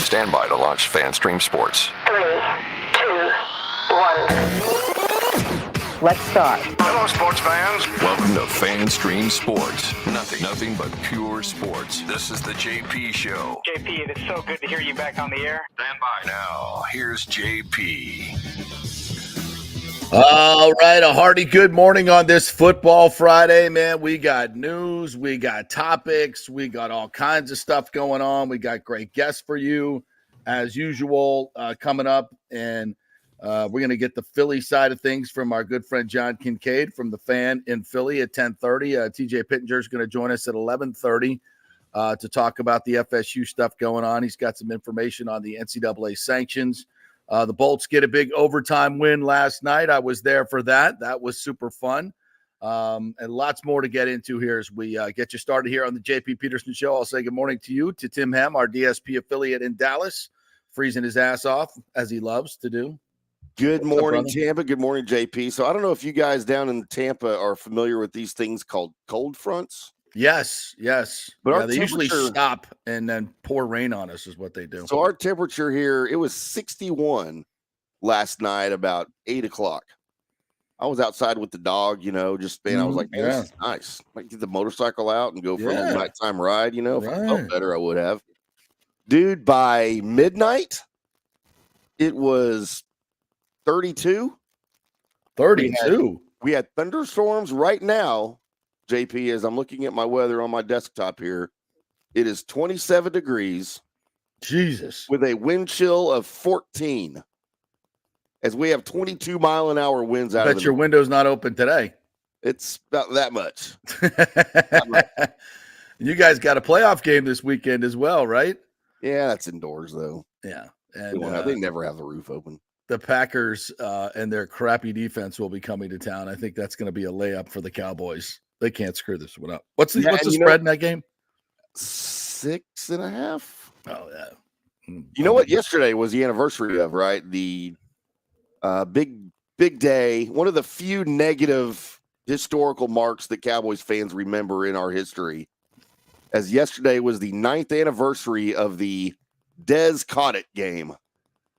Stand by to launch FanStream Sports. 3, 2, 1. Let's start. Hello, sports fans. Welcome to FanStream Sports. Nothing but pure sports. This is the JP Show. JP, it is so good to hear you back on the air. Stand by. Now, here's JP. All right, a hearty good morning on this Football Friday, man. We got news, we got topics, we got all kinds of stuff going on. We got great guests for you, as usual, coming up. And we're going to get the Philly side of things from our good friend John Kincade from the Fan in Philly at 10:30. TJ Pittinger is going to join us at 11:30 to talk about the FSU stuff going on. He's got some information on the NCAA sanctions. The Bolts get a big overtime win last night. I was there for that. That was super fun. And lots more to get into here as we get you started here on the JP Peterson Show. I'll say good morning to you, to Tim Hamm, our DSP affiliate in Dallas, freezing his ass off as he loves to do. Good morning, Tampa. Good morning, JP. So I don't know if you guys down in Tampa are familiar with these things called cold fronts. Yes. But they usually stop and then pour rain on us is what they do. So our temperature here, it was 61 last night about 8 o'clock. I was outside with the dog, just I was like, man, this is nice. Might get the motorcycle out and go for a little nighttime ride, If I felt better, I would have. Dude, by midnight, it was 32. 32? We had thunderstorms right now. JP, as I'm looking at my weather on my desktop here, it is 27 degrees. Jesus. With a wind chill of 14. As we have 22-mile-an-hour winds out of it. Bet your window's not open today. It's about that much. You guys got a playoff game this weekend as well, right? Yeah, that's indoors, though. Yeah. And they never have the roof open. The Packers and their crappy defense will be coming to town. I think that's going to be a layup for the Cowboys. They can't screw this one up. What's the spread in that game? 6.5. Oh, yeah. You know what? Yesterday was the anniversary of, right? The big day. One of the few negative historical marks that Cowboys fans remember in our history. As yesterday was the 9th anniversary of the Dez Caught It game.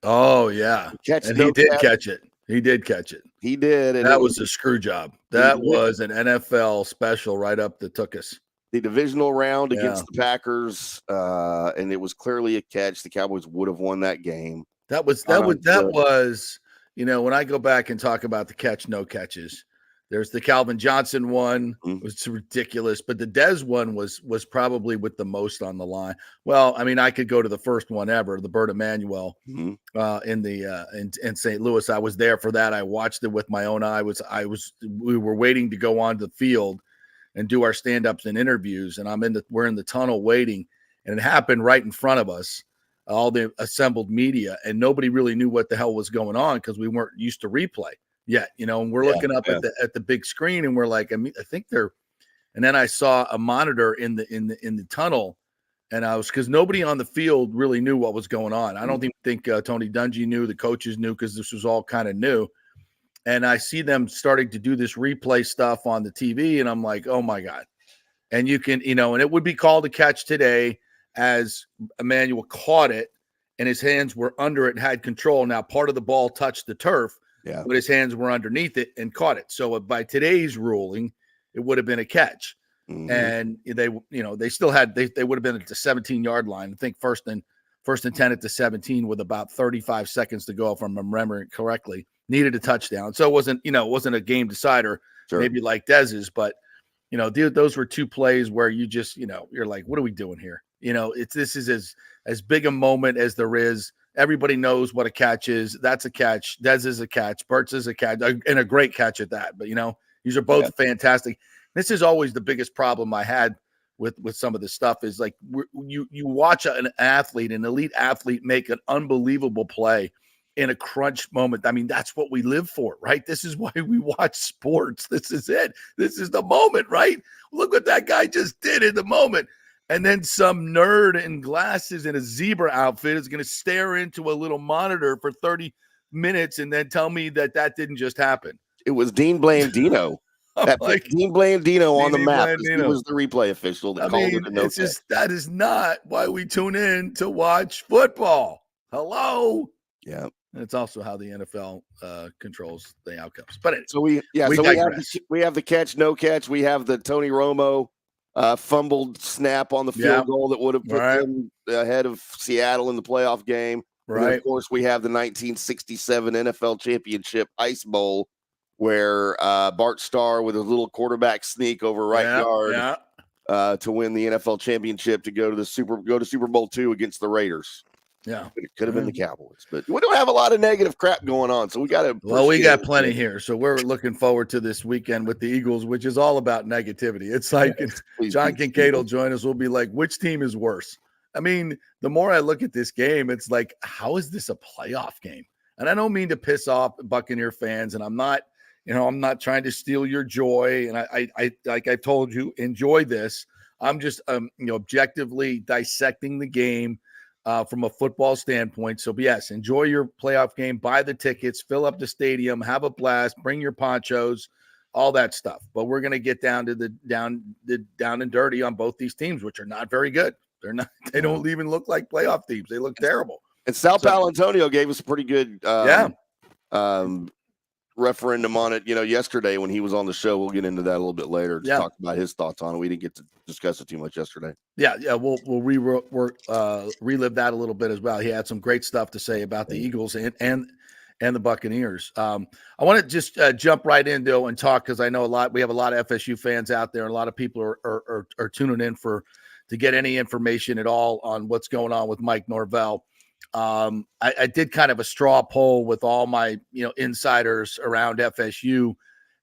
Oh, yeah. And he did catch it. He did catch it. He did. And that was a screw job. That was an NFL special right up that took us. The divisional round against the Packers, and it was clearly a catch. The Cowboys would have won that game. That was, when I go back and talk about the catch, no catches, there's the Calvin Johnson one. It was ridiculous, but the Dez one was probably with the most on the line. Well, I mean, I could go to the first one ever, the Bert Emanuel in St. Louis. I was there for that. I watched it with my own eye. We were waiting to go on the field and do our stand-ups and interviews, and we're in the tunnel waiting, and it happened right in front of us, all the assembled media, and nobody really knew what the hell was going on because we weren't used to replay yet, and we're looking up at the big screen, and we're like, I think they're, and then I saw a monitor in the tunnel, and because nobody on the field really knew what was going on. I don't even think Tony Dungy knew, the coaches knew, because this was all kind of new. And I see them starting to do this replay stuff on the TV, and I'm like, oh my God. And you can, and it would be called a catch today as Emmanuel caught it and his hands were under it, had control. Now part of the ball touched the turf. Yeah. But his hands were underneath it and caught it. So by today's ruling, it would have been a catch. And they still had, they would have been at the 17-yard line. I think first and 10 at the 17 with about 35 seconds to go, if I'm remembering correctly, needed a touchdown. So it wasn't a game decider, maybe like Dez's, but those were two plays where you just, you're like, what are we doing here? This is as big a moment as there is. Everybody knows what a catch is. That's a catch. Dez is a catch. Burt's is a catch, and a great catch at that. But, these are both fantastic. This is always the biggest problem I had with some of this stuff is like you watch an elite athlete make an unbelievable play in a crunch moment. I mean, that's what we live for, right? This is why we watch sports. This is it. This is the moment, right? Look what that guy just did in the moment. And then some nerd in glasses and a zebra outfit is going to stare into a little monitor for 30 minutes and then tell me that didn't just happen. It was Dean Blandino. That like, Dean Blandino on the Dean map. He Blandino. was the replay official that I called mean, it a no it's catch. just that is not why we tune in to watch football. Hello. Yeah. And it's also how the NFL controls the outcomes. But anyway, So we have the catch, no catch. We have the Tony Romo fumbled snap on the field goal that would have put them ahead of Seattle in the playoff game. Right. And then, of course, we have the 1967 NFL Championship Ice Bowl, where Bart Starr with a little quarterback sneak over yard to win the NFL championship to go to Super Bowl II against the Raiders. Yeah, but it could have been the Cowboys. But we don't have a lot of negative crap going on, so we got to. Well, we got plenty here, so we're looking forward to this weekend with the Eagles, which is all about negativity. It's like John Kincade will join us. We'll be like, which team is worse? I mean, the more I look at this game, it's like, how is this a playoff game? And I don't mean to piss off Buccaneer fans, and I'm not trying to steal your joy. And I like I told you, enjoy this. I'm just objectively dissecting the game from a football standpoint. So yes, enjoy your playoff game, buy the tickets, fill up the stadium, have a blast, bring your ponchos, all that stuff. But we're going to get down to the down and dirty on both these teams, which are not very good. They don't even look like playoff teams. They look terrible. And Sal Paolantonio gave us a pretty good referendum on it, yesterday when he was on the show. We'll get into that a little bit later to talk about his thoughts on it. We didn't get to discuss it too much yesterday. Yeah, we'll relive that a little bit as well. He had some great stuff to say about the Eagles and the Buccaneers. I want to just jump right in though and talk, because I know we have a lot of FSU fans out there, and a lot of people are tuning in to get any information at all on what's going on with Mike Norvell. I did kind of a straw poll with all my insiders around FSU,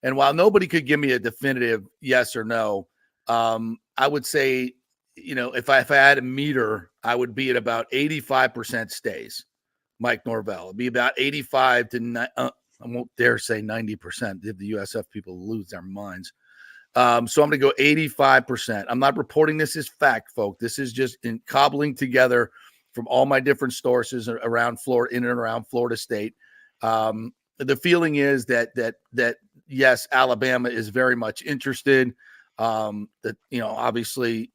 and while nobody could give me a definitive yes or no, I would say, if I had a meter, I would be at about 85% stays. Mike Norvell. It'd be about 85 to I won't dare say 90%. If the USF people lose their minds. So I'm going to go 85%. I'm not reporting this as fact, folks. This is just in cobbling together from all my different sources around Florida, in and around Florida State. The feeling is that yes, Alabama is very much interested. That obviously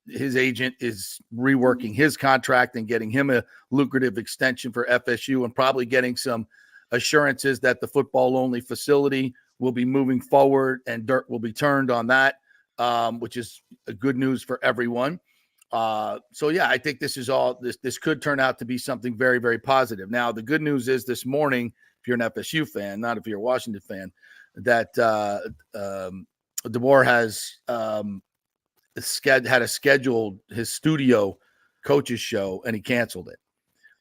his agent is reworking his contract and getting him a lucrative extension for FSU, and probably getting some assurances that the football-only facility will be moving forward and dirt will be turned on that, which is a good news for everyone. So yeah, I think this could turn out to be something very, very positive. Now, the good news is this morning, if you're an FSU fan, not if you're a Washington fan, that DeBoer has had scheduled his studio coaches show, and he canceled it.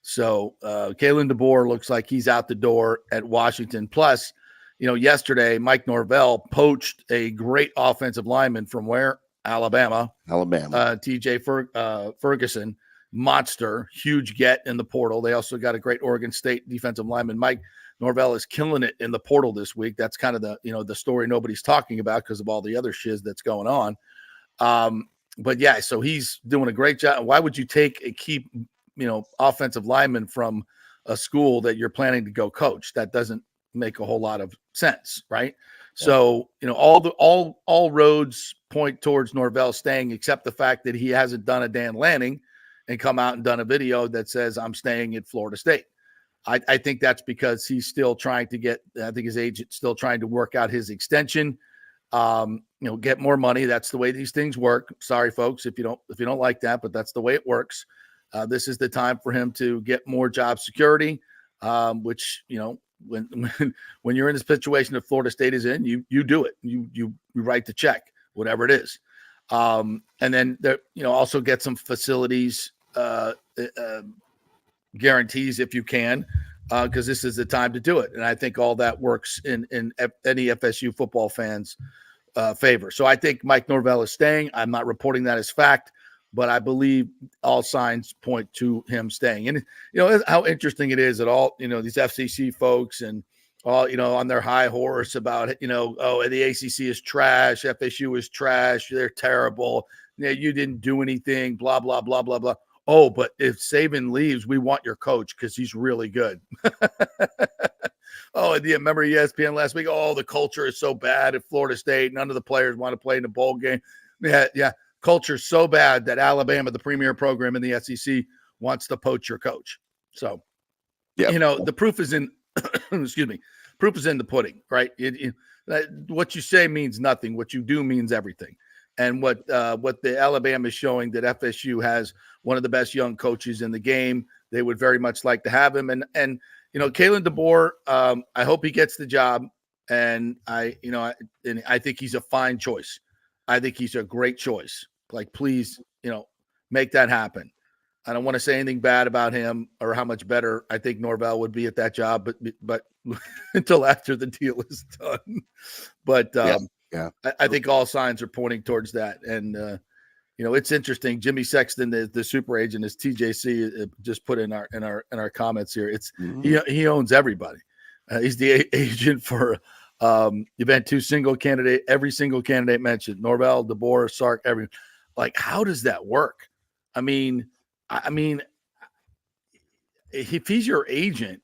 So Kalen DeBoer looks like he's out the door at Washington. Plus, yesterday Mike Norvell poached a great offensive lineman from where? Alabama. TJ Ferguson, monster, huge get in the portal. They also got a great Oregon State defensive lineman. Mike Norvell is killing it in the portal this week. That's kind of the story nobody's talking about because of all the other shiz that's going on. But yeah, so he's doing a great job. Why would you take a key, offensive lineman from a school that you're planning to go coach? That doesn't make a whole lot of sense, right? Yeah. So, all roads point towards Norvell staying, except the fact that he hasn't done a Dan Lanning and come out and done a video that says I'm staying at Florida State. I think that's because he's still trying to I think his agent's still trying to work out his extension, get more money. That's the way these things work. Sorry, folks, if you don't like that, but that's the way it works. This is the time for him to get more job security, which, when you're in the situation that Florida State is in, you do it. You write the check, whatever it is. And then there, also get some facilities guarantees if you can, because this is the time to do it. And I think all that works in any FSU football fans' favor. So I think Mike Norvell is staying. I'm not reporting that as fact, but I believe all signs point to him staying. And how interesting it is that all these FCC folks and all on their high horse about the ACC is trash, FSU is trash, they're terrible, you didn't do anything, blah blah blah blah blah. Oh, but if Saban leaves, we want your coach because he's really good. Oh, and remember ESPN last week? Oh, the culture is so bad at Florida State. None of the players want to play in the bowl game. Yeah. Culture's so bad that Alabama, the premier program in the SEC, wants to poach your coach. So, the proof is in, excuse me, proof is in the pudding, right? What you say means nothing. What you do means everything. And what the Alabama is showing that FSU has one of the best young coaches in the game. They would very much like to have him. And Kalen DeBoer, I hope he gets the job. And I think he's a fine choice. I think he's a great choice. Like, please, make that happen. I don't want to say anything bad about him or how much better I think Norvell would be at that job, but until after the deal is done. But I think all signs are pointing towards that. And it's interesting. Jimmy Sexton, the super agent, as TJC just put in our comments here. It's he owns everybody. He's the agent for Event 2 single candidate. Every single candidate mentioned: Norvell, DeBoer, Sark, everyone. Like, how does that work? I mean, if he's your agent,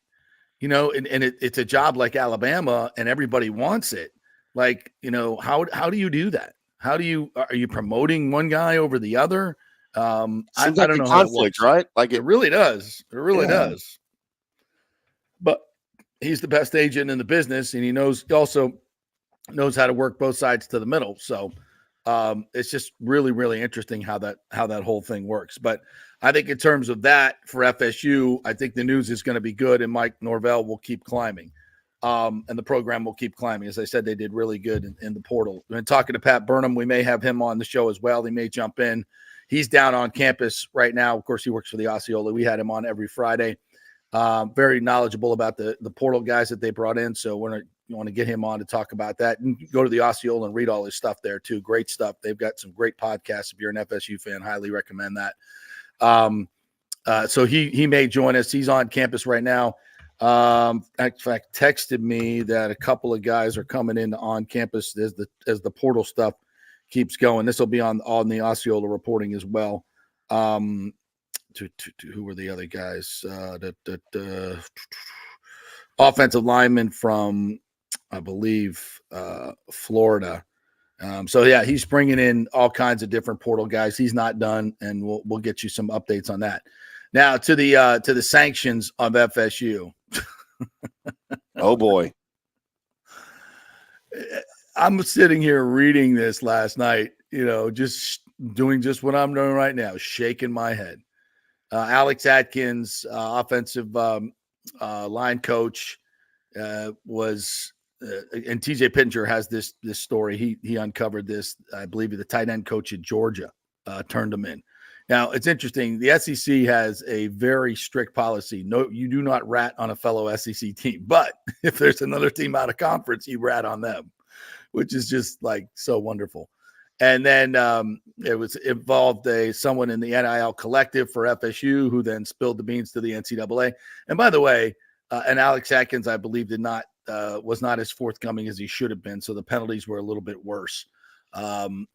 and it's a job like Alabama and everybody wants it, like, how do you do that? Are you promoting one guy over the other? I don't know how it works, right? Like it really does. It really does. But he's the best agent in the business, and he also knows how to work both sides to the middle. So it's just really, really interesting how that whole thing works. But I think in terms of that for FSU, I think the news is going to be good, and Mike Norvell will keep climbing. And the program will keep climbing. As I said, they did really good in the portal. We've been talking to Pat Burnham. We may have him on the show as well. He may jump in. He's down on campus right now. Of course, he works for the Osceola. We had him on every Friday. Very knowledgeable about the portal guys that they brought in. So you want to get him on to talk about that. And go to the Osceola and read all his stuff there too. Great stuff. They've got some great podcasts. If you're an FSU fan, highly recommend that. So he may join us. He's on campus right now. In fact, texted me that a couple of guys are coming in on campus as the portal stuff keeps going. This will be on the Osceola reporting as well. Who were the other guys? Offensive lineman from, I believe, Florida. So yeah, he's bringing in all kinds of different portal guys. He's not done, and we'll get you some updates on that. Now to the sanctions of FSU. Oh boy. I'm sitting here reading this last night, just doing just what I'm doing right now, shaking my head. Alex Atkins, offensive line coach, was and TJ Pittinger has this story. He uncovered this. I believe the tight end coach at Georgia turned him in. Now, it's interesting. The SEC has a very strict policy. No, you do not rat on a fellow SEC team. But if there's another team out of conference, you rat on them, which is just like so wonderful. And then it involved someone in the NIL collective for FSU who then spilled the beans to the NCAA. And by the way, and Alex Atkins, I believe, was not as forthcoming as he should have been. So the penalties were a little bit worse. And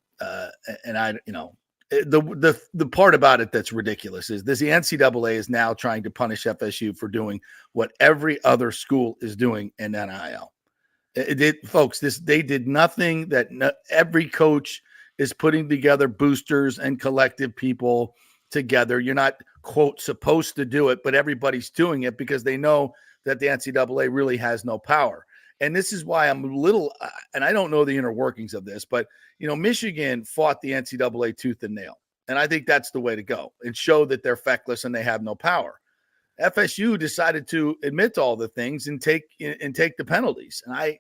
the part about it that's ridiculous is the NCAA is now trying to punish FSU for doing what every other school is doing in NIL. They did nothing that every coach is putting together boosters and collective people together. You're not, quote, supposed to do it, but everybody's doing it because they know that the NCAA really has no power. And this is why I'm a little, and I don't know the inner workings of this, but, Michigan fought the NCAA tooth and nail. And I think that's the way to go and show that they're feckless and they have no power. FSU decided to admit to all the things and take the penalties. And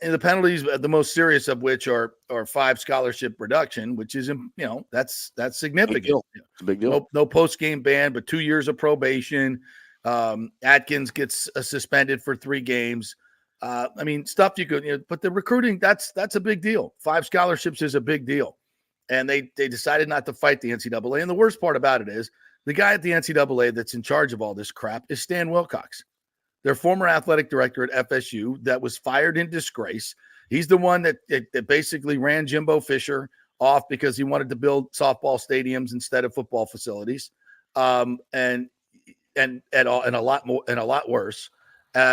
the penalties, the most serious of which are 5 scholarship reduction, which is, that's significant. It's a big deal. No post-game ban, but 2 years of probation. Atkins gets suspended for 3 games. Stuff you could, but the recruiting, that's a big deal. 5 scholarships is a big deal. And they decided not to fight the NCAA. And the worst part about it is the guy at the NCAA that's in charge of all this crap is Stan Wilcox, their former athletic director at FSU that was fired in disgrace. He's the one that basically ran Jimbo Fisher off because he wanted to build softball stadiums instead of football facilities. And a lot worse.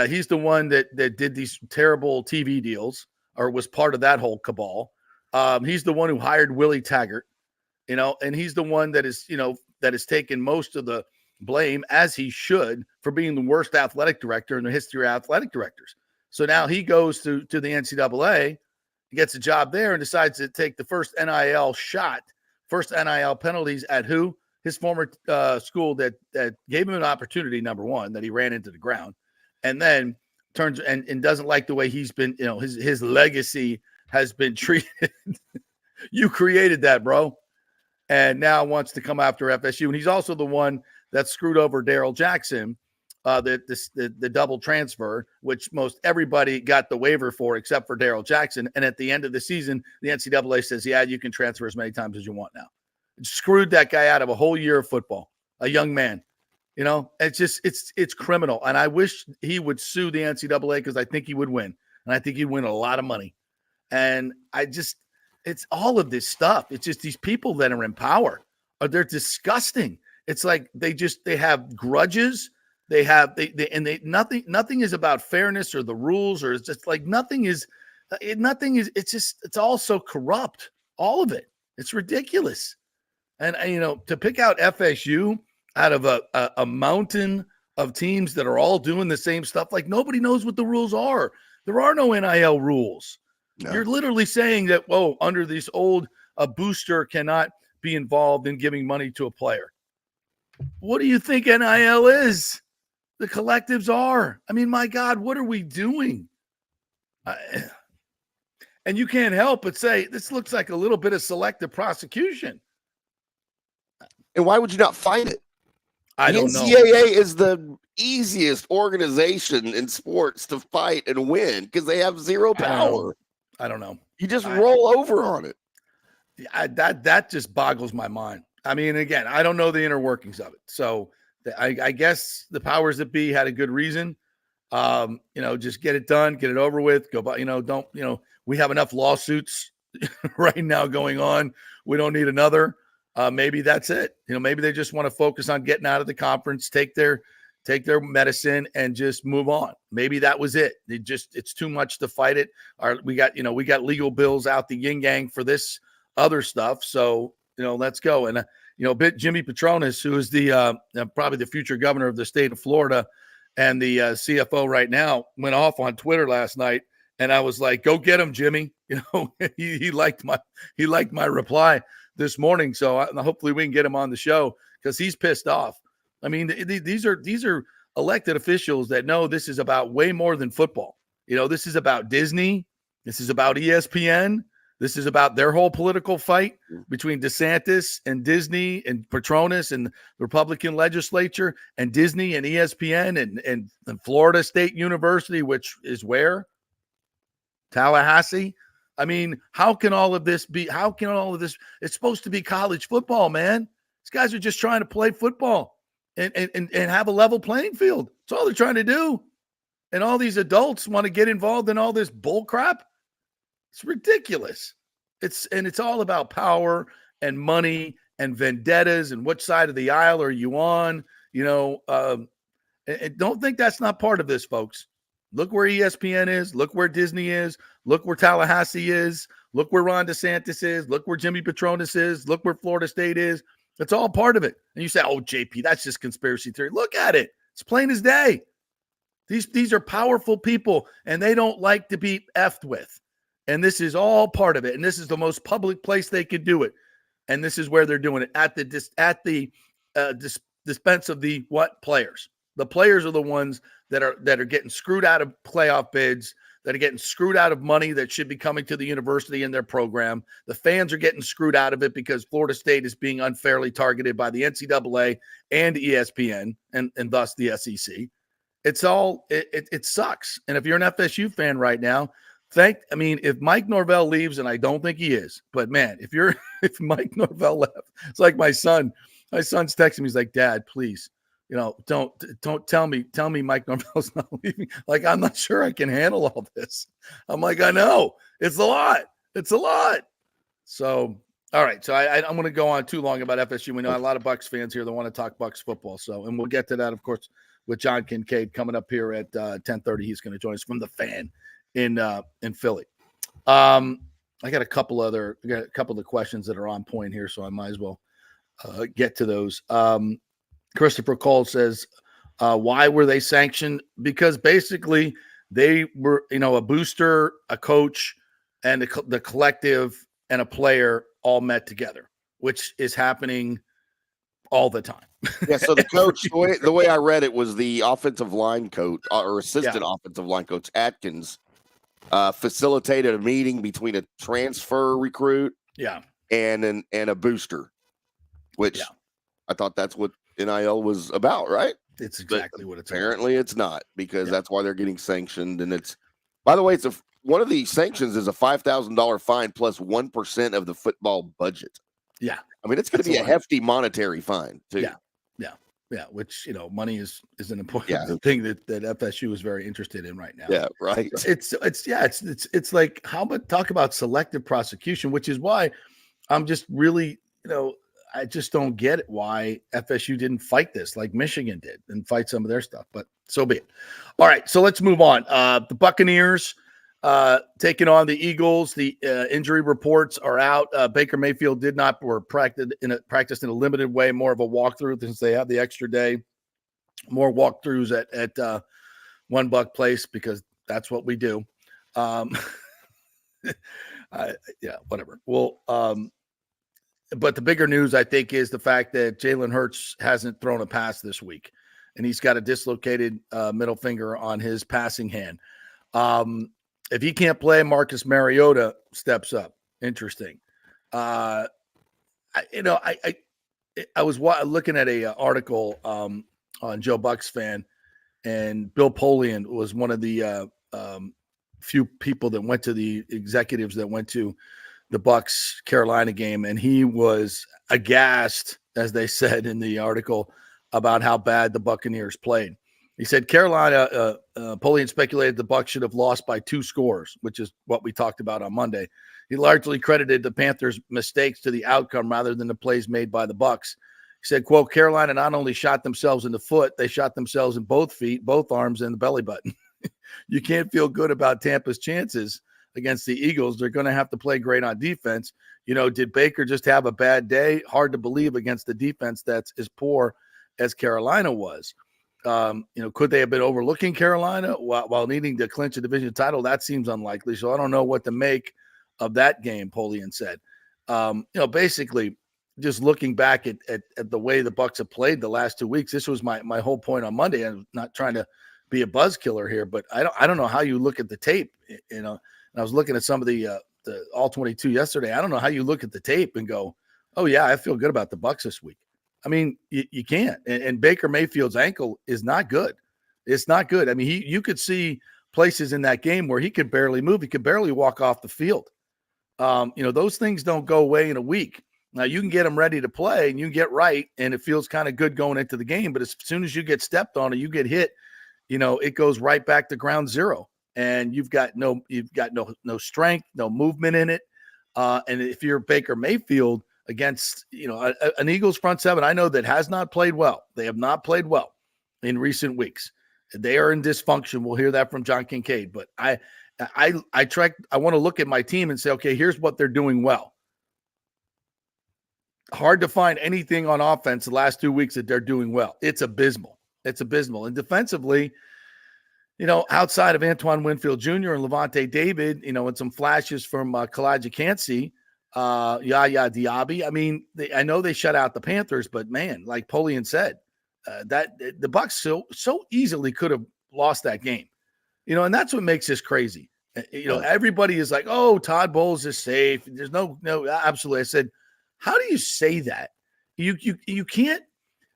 He's the one that did these terrible TV deals or was part of that whole cabal. He's the one who hired Willie Taggart, and he's the one that is, that has taken most of the blame, as he should, for being the worst athletic director in the history of athletic directors. So now he goes to the NCAA, he gets a job there, and decides to take the first NIL penalties at who? His former school that gave him an opportunity, number one, that he ran into the ground, and then turns and doesn't like the way he's been, his legacy has been treated. You created that, bro. And now wants to come after FSU. And he's also the one that screwed over Daryl Jackson, the double transfer, which most everybody got the waiver for except for Daryl Jackson. And at the end of the season, the NCAA says, yeah, you can transfer as many times as you want now. It screwed that guy out of a whole year of football, a young man. It's criminal. And I wish he would sue the NCAA because I think he would win. And I think he'd win a lot of money. And it's all of this stuff. It's just these people that are in power. They're disgusting. It's like they have grudges. Nothing is about fairness or the rules, or it's just like it's all so corrupt. All of it. It's ridiculous. And to pick out FSU out of a mountain of teams that are all doing the same stuff, like nobody knows what the rules are. There are no NIL rules. No. You're literally saying that, under this old, a booster cannot be involved in giving money to a player. What do you think NIL is? The collectives are. I mean, my God, what are we doing? And you can't help but say, this looks like a little bit of selective prosecution. And why would you not fight it? I don't know. The NCAA is the easiest organization in sports to fight and win because they have zero power. I don't know. You just roll over on it. That just boggles my mind. I mean, again, I don't know the inner workings of it. So I guess the powers that be had a good reason. Just get it done, get it over with. Go by. We have enough lawsuits right now going on. We don't need another. Maybe that's it. Maybe they just want to focus on getting out of the conference, take their medicine and just move on. Maybe that was it. It's too much to fight it. We got legal bills out the yin yang for this other stuff. So, let's go. And, Jimmy Petronas, who is the probably the future governor of the state of Florida and the CFO right now, went off on Twitter last night. And I was like, go get him, Jimmy. He liked my reply this morning. So hopefully we can get him on the show because he's pissed off. I mean, these are elected officials that know this is about way more than football. This is about Disney. This is about ESPN. This is about their whole political fight between DeSantis and Disney and Petronas and the Republican legislature and Disney and ESPN and Florida State University, which is where? Tallahassee. I mean, how can all of this? It's supposed to be college football, man. These guys are just trying to play football and have a level playing field. That's all they're trying to do. And all these adults want to get involved in all this bull crap. It's ridiculous. It's all about power and money and vendettas and which side of the aisle are you on? And don't think that's not part of this, folks. Look where ESPN is. Look where Disney is. Look where Tallahassee is. Look where Ron DeSantis is. Look where Jimmy Petronas is. Look where Florida State is. It's all part of it. And you say, oh, JP, that's just conspiracy theory. Look at it. It's plain as day. These are powerful people, and they don't like to be effed with. And this is all part of it. And this is the most public place they could do it. And this is where they're doing it, at the dispense of the what players. The players are the ones that are getting screwed out of playoff bids, that are getting screwed out of money that should be coming to the university in their program. The fans are getting screwed out of it because Florida State is being unfairly targeted by the NCAA and ESPN and thus the SEC. It sucks. And if you're an FSU fan right now, if Mike Norvell leaves, and I don't think he is, but man, if Mike Norvell left, it's like my son's texting me. He's like, Dad, please, don't tell me Mike Norvell's not leaving. Like, I'm not sure I can handle all this. I'm like, I know it's a lot. So, all right. So I'm going to go on too long about FSU. We know a lot of Bucs fans here that want to talk Bucs football. So, and we'll get to that, of course, with John Kincade coming up here at 10:30. He's going to join us from the Fan in Philly. I got a couple of the questions that are on point here, so I might as well get to those. Christopher Cole says, why were they sanctioned? Because basically they were, a booster, a coach, and the collective and a player all met together, which is happening all the time. Yeah, so the coach, the way I read it was the offensive line coach or assistant offensive line coach Atkins facilitated a meeting between a transfer recruit and a booster, which I thought that's what NIL was about, right? It's exactly what it's apparently about. It's not, because that's why they're getting sanctioned. And it's, by the way, one of the sanctions is a $5,000 fine plus 1% of the football budget. Yeah. I mean, it's going to be a hefty monetary fine too. Yeah, which money is an important thing that FSU is very interested in right now. Yeah, right. It's like, how about talk about selective prosecution, which is why I'm just really, I just don't get it why FSU didn't fight this like Michigan did and fight some of their stuff, but so be it. All right, so let's move on. The Buccaneers taking on the Eagles. The injury reports are out. Baker Mayfield practiced in a limited way, more of a walkthrough since they have the extra day. More walkthroughs at One Buck Place because that's what we do. Whatever. Well, but the bigger news, I think, is the fact that Jalen Hurts hasn't thrown a pass this week, and he's got a dislocated middle finger on his passing hand. If he can't play, Marcus Mariota steps up. Interesting. I was looking at a article on Joe Buck's Fan, and Bill Polian was one of the few people that went to the executives that went to the Bucks Carolina game, and he was aghast, as they said in the article, about how bad the Buccaneers played. He said Carolina, Polian speculated the Bucs should have lost by 2 scores, which is what we talked about on Monday. He largely credited the Panthers' mistakes to the outcome rather than the plays made by the Bucs. He said, quote, Carolina not only shot themselves in the foot, they shot themselves in both feet, both arms, and the belly button. You can't feel good about Tampa's chances against the Eagles. They're going to have to play great on defense. Did Baker just have a bad day? Hard to believe against the defense that's as poor as Carolina was. Could they have been overlooking Carolina while needing to clinch a division title? That seems unlikely. So I don't know what to make of that game, Polian said. Basically, just looking back at the way the Bucs have played the last 2 weeks, this was my whole point on Monday. I'm not trying to be a buzz killer here, but I don't know how you look at the tape. And I was looking at some of the All 22 yesterday. I don't know how you look at the tape and go, oh yeah, I feel good about the Bucs this week. I mean, you can't. And Baker Mayfield's ankle is not good. It's not good. I mean, you could see places in that game where he could barely move. He could barely walk off the field. Those things don't go away in a week. Now, you can get them ready to play and you can get right, and it feels kind of good going into the game. But as soon as you get stepped on and you get hit, it goes right back to ground zero. And you've got no strength, no movement in it. And if you're Baker Mayfield, against an Eagles front seven, I know that has not played well. They have not played well in recent weeks. They are in dysfunction. We'll hear that from John Kincade. But I want to look at my team and say, okay, here's what they're doing well. Hard to find anything on offense the last 2 weeks that they're doing well. It's abysmal. And defensively, outside of Antoine Winfield Jr. and Levante David, and some flashes from Kalijah Kancey, Yaya Diaby. I mean, I know they shut out the Panthers, but man, like Polian said, that the Bucs so easily could have lost that game, and that's what makes this crazy. Everybody is like, oh, Todd Bowles is safe. There's no, absolutely. I said, how do you say that? You can't,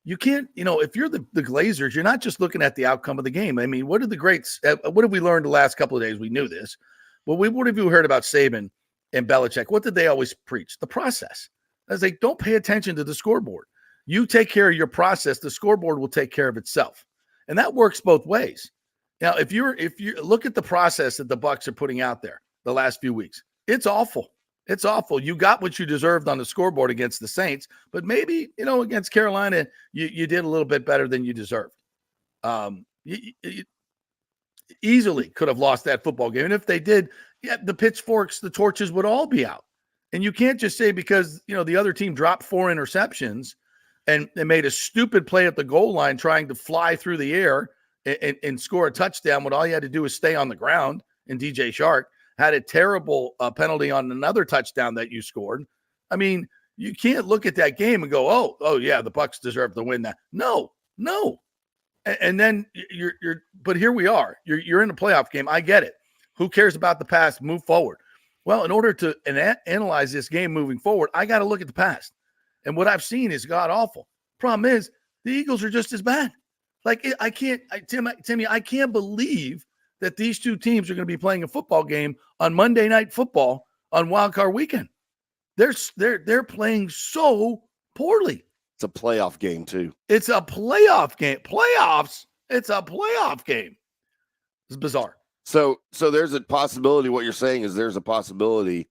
if you're the Glazers, you're not just looking at the outcome of the game. I mean, what have we learned the last couple of days? We knew this. Well, what have you heard about Saban and Belichick? What did they always preach? The process. I was like, don't pay attention to the scoreboard. You take care of your process, the scoreboard will take care of itself. And that works both ways. Now, if you look at the process that the Bucs are putting out there the last few weeks, it's awful. It's awful. You got what you deserved on the scoreboard against the Saints, but maybe, against Carolina, you did a little bit better than you deserved. You easily could have lost that football game. And if they did, the pitchforks, the torches would all be out. And you can't just say because, the other team dropped 4 interceptions and they made a stupid play at the goal line trying to fly through the air and score a touchdown when all you had to do was stay on the ground. And DJ Shark had a terrible penalty on another touchdown that you scored. I mean, you can't look at that game and go, oh yeah, the Bucs deserve to win that. No. And then but here we are. You're in a playoff game. I get it. Who cares about the past? Move forward. Well, in order to analyze this game moving forward, I got to look at the past. And what I've seen is god awful. Problem is, the Eagles are just as bad. Like Timmy, I can't believe that these two teams are going to be playing a football game on Monday Night Football on Wild Card Weekend. They're playing so poorly. It's a playoff game too. It's a playoff game. Playoffs. It's a playoff game. It's bizarre. So there's a possibility. What you're saying is there's a possibility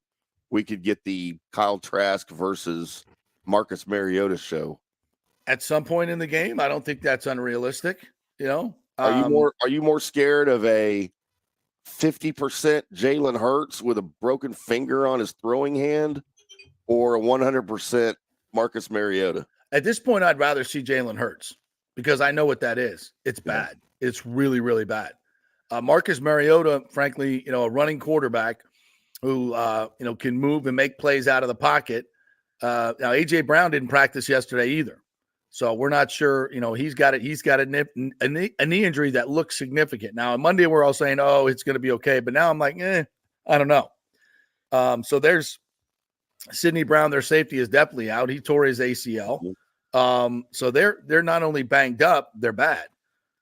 we could get the Kyle Trask versus Marcus Mariota show at some point in the game. I don't think that's unrealistic. Are you more scared of a 50% Jalen Hurts with a broken finger on his throwing hand, or a 100% Marcus Mariota? At this point, I'd rather see Jalen Hurts because I know what that is. It's bad. It's really, really bad. Marcus Mariota, frankly, a running quarterback who, can move and make plays out of the pocket. Now, A.J. Brown didn't practice yesterday either. So we're not sure, he's got a knee injury that looks significant. Now, on Monday, we're all saying, oh, it's going to be okay. But now I'm like, I don't know. So there's Sidney Brown, their safety, is definitely out. He tore his ACL. So they're not only banged up, they're bad.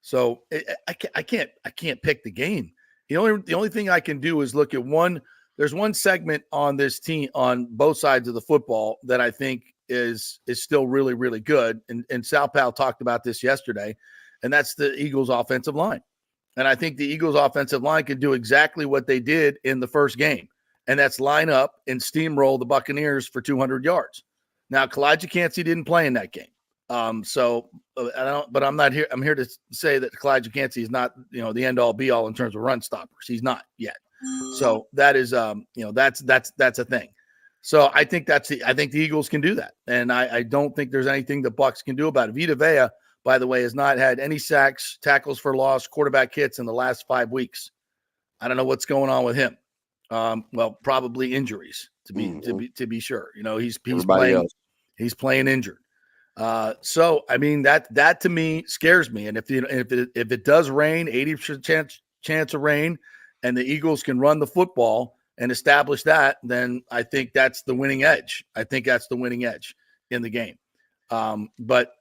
So I can't pick the game. The only thing I can do is look at one. There's one segment on this team on both sides of the football that I think is still really, really good. And Sal Powell talked about this yesterday, and that's the Eagles offensive line. And I think the Eagles offensive line can do exactly what they did in the first game. And that's line up and steamroll the Buccaneers for 200 yards. Now, Kalijah Kancey didn't play in that game. But I'm not here. I'm here to say that Kalijah Kancey is not, the end all be all in terms of run stoppers. He's not yet. So that is, that's a thing. So I think I think the Eagles can do that. And I don't think there's anything the Bucs can do about it. Vita Vea, by the way, has not had any sacks, tackles for loss, quarterback hits in the last 5 weeks. I don't know what's going on with him. Probably injuries to be sure. He's playing injured. So I mean that to me scares me. And if it does rain, 80% chance of rain, and the Eagles can run the football and establish that, then I think that's the winning edge. I think that's the winning edge in the game. But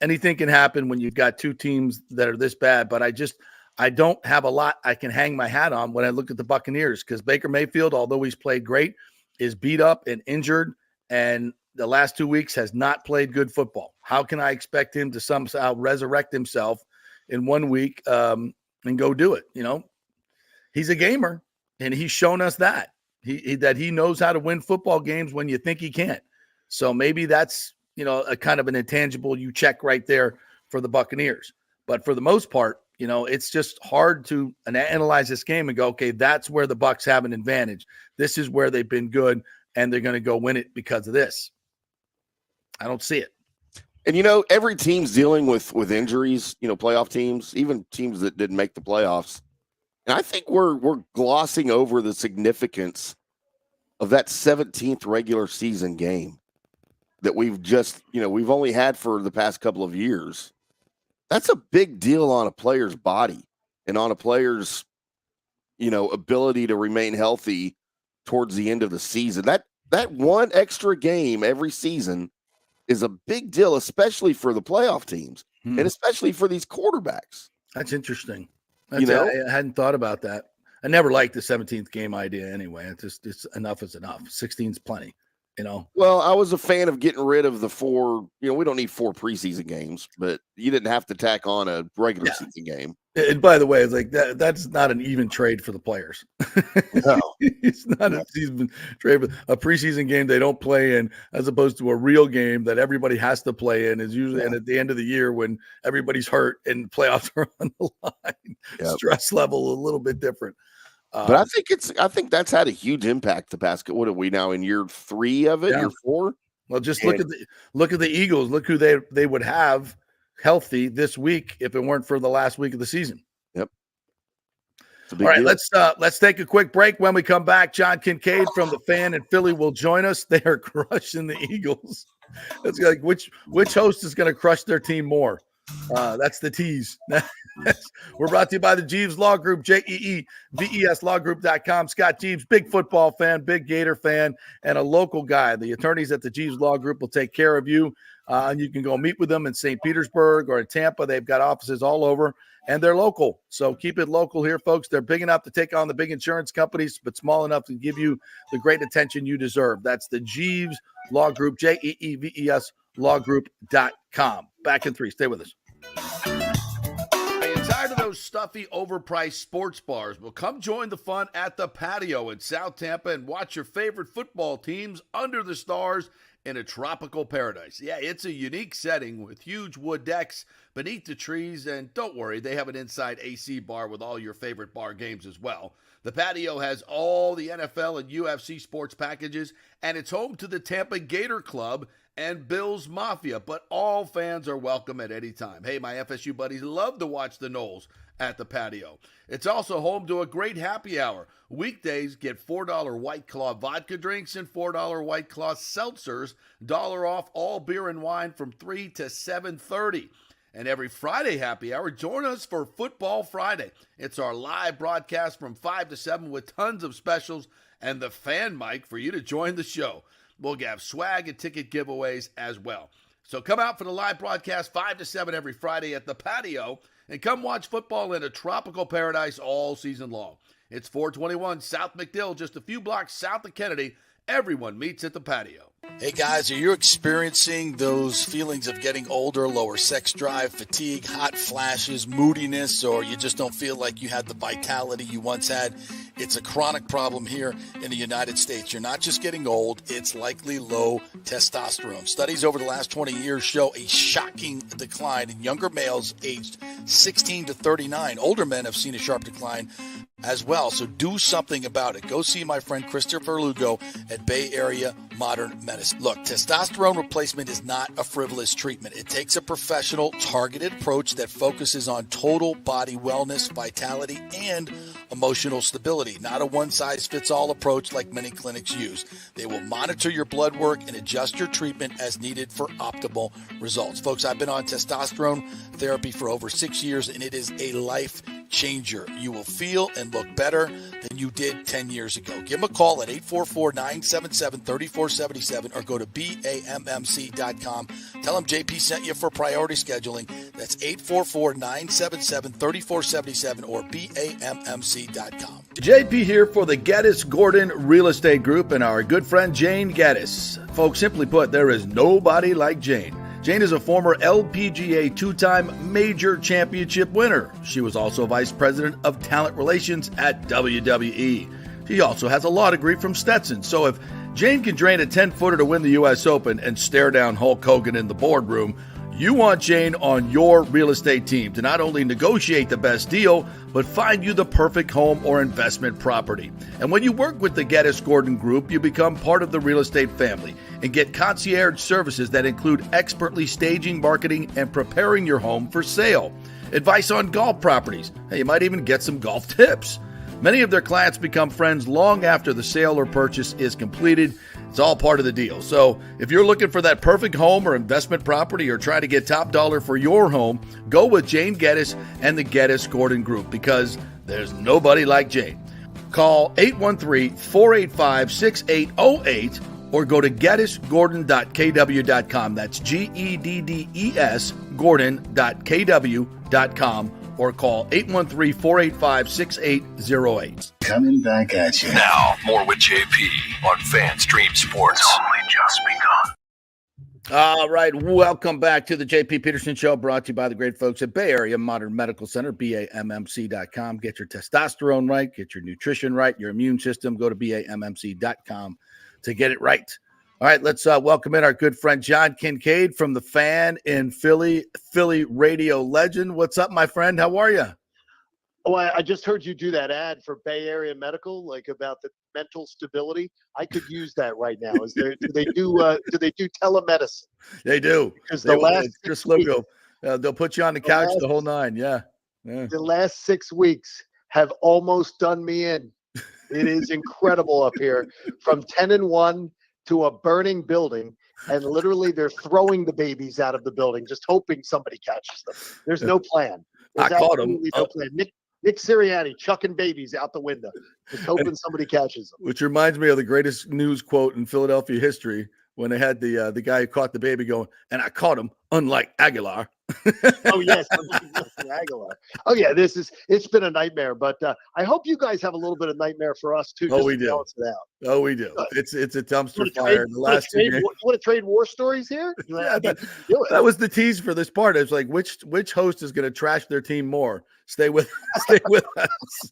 anything can happen when you've got two teams that are this bad. But I don't have a lot I can hang my hat on when I look at the Buccaneers, because Baker Mayfield, although he's played great, is beat up and injured, and the last 2 weeks has not played good football. How can I expect him to somehow resurrect himself in 1 week and go do it? He's a gamer, and he's shown us that he knows how to win football games when you think he can't. So maybe that's, a kind of an intangible you check right there for the Buccaneers. But for the most part, it's just hard to analyze this game and go, okay, that's where the Bucs have an advantage. This is where they've been good, and they're going to go win it because of this. I don't see it. And, every team's dealing with injuries, playoff teams, even teams that didn't make the playoffs. And I think we're glossing over the significance of that 17th regular season game that we've just, we've only had for the past couple of years. That's a big deal on a player's body and on a player's, ability to remain healthy towards the end of the season. That one extra game every season is a big deal, especially for the playoff teams and especially for these quarterbacks. That's interesting. I hadn't thought about that. I never liked the 17th game idea anyway. It's enough is enough. 16's plenty, Well, I was a fan of getting rid of the 4, we don't need 4 preseason games, but you didn't have to tack on a regular season game. And by the way, it's like that's not an even trade for the players. No. It's not a season trade. A preseason game they don't play in, as opposed to a real game that everybody has to play in, is usually and at the end of the year when everybody's hurt and playoffs are on the line. Stress level a little bit different. But I think that's had a huge impact the past. What are we now in year 3 of it? Year 4? Well, just look at the Eagles. Look who they would have healthy this week if it weren't for the last week of the season. Yep. All right, let's take a quick break. When we come back, John Kincade from the Fan in Philly will join us. They are crushing the Eagles. It's like which host is going to crush their team more? That's the tease. We're brought to you by the Jeeves Law Group, JEEVES lawgroup.com. Scott Jeeves, big football fan, big Gator fan, and a local guy. The attorneys at the Jeeves Law Group will take care of you. And you can go meet with them in St. Petersburg or in Tampa. They've got offices all over, and they're local. So keep it local here, folks. They're big enough to take on the big insurance companies, but small enough to give you the great attention you deserve. That's the Jeeves Law Group, JEEVES lawgroup.com. Back in 3. Stay with us. Are you tired of those stuffy, overpriced sports bars? Well, come join the fun at the Patio in South Tampa and watch your favorite football teams under the stars in a tropical paradise. Yeah, it's a unique setting with huge wood decks beneath the trees, and don't worry, they have an inside AC bar with all your favorite bar games as well. The Patio has all the NFL and UFC sports packages, and it's home to the Tampa Gator Club and Bills Mafia, but all fans are welcome at any time. Hey, my FSU buddies love to watch the Noles at the Patio. It's also home to a great happy hour. Weekdays get $4 White Claw vodka drinks and $4 White Claw seltzers, $1 off all beer and wine from 3 to 7:30. And every Friday happy hour, join us for Football Friday. It's our live broadcast from 5 to 7 with tons of specials and the fan mic for you to join the show. We'll have swag and ticket giveaways as well. So come out for the live broadcast 5 to 7 every Friday at the Patio and come watch football in a tropical paradise all season long. It's 421 South McDill, just a few blocks south of Kennedy. Everyone meets at the Patio. Hey guys, are you experiencing those feelings of getting older, lower sex drive, fatigue, hot flashes, moodiness, or you just don't feel like you had the vitality you once had? It's a chronic problem here in the United States. You're not just getting old, it's likely low testosterone. Studies over the last 20 years show a shocking decline in younger males aged 16 to 39. Older men have seen a sharp decline as well, so do something about it. Go see my friend Christopher Lugo at Bay Area Modern Medicine. Look, testosterone replacement is not a frivolous treatment. It takes a professional, targeted approach that focuses on total body wellness, vitality, and emotional stability, not a one-size-fits-all approach like many clinics use. They will monitor your blood work and adjust your treatment as needed for optimal results. Folks, I've been on testosterone therapy for over 6 years, and it is a life changer. You will feel and look better than you did 10 years ago. Give them a call at 844-977-3477 or go to BAMMC.com. Tell them JP sent you for priority scheduling. That's 844-977-3477 or BAMMC.com. JP here for the Geddes Gordon Real Estate Group and our good friend Jane Geddes. Folks, simply put, there is nobody like Jane. Jane is a former LPGA two-time major championship winner. She was also vice president of talent relations at WWE. She also has a law degree from Stetson. So if Jane can drain a 10-footer to win the U.S. Open and stare down Hulk Hogan in the boardroom, you want Jane on your real estate team to not only negotiate the best deal, but find you the perfect home or investment property. And when you work with the Geddes Gordon Group, you become part of the real estate family and get concierge services that include expertly staging, marketing, and preparing your home for sale. Advice on golf properties. Hey, you might even get some golf tips. Many of their clients become friends long after the sale or purchase is completed. It's all part of the deal. So if you're looking for that perfect home or investment property or trying to get top dollar for your home, go with Jane Geddes and the Geddes Gordon Group because there's nobody like Jane. Call 813-485-6808 or go to GeddesGordon.kw.com. That's GEDDES Gordon.kw.com or call 813-485-6808. Coming back at you. Now, more with JP on Fan Stream Sports. It's only just begun. All right, welcome back to the JP Peterson Show, brought to you by the great folks at Bay Area Modern Medical Center, BAMMC.com. Get your testosterone right, get your nutrition right, your immune system. Go to BAMMC.com to get it right. All right, let's welcome in our good friend John Kincade from the Fan in Philly radio legend. What's up, my friend? How are you? Oh, I just heard you do that ad for Bay Area Medical, like about the mental stability. I could use that right now. Do they do telemedicine? They do. Because They the will. last It's just 6 weeks, logo. They'll put you on the couch the whole nine. Yeah. the last 6 weeks have almost done me in. It is incredible up here, from 10-1 to a burning building, and literally they're throwing the babies out of the building, just hoping somebody catches them. There's no plan. There's I caught him. no plan. Nick Sirianni chucking babies out the window, just hoping somebody catches them. Which reminds me of the greatest news quote in Philadelphia history, when they had the guy who caught the baby going, and I caught him, unlike Aguilar. Oh yes, Aguilar. Oh yeah, it's been a nightmare, but I hope you guys have a little bit of nightmare for us too. Oh, just we to do. balance it out. Oh, we do. Good. It's a dumpster You fire. The last 2 games. You want to trade war stories here? Yeah, Do it. that was the tease for this part. It's like which host is going to trash their team more? Stay with us.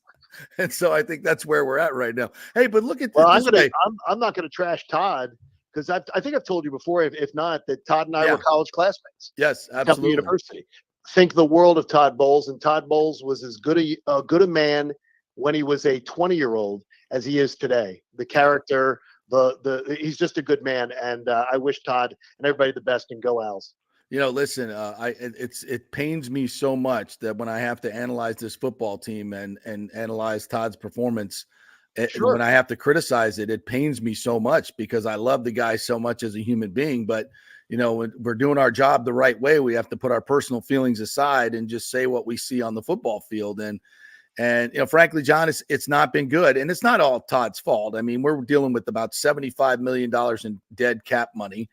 And so I think that's where we're at right now. Hey, but look at Well, this. I'm not going to trash Todd, because I think I've told you before, if not, that Todd and I were college classmates. Yes, At absolutely. University. Think the world of Todd Bowles, and Todd Bowles was as good a man when he was a 20-year-old as he is today. The character, he's just a good man, and I wish Todd and everybody the best, and go Owls. Listen, it pains me so much that when I have to analyze this football team and analyze Todd's performance, when I have to criticize it, it pains me so much, because I love the guy so much as a human being. But when we're doing our job the right way, we have to put our personal feelings aside and just say what we see on the football field. And frankly, John, it's not been good, and it's not all Todd's fault. I mean, we're dealing with about $75 million in dead cap money.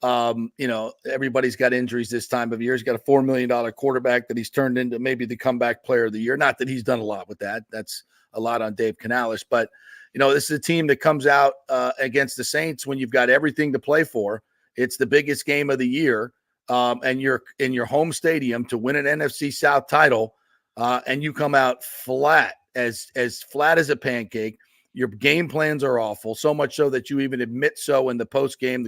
Everybody's got injuries this time of year. He's got a $4 million quarterback that he's turned into maybe the comeback player of the year. Not that he's done a lot with that. That's a lot on Dave Canales. But, this is a team that comes out against the Saints when you've got everything to play for. It's the biggest game of the year, and you're in your home stadium to win an NFC South title, and you come out flat as flat as a pancake. Your game plans are awful, so much so that you even admit so in the post game.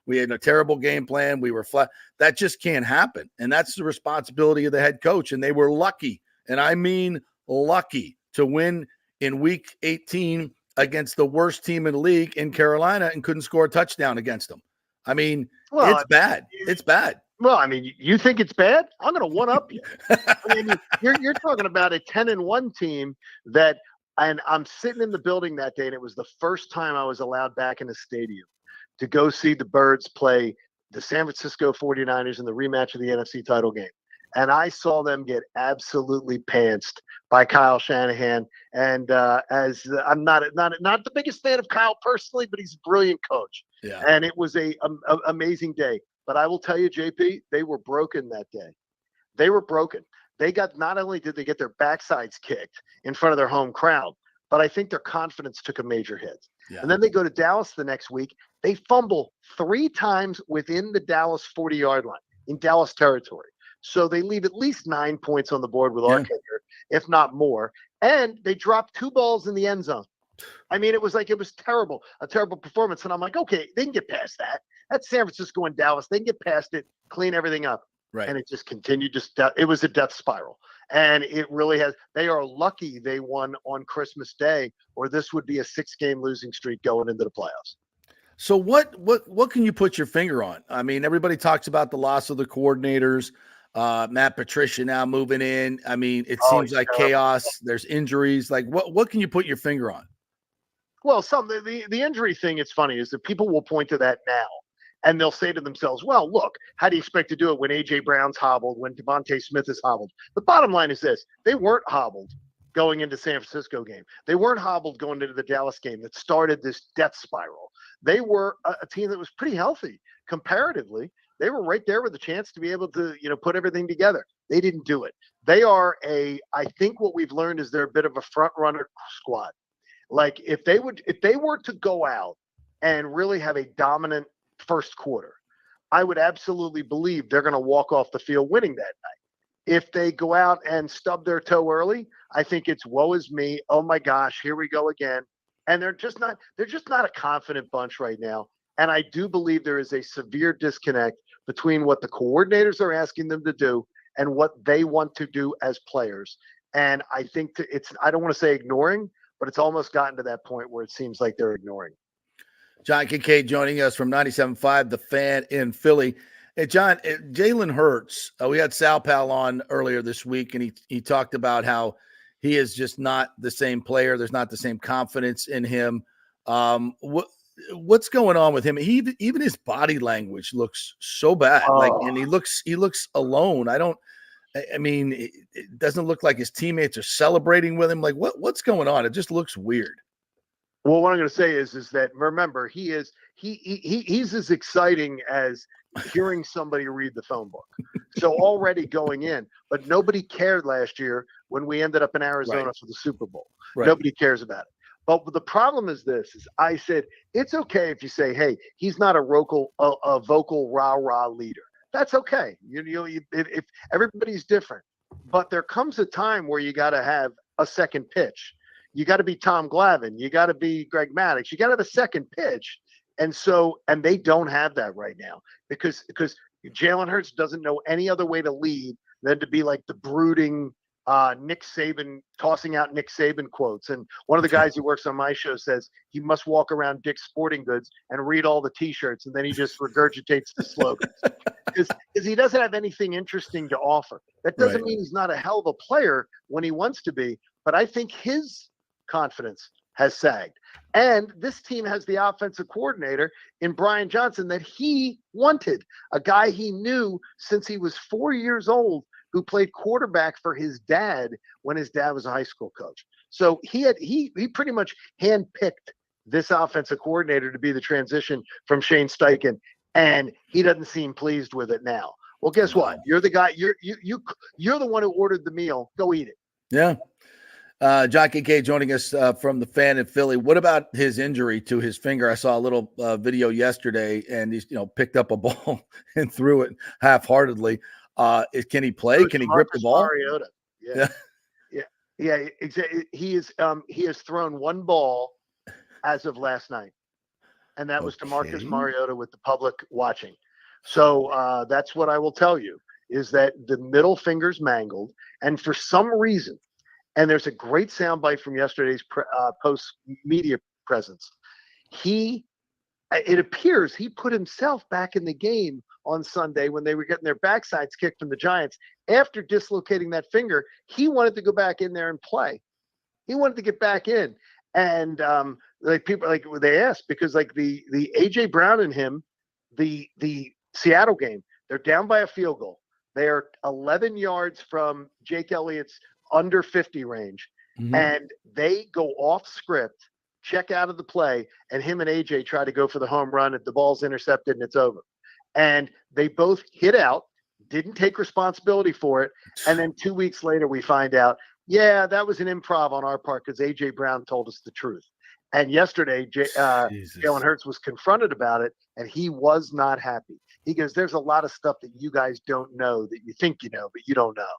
We had a terrible game plan. We were flat. That just can't happen, and that's the responsibility of the head coach. And they were lucky, and I mean lucky, to win in Week 18 against the worst team in the league in Carolina, and couldn't score a touchdown against them. I mean, it's bad. It's bad. Well, I mean, you think it's bad? I'm going to one up you. I mean, you're talking about a 10-1 team that. And I'm sitting in the building that day, and it was the first time I was allowed back in the stadium to go see the Birds play the San Francisco 49ers in the rematch of the NFC title game. And I saw them get absolutely pantsed by Kyle Shanahan. And as I'm not the biggest fan of Kyle personally, but he's a brilliant coach. Yeah. And it was a amazing day. But I will tell you, JP, they were broken that day. They were broken. Not only did they get their backsides kicked in front of their home crowd, but I think their confidence took a major hit. Yeah. And then they go to Dallas the next week. They fumble 3 times within the Dallas 40-yard line in Dallas territory. So they leave at least 9 points on the board with our kicker, if not more. And they drop 2 balls in the end zone. I mean, it was terrible, a terrible performance. And I'm like, okay, they can get past that. That's San Francisco and Dallas. They can get past it, clean everything up. Right. And it just continued. It was a death spiral. And it really has. They are lucky they won on Christmas Day, or this would be a 6-game losing streak going into the playoffs. So what can you put your finger on? I mean, everybody talks about the loss of the coordinators, Matt Patricia now moving in. I mean, it seems like chaos. There's injuries. Like what can you put your finger on? Well, the injury thing, it's funny, is that people will point to that now. And they'll say to themselves, well, look, how do you expect to do it when A.J. Brown's hobbled, when Devontae Smith is hobbled? The bottom line is this. They weren't hobbled going into San Francisco game. They weren't hobbled going into the Dallas game that started this death spiral. They were a team that was pretty healthy comparatively. They were right there with a chance to be able to, put everything together. They didn't do it. They are I think what we've learned is they're a bit of a front runner squad. Like if they were to go out and really have a dominant first quarter, I would absolutely believe they're going to walk off the field winning that night. If they go out and stub their toe early, I think it's woe is me. Oh my gosh, here we go again. And they're just not a confident bunch right now. And I do believe there is a severe disconnect between what the coordinators are asking them to do and what they want to do as players. And I think I don't want to say ignoring, but it's almost gotten to that point where it seems like they're ignoring. John Kincade joining us from 97.5, The Fan in Philly. Hey, John, Jalen Hurts, we had Sal Pal on earlier this week, and he talked about how he is just not the same player. There's not the same confidence in him. What's going on with him? Even his body language looks so bad. And he looks alone. I mean, it doesn't look like his teammates are celebrating with him. Like what's going on? It just looks weird. Well, what I'm going to say is that remember, he's as exciting as hearing somebody read the phone book. So already going in, but nobody cared last year when we ended up in Arizona for the Super Bowl. Right. Nobody cares about it. But the problem is this: is I said it's okay if you say, "Hey, he's not a vocal rah-rah leader." That's okay. If everybody's different, but there comes a time where you got to have a second pitch. You got to be Tom Glavine. You got to be Greg Maddux. You got to have a second pitch. And they don't have that right now because Jalen Hurts doesn't know any other way to lead than to be like the brooding Nick Saban, tossing out Nick Saban quotes. And one of the guys who works on my show says he must walk around Dick's Sporting Goods and read all the T-shirts, and then he just regurgitates the slogans because he doesn't have anything interesting to offer. That doesn't mean he's not a hell of a player when he wants to be, but I think his confidence has sagged. And this team has the offensive coordinator in Brian Johnson that he wanted, a guy he knew since he was 4 years old, who played quarterback for his dad when his dad was a high school coach. So he pretty much handpicked this offensive coordinator to be the transition from Shane Steichen, and he doesn't seem pleased with it now. Well, guess what? You're the guy. You're the one who ordered the meal. Go eat it. Yeah. John Kincade joining us from The Fan in Philly. What about his injury to his finger? I saw a little video yesterday, and he's picked up a ball and threw it half-heartedly. Can he play? Can he grip the ball? Mariota. Yeah. Exactly. He has thrown one ball as of last night, and that was to Marcus Mariota with the public watching. So that's what I will tell you is that the middle finger's mangled, and for some reason. And there's a great soundbite from yesterday's post-media presence. It appears he put himself back in the game on Sunday when they were getting their backsides kicked from the Giants. After dislocating that finger, he wanted to go back in there and play. He wanted to get back in. And they asked because the A.J. Brown and him, the Seattle game, they're down by a field goal. They are 11 yards from Jake Elliott's under 50 range, and they go off script, check out of the play, and him and AJ try to go for the home run, and the ball's intercepted and it's over. And they both hit out, didn't take responsibility for it, and then 2 weeks later we find out, that was an improv on our part because AJ Brown told us the truth. And yesterday, Jalen Hurts was confronted about it, and he was not happy. He goes, "There's a lot of stuff that you guys don't know that you think you know, but you don't know."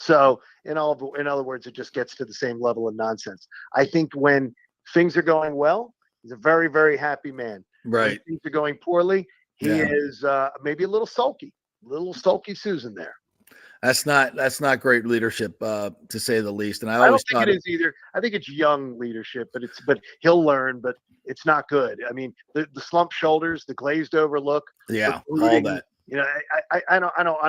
So in other words, it just gets to the same level of nonsense. I think when things are going well, he's a very, very happy man. Right. When things are going poorly, he is maybe a little sulky Susan there. That's not great leadership, to say the least. And I don't think it is either. I think it's young leadership, but he'll learn. But it's not good. I mean, the slumped shoulders, the glazed over look, all that. I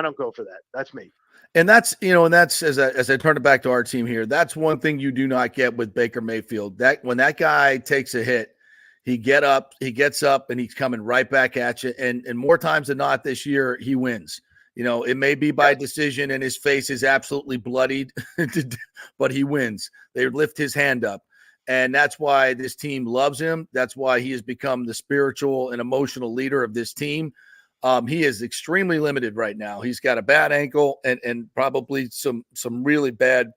don't go for that. That's me. And that's as I turn it back to our team here, that's one thing you do not get with Baker Mayfield. That when that guy takes a hit, he gets up and he's coming right back at you. And more times than not this year, he wins. It may be by decision and his face is absolutely bloodied, but he wins. They lift his hand up. And that's why this team loves him. That's why he has become the spiritual and emotional leader of this team. He is extremely limited right now. He's got a bad ankle and probably some really bad,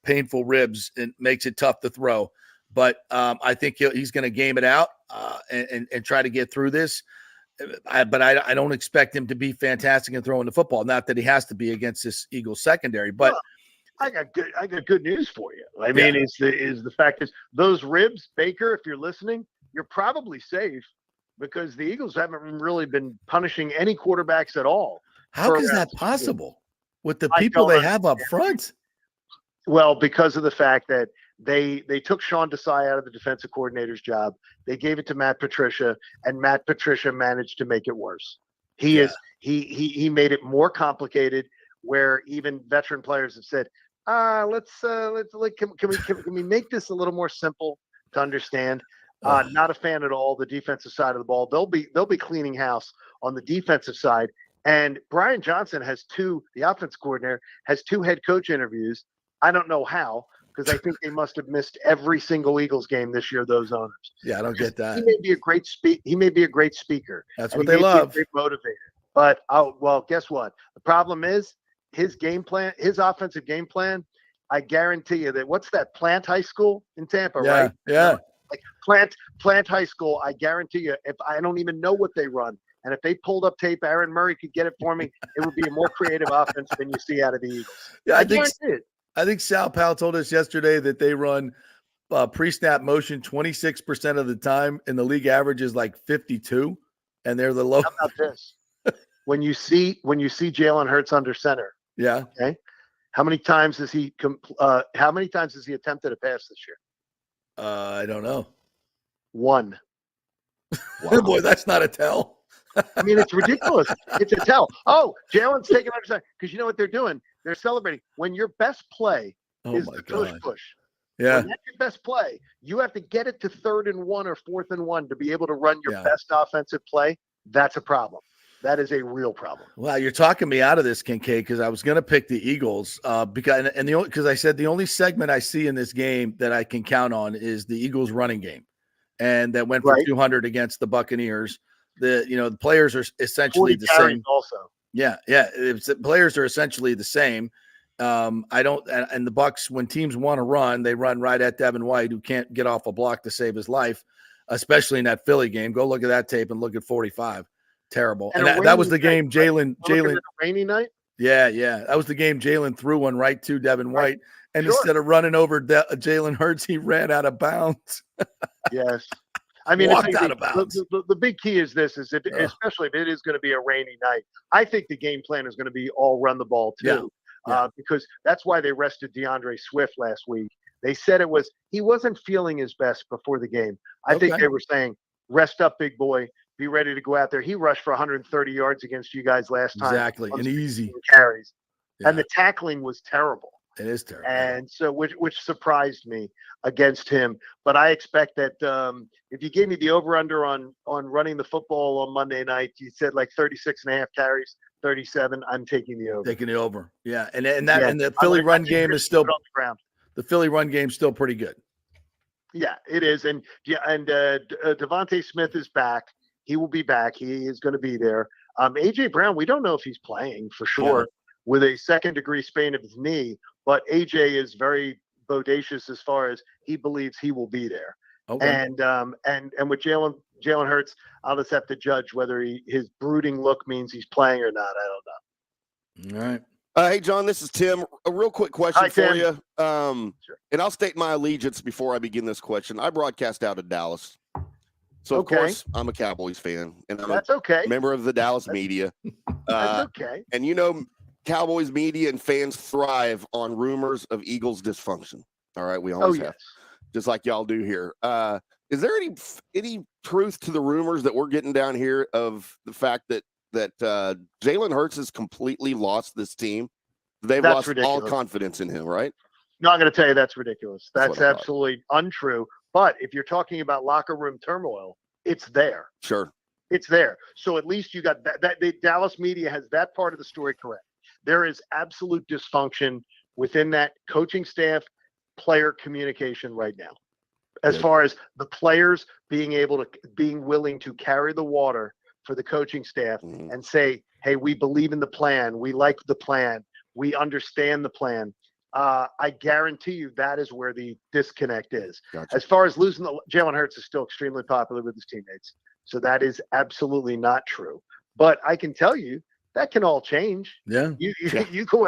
painful ribs, and makes it tough to throw. But I think he's going to game it out and try to get through this. but I don't expect him to be fantastic in throwing the football. Not that he has to be against this Eagles secondary, but well, I got good news for you. I mean, is the fact is those ribs, Baker, if you're listening, you're probably safe because the Eagles haven't really been punishing any quarterbacks at all. How is that possible with the people they have up front? Well, because of the fact that they took Sean Desai out of the defensive coordinator's job. They gave it to Matt Patricia, and Matt Patricia managed to make it worse. He made it more complicated where even veteran players have said, can we make this a little more simple to understand? Not a fan at all. The defensive side of the ball, they'll be cleaning house on the defensive side. And Brian Johnson the offense coordinator, has 2 head coach interviews. I don't know how, because I think they must have missed every single Eagles game this year. Those owners. Yeah, I don't get that. He may be a great speaker. That's what they love. Great motivator. But guess what? The problem is his game plan, his offensive game plan. I guarantee you that. What's that? Plant High School in Tampa, right? Yeah. Like Plant High School. I guarantee you, if I don't even know what they run, and if they pulled up tape, Aaron Murray could get it for me. It would be a more creative offense than you see out of the Eagles. Yeah, I think Sal Powell told us yesterday that they run pre-snap motion 26% of the time, and the league average is like 52, and they're the low. How about this? when you see Jalen Hurts under center, okay, how many times has he attempted a pass this year? I don't know. 1. Wow. Boy, that's not a tell. I mean, it's ridiculous. It's a tell. Oh, Jalen's taking under center because you know what they're doing? They're celebrating when your best play is the push. Yeah, when that's your best play. You have to get it to 3rd and 1 or 4th and 1 to be able to run your best offensive play. That's a problem. That is a real problem. Wow, you're talking me out of this, Kincade, because I was going to pick the Eagles because I said the only segment I see in this game that I can count on is the Eagles running game, and that went for 200 against the Buccaneers. The players are essentially the same. Also, the players are essentially the same. And the Bucs, when teams want to run, they run right at Devin White, who can't get off a block to save his life, especially in that Philly game. Go look at that tape and look at 45. Terrible. And that was the game Jalen rainy night. Yeah. That was the game Jalen threw one right to Devin White. And instead of running over Jalen Hurts, he ran out of bounds. Yes. I mean, walked out of bounds. The big key is this: especially if it is going to be a rainy night. I think the game plan is going to be all run the ball too, because that's why they rested DeAndre Swift last week. They said he wasn't feeling his best before the game. I think they were saying, "Rest up, big boy. Be ready to go out there." He rushed for 130 yards against you guys last time. Exactly, and easy carries, and the tackling was terrible. It is terrible. And so, which surprised me against him. But I expect that if you gave me the over-under on running the football on Monday night, you said like 36.5 carries, 37. I'm taking the over. Taking the over. Yeah. And the Philly run game is still on the ground. The Philly run game is still pretty good. Yeah, it is. And Devontae Smith is back. He will be back. He is going to be there. AJ Brown, we don't know if he's playing for sure with a 2nd-degree sprain of his knee. But AJ is very bodacious as far as he believes he will be there. Okay. And with Jalen Hurts, I'll just have to judge whether his brooding look means he's playing or not. I don't know. All right. Hey, John, this is Tim. A real quick question for Tim. you. Sure. And I'll state my allegiance before I begin this question. I broadcast out of Dallas. So, of course, I'm a Cowboys fan. And I'm a member of the Dallas media. That's okay. And Cowboys media and fans thrive on rumors of Eagles dysfunction. All right, we always have, just like y'all do here. Is there any truth to the rumors that we're getting down here of the fact that Jalen Hurts has completely lost this team? They've lost all confidence in him, right? No, I'm going to tell you that's ridiculous. That's absolutely untrue. But if you're talking about locker room turmoil, it's there. Sure. It's there. So at least you got that the Dallas media has that part of the story correct. There is absolute dysfunction within that coaching staff, player communication right now. As far as the players being willing to carry the water for the coaching staff and say, hey, we believe in the plan. We like the plan. We understand the plan. I guarantee you that is where the disconnect is. Gotcha. As far as losing Jalen Hurts is still extremely popular with his teammates. So that is absolutely not true. But I can tell you that can all change. Yeah. You go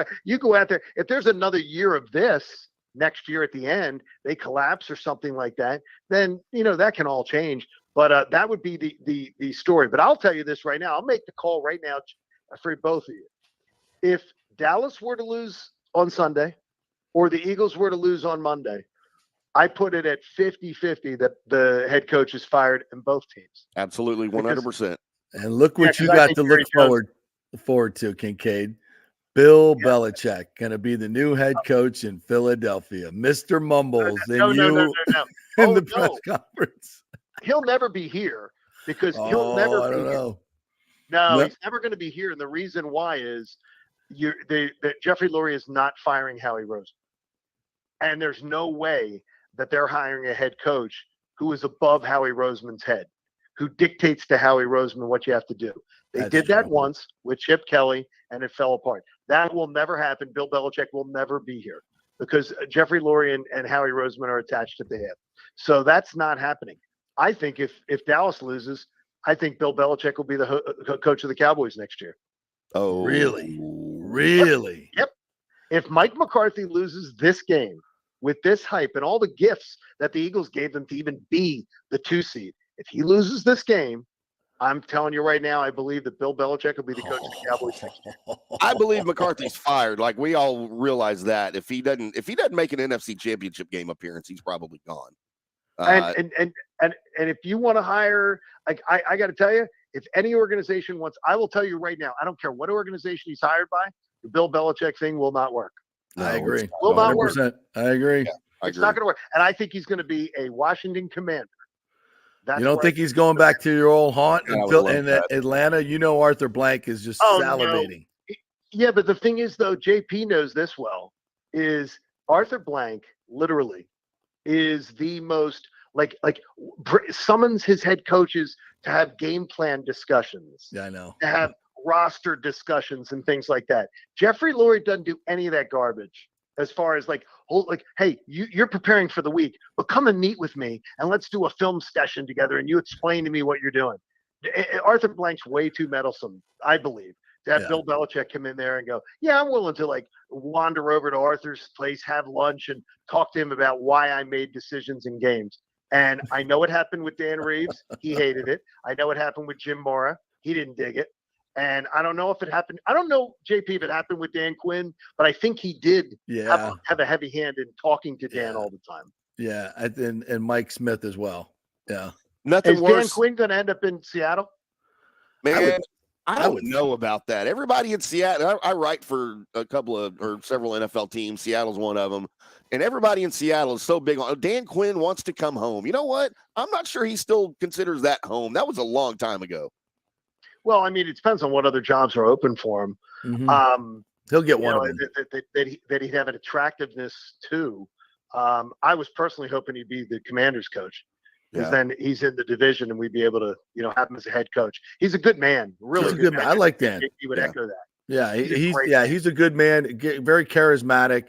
out there. If there's another year of this next year at the end, they collapse or something like that, then that can all change. But that would be the story. But I'll tell you this right now. I'll make the call right now for both of you. If Dallas were to lose on Sunday or the Eagles were to lose on Monday, I put it at 50-50 that the head coach is fired in both teams. Absolutely, 100%. And look what you got to look forward to, Kincade. Bill Belichick going to be the new head coach in Philadelphia. Mr. Mumbles in the press conference. He'll never be here because he'll never I be don't here. know. No, he's never going to be here. And the reason why is that Jeffrey Lurie is not firing Howie Roseman. And there's no way that they're hiring a head coach who is above Howie Roseman's head, who dictates to Howie Roseman what you have to do. They did that once with Chip Kelly, and it fell apart. That will never happen. Bill Belichick will never be here because Jeffrey Lurie and Howie Roseman are attached at the hip. So that's not happening. I think if Dallas loses, I think Bill Belichick will be the coach of the Cowboys next year. Oh, really? Really? Yep. If Mike McCarthy loses this game with this hype and all the gifts that the Eagles gave them to even be the 2 seed, if he loses this game, I'm telling you right now, I believe that Bill Belichick will be the coach of the Cowboys next year. I believe McCarthy's fired. Like we all realize that if he doesn't make an NFC Championship game appearance, he's probably gone. And if you want to hire, like I got to tell you, if any organization wants, I will tell you right now, I don't care what organization he's hired by, the Bill Belichick thing will not work. I agree. It will not work. I agree. Yeah, it's not going to work. And I think he's going to be a Washington Commander. You don't think he's going back to your old haunt in Atlanta? Arthur Blank is just salivating. No. Yeah, but the thing is, though, JP knows this well, is Arthur Blank literally is the most summons his head coaches to have game plan discussions. Yeah, I know. To have roster discussions and things like that. Jeffrey Lurie doesn't do any of that garbage. As far as hey, you're preparing for the week, but come and meet with me and let's do a film session together and you explain to me what you're doing. Arthur Blank's way too meddlesome, I believe, to have Bill Belichick come in there and go, yeah, I'm willing to wander over to Arthur's place, have lunch and talk to him about why I made decisions in games. And I know what happened with Dan Reeves. He hated it. I know what happened with Jim Mora. He didn't dig it. And I don't know if it happened. I don't know, JP, if it happened with Dan Quinn, but I think he did have a heavy hand in talking to Dan all the time. Yeah, and Mike Smith as well. Yeah. Nothing worse. Is Dan Quinn going to end up in Seattle? Man, I don't know about that. Everybody in Seattle, I write for several NFL teams. Seattle's one of them. And everybody in Seattle is so big on Dan Quinn wants to come home. You know what? I'm not sure he still considers that home. That was a long time ago. Well, I mean, it depends on what other jobs are open for him. Mm-hmm. He'll get one of them. That he'd have an attractiveness to. I was personally hoping he'd be the Commanders coach, because then he's in the division and we'd be able to, have him as a head coach. He's a good man, really good man. I like Dan. He would echo that. Yeah, he's a good man, very charismatic.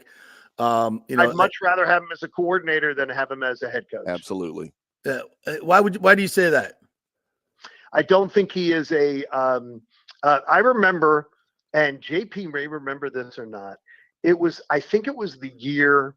I'd much rather have him as a coordinator than have him as a head coach. Absolutely. Why do you say that? I don't think he is I remember, and JP may remember this or not. I think it was the year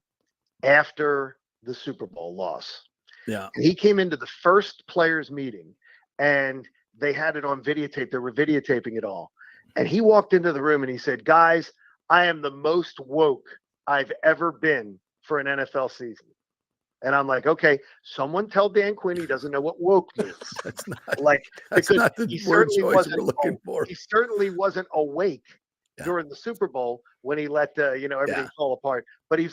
after the Super Bowl loss. Yeah. And he came into the first players meeting and they had it on videotape. They were videotaping it all. And he walked into the room and he said, guys, I am the most woke I've ever been for an NFL season. And I'm like, okay, someone tell Dan Quinn he doesn't know what woke means. That's not the word choice we're looking for. He certainly wasn't awake during the Super Bowl when he let everything fall apart. But he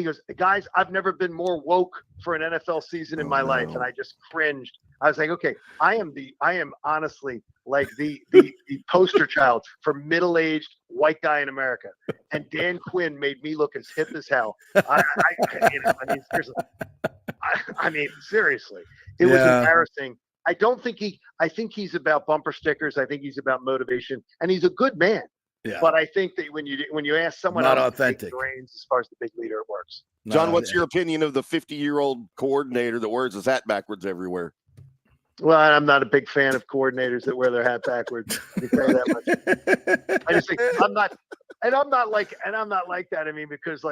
goes, guys, I've never been more woke for an NFL season in my life, and I just cringed. I was like, okay, I am honestly like the poster child for middle-aged white guy in America, and Dan Quinn made me look as hip as hell. Seriously, it was embarrassing. I think he's about bumper stickers. I think he's about motivation, and he's a good man. Yeah. But I think that when you ask someone not else authentic, as far as the big leader, it works. John, what's your opinion of the 50-year-old coordinator that wears his hat backwards everywhere? Well, I'm not a big fan of coordinators that wear their hat backwards. I can tell you that much. I just think I'm not like that. I mean, because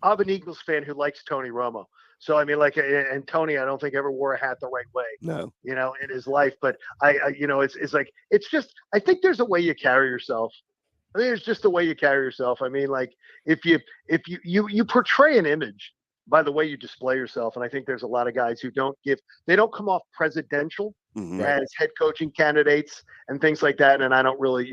I'm an Eagles fan who likes Tony Romo. So I mean, and Tony, I don't think ever wore a hat the right way. No, in his life. But it's just I think there's a way you carry yourself. I think there's just a way you carry yourself. I mean, like if you portray an image by the way you display yourself, and I think there's a lot of guys who don't come off presidential as head coaching candidates and things like that, and I don't really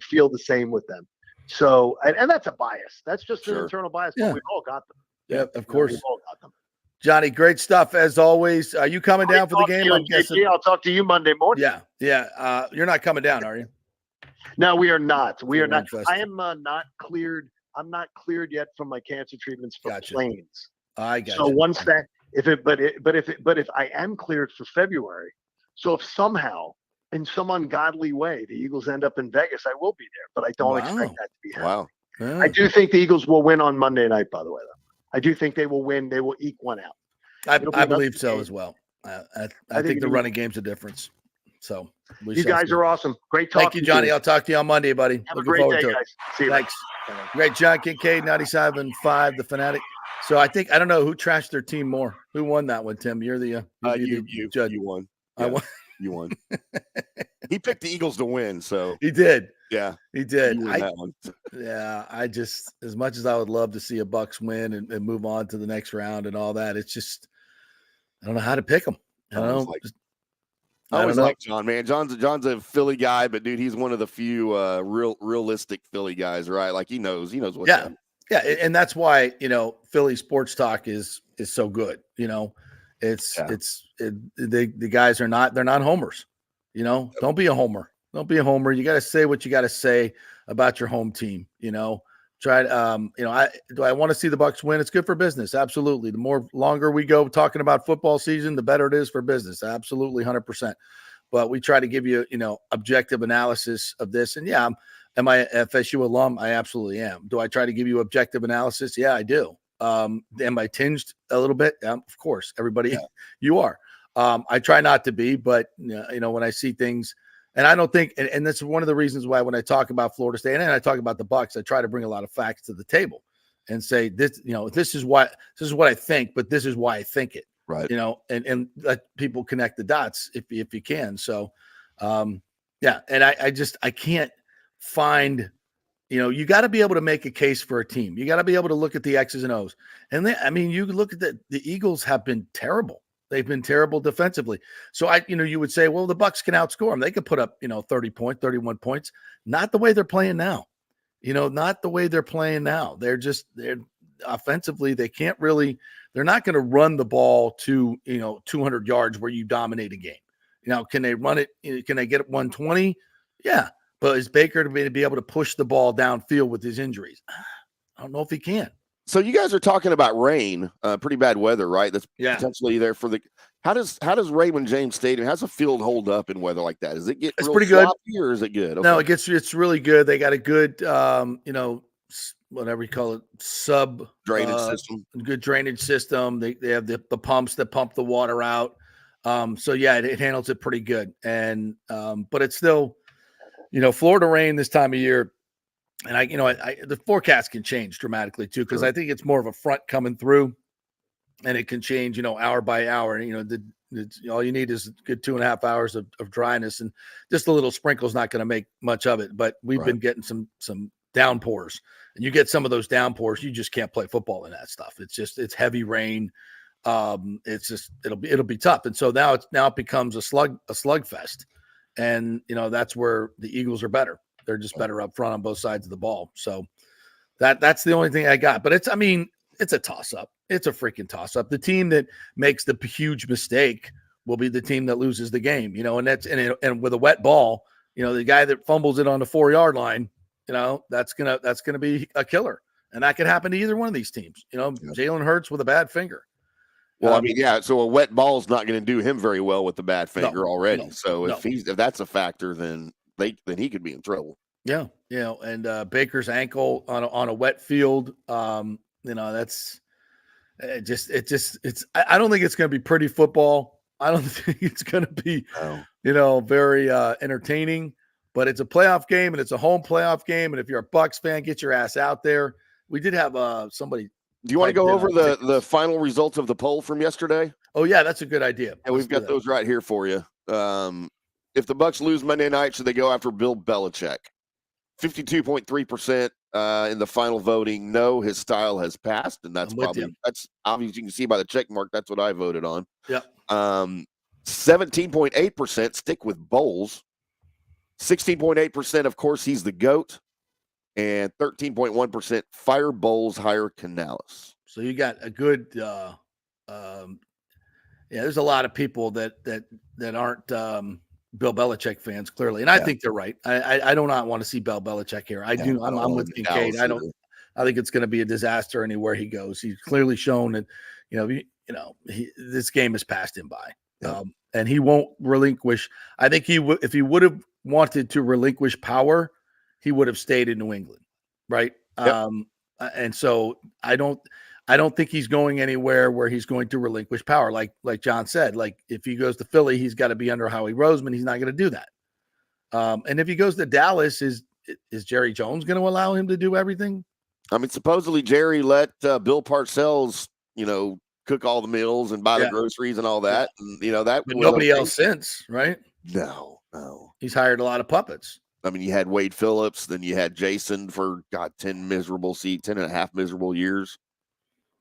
feel the same with them. So and that's a bias. That's just an internal bias. But we've all got them. Yeah, of course. We've all got them. Johnny, great stuff as always. Are you coming down for the game? I'm guessing. I'll talk to you Monday morning. Yeah. You're not coming down, are you? No, we are not. We are not. I am not cleared. I'm not cleared yet from my cancer treatments for planes. I got so once that, if I am cleared for February, so if somehow in some ungodly way the Eagles end up in Vegas, I will be there. But I don't expect that to be happening. Wow. I do think the Eagles will win on Monday night. By the way, though, I do think they will win. They will eke one out. I believe so as well. I think the running game's a difference. So you guys are awesome. Great talking. Thank you, Johnny. I'll talk to you on Monday, buddy. Have a great day, guys. See you. Thanks. Great, John Kincade, 97.5, the Fanatic. So I don't know who trashed their team more. Who won that one, Tim? You're the judge. You won. Yeah, I won. You won. He picked the Eagles to win, so he did. Yeah, he did. That one. Yeah, I just, as much as I would love to see a Bucks win and move on to the next round and all that, it's just I don't know how to pick them. I always like John, man. John's a Philly guy, but dude, he's one of the few realistic Philly guys, right? Like he knows what's happening. Yeah, and that's why Philly sports talk is so good. The guys are they're not homers. Don't be a homer. Don't be a homer. You got to say what you got to say about your home team. Try. Do I want to see the Bucks win? It's good for business. Absolutely. The more longer we go talking about football season, the better it is for business. Absolutely, 100%. But we try to give you, objective analysis of this. And yeah, am I an FSU alum? I absolutely am. Do I try to give you objective analysis? Yeah, I do. Am I tinged a little bit? Of course, everybody, you are. I try not to be, but when I see things, and I don't think, and that's one of the reasons why when I talk about Florida State and I talk about the Bucks, I try to bring a lot of facts to the table and say this, this is what I think, but this is why I think it. Right. And let people connect the dots if you can. So, and I can't find. You got to be able to make a case for a team. You got to be able to look at the X's and O's. And you look at the Eagles have been terrible. They've been terrible defensively. So you would say, well, the Bucks can outscore them. They could put up, 31 points. Not the way they're playing now. Not the way they're playing now. They're offensively, they can't really, they're not going to run the ball to, 200 yards where you dominate a game. Can they run it? Can they get it 120? Yeah. But is Baker to be able to push the ball downfield with his injuries? I don't know if he can. So you guys are talking about rain, pretty bad weather, right? That's potentially there for the. How does Raymond James Stadium? How's the field hold up in weather like that? Does it get? It's real pretty good, or is it good? Okay. No, it's really good. They got a good, whatever you call it, sub drainage system. Good drainage system. They have the pumps that pump the water out. So yeah, it handles it pretty good. And but it's still, Florida rain this time of year. And the forecast can change dramatically too, because I think it's more of a front coming through, and it can change, hour by hour. All you need is a good 2.5 hours of dryness, and just a little sprinkle is not going to make much of it. But we've been getting some downpours, and you get some of those downpours, you just can't play football in that stuff. It's heavy rain. It'll be tough, and so now it becomes a slugfest, and that's where the Eagles are better. They're just better up front on both sides of the ball. So that's the only thing I got. But it's a toss-up. It's a freaking toss-up. The team that makes the huge mistake will be the team that loses the game. And with a wet ball, the guy that fumbles it on the 4-yard line, that's gonna be a killer. And that could happen to either one of these teams. Jalen Hurts with a bad finger. Well, so a wet ball is not going to do him very well with the bad finger already. So if that's a factor, then he could be in trouble. Yeah, and Baker's ankle on a wet field, that's I don't think it's going to be pretty football. I don't think it's going to be, very entertaining, but it's a playoff game and it's a home playoff game. And if you're a Bucs fan, get your ass out there. We did have somebody. Do you want to go over the final results of the poll from yesterday? Oh yeah, that's a good idea. And we've got those right here for you. If the Bucs lose Monday night, should they go after Bill Belichick? 52.3% in the final voting. No, his style has passed, and that's obvious. You can see by the check mark. That's what I voted on. Yeah. 17.8% stick with Bowles. 16.8%, of course, he's the GOAT, and 13.1% fire Bowles, hire Canales. So you got a good. There's a lot of people that aren't Bill Belichick fans, clearly, and I think they're right. I do not want to see Bill Belichick here. I'm with Kincade. I think it's going to be a disaster anywhere he goes. He's clearly shown that, this game has passed him by, and he won't relinquish. I think if he would have wanted to relinquish power, he would have stayed in New England, right? Yep. And so I don't think he's going anywhere where he's going to relinquish power. Like John said, like if he goes to Philly, he's got to be under Howie Roseman. He's not going to do that. And if he goes to Dallas, is Jerry Jones going to allow him to do everything? I mean, supposedly Jerry let Bill Parcells, cook all the meals and buy the groceries and all that. And, that. But nobody else since, right? No. He's hired a lot of puppets. I mean, you had Wade Phillips, then you had Jason for 10 and a half miserable years.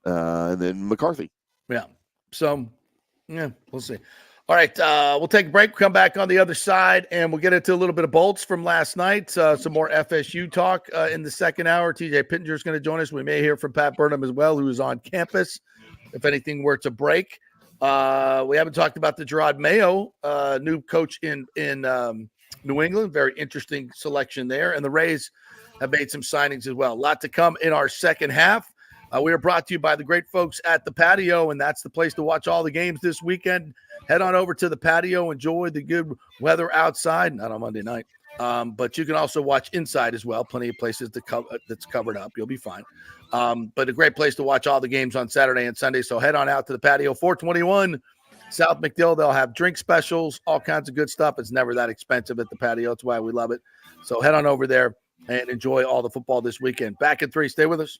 And then McCarthy. Yeah. So, we'll see. All right. We'll take a break. We'll come back on the other side, and we'll get into a little bit of bolts from last night. Some more FSU talk in the second hour. TJ Pittinger is going to join us. We may hear from Pat Burnham as well, who is on campus, if anything were to break. We haven't talked about the Gerard Mayo, new coach in New England. Very interesting selection there. And the Rays have made some signings as well. A lot to come in our second half. We are brought to you by the great folks at the Patio, and that's the place to watch all the games this weekend. Head on over to the Patio. Enjoy the good weather outside, not on Monday night. But you can also watch inside as well. Plenty of places that's covered up. You'll be fine. But a great place to watch all the games on Saturday and Sunday. So head on out to the Patio, 421 South McDill. They'll have drink specials, all kinds of good stuff. It's never that expensive at the Patio. That's why we love it. So head on over there and enjoy all the football this weekend. Back in 3. Stay with us.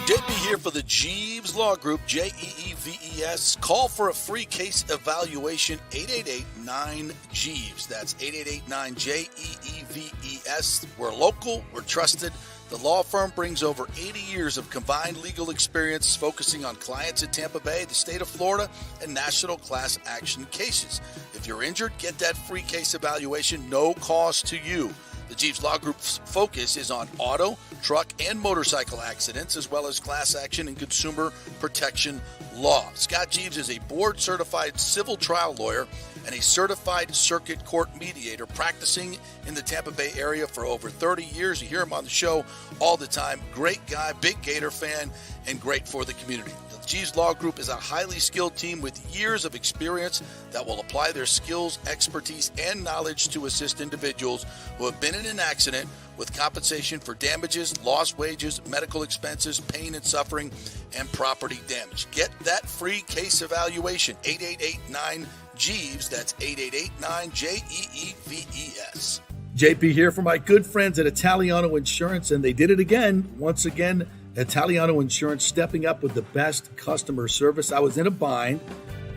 JP here for the Jeeves Law Group, Jeeves. Call for a free case evaluation, 888-9-JEEVES. That's 888-9-JEEVES. We're local, we're trusted. The law firm brings over 80 years of combined legal experience focusing on clients in Tampa Bay, the state of Florida, and national class action cases. If you're injured, get that free case evaluation, no cost to you. The Jeeves Law Group's focus is on auto, truck, and motorcycle accidents, as well as class action and consumer protection law. Scott Jeeves is a board-certified civil trial lawyer and a certified circuit court mediator practicing in the Tampa Bay area for over 30 years. You hear him on the show all the time. Great guy, big Gator fan, and great for the community. The Jeeves Law Group is a highly skilled team with years of experience that will apply their skills, expertise, and knowledge to assist individuals who have been in an accident with compensation for damages, lost wages, medical expenses, pain and suffering, and property damage. Get that free case evaluation, 888-9-JEEVES. That's 888-9-JEEVES. JP here for my good friends at Italiano Insurance, and they did it again. Once again, Italiano Insurance stepping up with the best customer service. I was in a bind.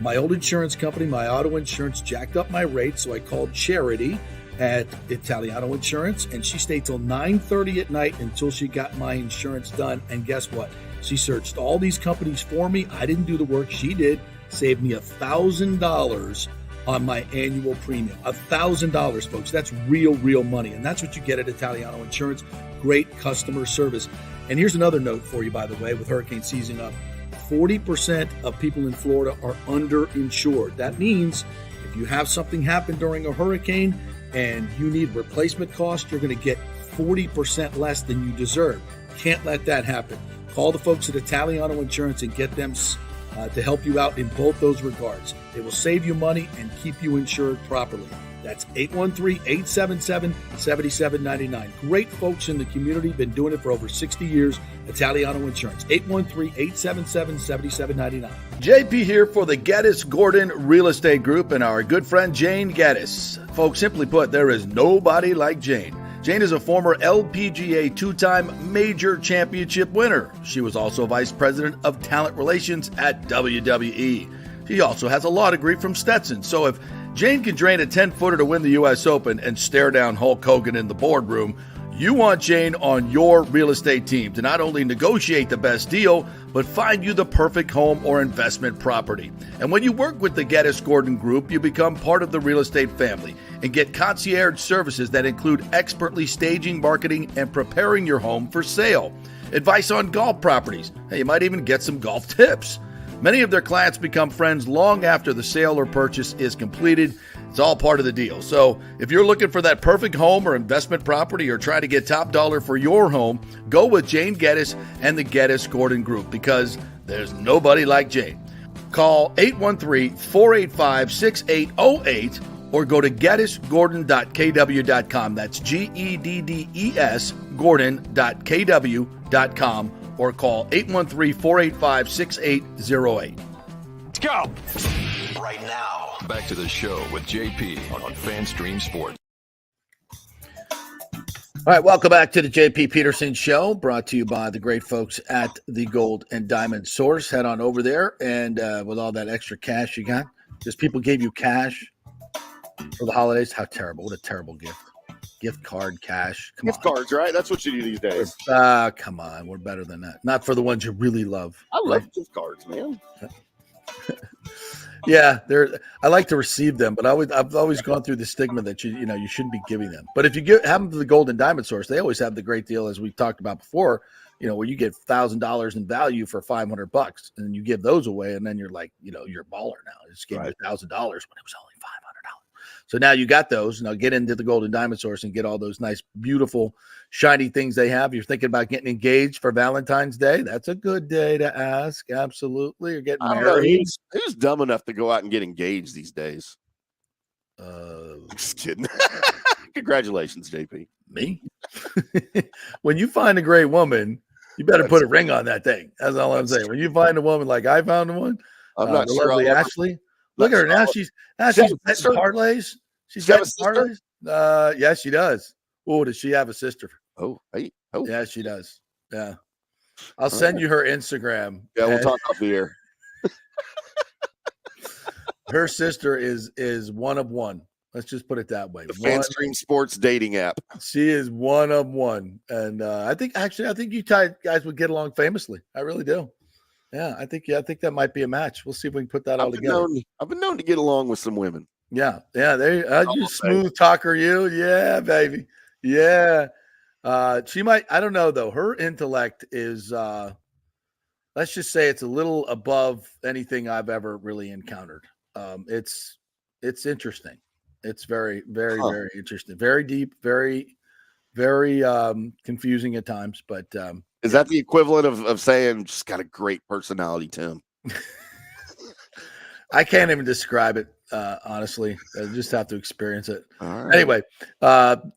My old insurance company, my auto insurance, jacked up my rates, so I called Charity at Italiano Insurance, and she stayed till 9:30 at night until she got my insurance done. And guess what? She searched all these companies for me. I didn't do the work. She did. Saved me $1,000 on my annual premium. $1,000, folks. That's real money. And that's what you get at Italiano Insurance. Great customer service. And here's another note for you, by the way, with hurricane season up. 40% of people in Florida are underinsured. That means if you have something happen during a hurricane and you need replacement costs, you're going to get 40% less than you deserve. Can't let that happen. Call the folks at Italiano Insurance and get them to help you out in both those regards. They will save you money and keep you insured properly. That's 813-877-7799. Great folks in the community, been doing it for over 60 years. Italiano Insurance, 813-877-7799. JP here for the Geddes Gordon Real Estate Group and our good friend Jane Geddes. Folks, simply put, there is nobody like Jane. Jane is a former LPGA two-time major championship winner. She was also vice president of talent relations at WWE. She also has a law degree from Stetson. So if Jane can drain a 10-footer to win the U.S. Open and stare down Hulk Hogan in the boardroom, you want Jane on your real estate team to not only negotiate the best deal, but find you the perfect home or investment property. And when you work with the Geddes Gordon Group, you become part of the real estate family and get concierge services that include expertly staging, marketing, and preparing your home for sale. Advice on golf properties. Hey, you might even get some golf tips. Many of their clients become friends long after the sale or purchase is completed. It's all part of the deal. So if you're looking for that perfect home or investment property or trying to get top dollar for your home, go with Jane Geddes and the Geddes Gordon Group because there's nobody like Jane. Call 813-485-6808 or go to geddesgordon.kw.com. That's GEDDES Gordon.kw.com. or call 813-485-6808. Let's go! Right now, back to the show with JP on FanStream Sports. All right, welcome back to the JP Peterson Show, brought to you by the great folks at the Gold and Diamond Source. Head on over there, and with all that extra cash you got, just people gave you cash for the holidays. How terrible. What a terrible gift. Gift card, cash. Gift cards, right? That's what you do these days. Come on. We're better than that. Not for the ones you really love. I love gift cards, man. Yeah, I like to receive them, but I've always gone through the stigma that you shouldn't be giving them. But if you have them to the Gold and Diamond Source, they always have the great deal, as we talked about before, where you get $1,000 in value for $500, and you give those away, and then you're like, you're a baller now. I just gave you $1,000 when it was only $500. So now you got those. Now get into the Gold and Diamond Source and get all those nice, beautiful, shiny things they have. You're thinking about getting engaged for Valentine's Day. That's a good day to ask. Absolutely. You're getting married. Who's dumb enough to go out and get engaged these days? Just kidding. Congratulations, JP. Me? When you find a great woman, you better put a ring on that thing. That's all I'm saying. When you find a woman like I found one, I'm not sure. Lovely Ashley. Look at her now. She's betting parlays. She's betting parlays. Yes, she does. Oh, does she have a sister? Oh, yeah, she does. Yeah, I'll send you her Instagram. Yeah, we'll talk off the air. Her sister is one of one. Let's just put it that way. The FanStream Sports dating app. She is one of one, and I think you guys would get along famously. I really do. Yeah, I think that might be a match. We'll see if we can put that all together. I've been known to get along with some women. Yeah. You smooth talker, you. Yeah, baby. Yeah. She might. I don't know though. Her intellect is. Let's just say it's a little above anything I've ever really encountered. It's interesting. It's very, very, very interesting. Very deep. Very, very confusing at times, but. Is that the equivalent of saying just got a great personality, Tim? I can't even describe it, honestly. I just have to experience it. All right. Anyway,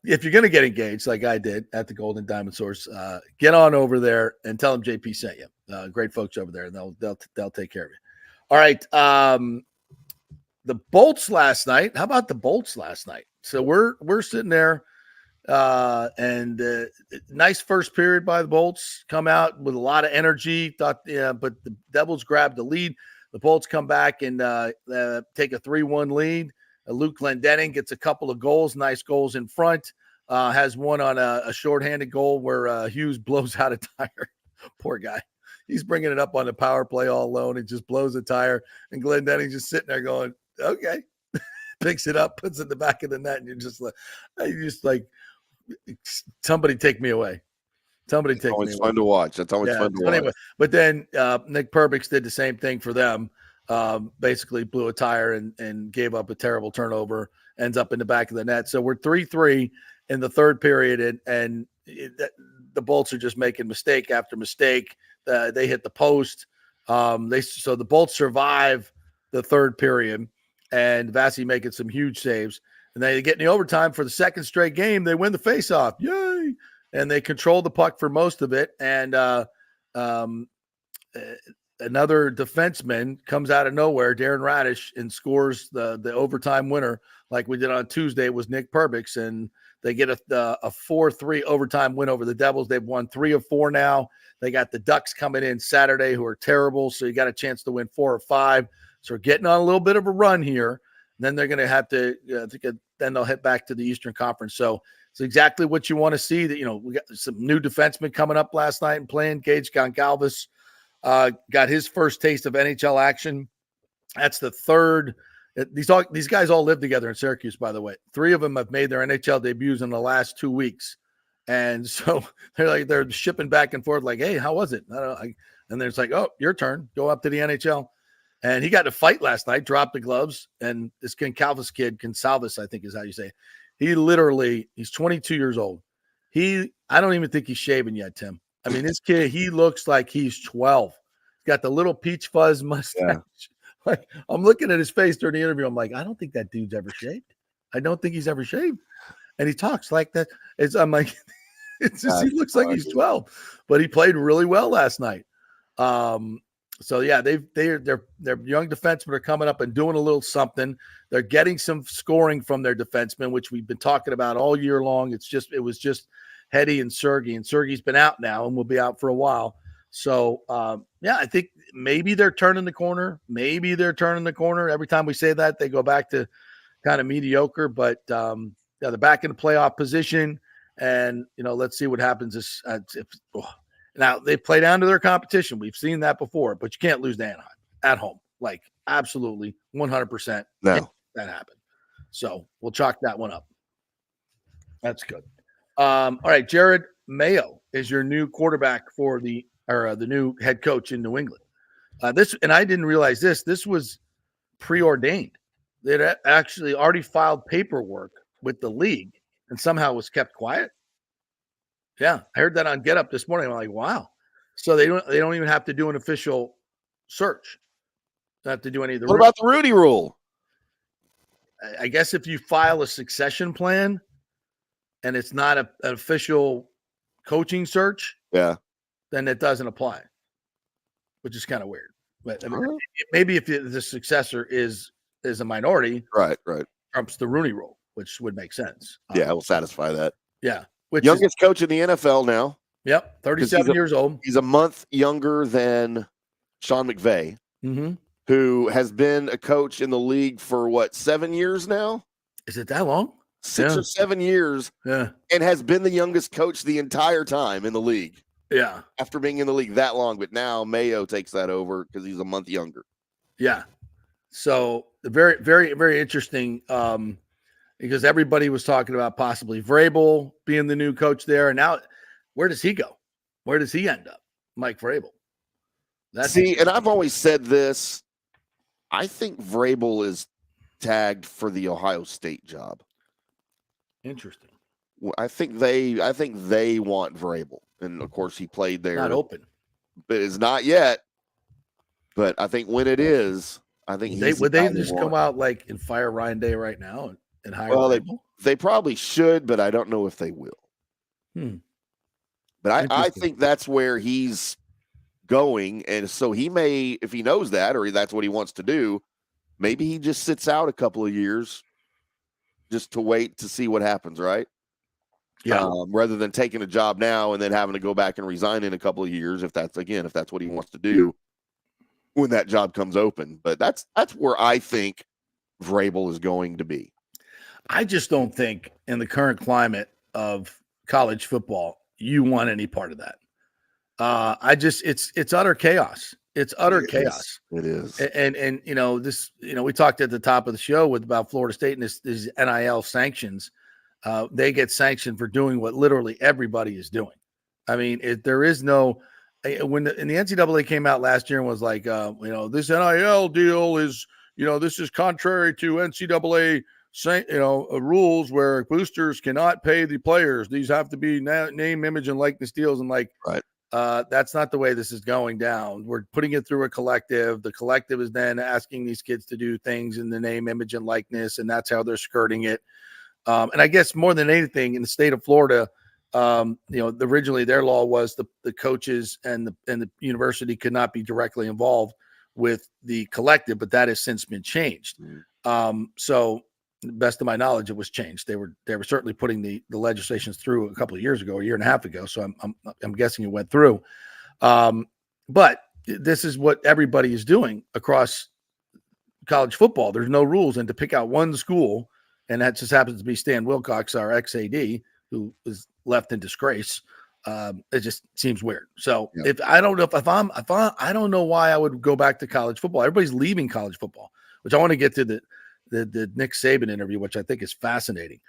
if you're going to get engaged like I did at the Gold and Diamond Source, get on over there and tell them JP sent you. Great folks over there, and they'll take care of you. All right. The Bolts last night. How about the Bolts last night? So we're sitting there. And nice first period by the Bolts, come out with a lot of energy. But the Devils grabbed the lead. The Bolts come back and take a 3-1 lead. Luke Glendening gets a couple of goals, nice goals in front. Has one on a shorthanded goal where Hughes blows out a tire. Poor guy. He's bringing it up on the power play all alone and just blows a tire. And Glendening's just sitting there going, okay. Picks it up, puts it in the back of the net, and you're just like, somebody take me away. Somebody take me away. It's fun to watch. That's always fun to watch. Anyway, but then Nick Perbix did the same thing for them. Basically blew a tire and gave up a terrible turnover, ends up in the back of the net. So we're 3-3 in the third period, and the Bolts are just making mistake after mistake. They hit the post. So the Bolts survive the third period, and Vasi making some huge saves. And they get in the overtime for the second straight game. They win the faceoff. Yay. And they control the puck for most of it. And another defenseman comes out of nowhere, Darren Radish, and scores the overtime winner like we did on Tuesday. It was Nick Perbix, and they get a 4-3 overtime win over the Devils. They've won 3 of 4 now. They got the Ducks coming in Saturday, who are terrible, so you got a chance to win 4 or 5. So we're getting on a little bit of a run here. Then they're going to have to then they'll head back to the Eastern Conference. So it's exactly what you want to see. That we got some new defensemen coming up last night and playing. Gage Goncalves got his first taste of NHL action. That's the third. These guys all live together in Syracuse, by the way. 3 of them have made their NHL debuts in the last 2 weeks, and so they're shipping back and forth. Like, hey, how was it? And then it's like, oh, your turn. Go up to the NHL. And he got in a fight last night, dropped the gloves, and this Goncalves kid, Goncalves, I think is how you say it. He's 22 years old. I don't even think he's shaven yet, Tim. I mean, this kid, he looks like he's 12. He's got the little peach fuzz mustache. Yeah. Like, I'm looking at his face during the interview. I'm like, I don't think that dude's ever shaved. I don't think he's ever shaved. And he talks like that. I'm like, it's just, he looks like he's 12, but he played really well last night. So yeah, their young defensemen are coming up and doing a little something. They're getting some scoring from their defensemen, which we've been talking about all year long. It was just Hetty and Sergey, and Sergey's been out now and will be out for a while. So yeah, I think maybe they're turning the corner. Every time we say that, they go back to kind of mediocre, but yeah, they're back in the playoff position, and let's see what happens. Now they play down to their competition. We've seen that before, but you can't lose to Anaheim at home. Like, absolutely 100%. No, that happened. So we'll chalk that one up. That's good. All right, Jared Mayo is your new quarterback for the new head coach in New England. And I didn't realize this was preordained. They'd actually already filed paperwork with the league and somehow was kept quiet. Yeah, I heard that on Get Up this morning. I'm like, wow. So they don't even have to do an official search. They don't have to do any of the. What about the Rudy rule? I guess if you file a succession plan and it's not an official coaching search, yeah, then it doesn't apply, which is kind of weird. But I mean, maybe if the successor is a minority, right, trumps the Rooney rule, which would make sense. Yeah, it will satisfy that. Yeah. Youngest coach in the NFL now. Yep, 37 years old. He's a month younger than Sean McVay, who has been a coach in the league for 7 years now? Is it that long? 6 or 7 years. Yeah. And has been the youngest coach the entire time in the league. Yeah. After being in the league that long, but now Mayo takes that over because he's a month younger. Yeah. So very, very, very interesting. Because everybody was talking about possibly Vrabel being the new coach there. And now, where does he go? Where does he end up? Mike Vrabel. And I've always said this. I think Vrabel is tagged for the Ohio State job. Interesting. I think they want Vrabel. And, of course, he played there. Not open. But it's not yet. But I think when it is, I think would they just come out and fire Ryan Day right now and hire Vrabel? They probably should, but I don't know if they will. But I think that's where he's going. And so he may, if he knows that, or that's what he wants to do, maybe he just sits out a couple of years just to wait to see what happens, right? Yeah. Rather than taking a job now and then having to go back and resign in a couple of years, if that's what he wants to do when that job comes open. But that's where I think Vrabel is going to be. I just don't think in the current climate of college football, you want any part of that. It's utter chaos. It's utter chaos. It is. And we talked at the top of the show about Florida State and this NIL sanctions. They get sanctioned for doing what literally everybody is doing. I mean, there is no when the NCAA came out last year and was like, this NIL deal is, this is contrary to NCAA rules where boosters cannot pay the players. These have to be name, image, and likeness deals. And right. That's not the way this is going down. We're putting it through a collective. The collective is then asking these kids to do things in the name, image, and likeness, and that's how they're skirting it. And I guess more than anything, in the state of Florida, originally their law was the coaches and the university could not be directly involved with the collective, but that has since been changed. So, best of my knowledge, it was changed. They were certainly putting the legislations through a couple of years ago, a year and a half ago. So I'm guessing it went through. But this is what everybody is doing across college football. There's no rules, and to pick out one school, and that just happens to be Stan Wilcox, our ex-AD, who was left in disgrace. It just seems weird. So if I don't know why I would go back to college football. Everybody's leaving college football, which I want to get to the Nick Saban interview, which I think is fascinating.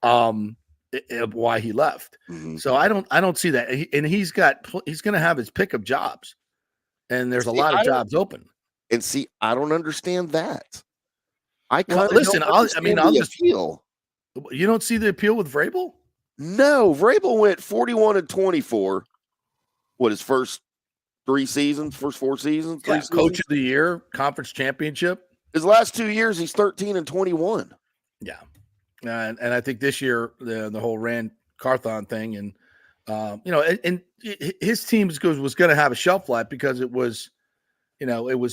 Why he left. So I don't see that. And he's going to have his pick of jobs, and there's a lot of jobs open. And see, I don't understand that. I'll just appeal. You don't see the appeal with Vrabel? No, Vrabel went 41-24. What, his first 4 seasons? Coach of the year, conference championship. His last 2 years, he's 13-21. Yeah. And I think this year, the whole Rand Carthon thing, and and his team was going to have a shelf life because it was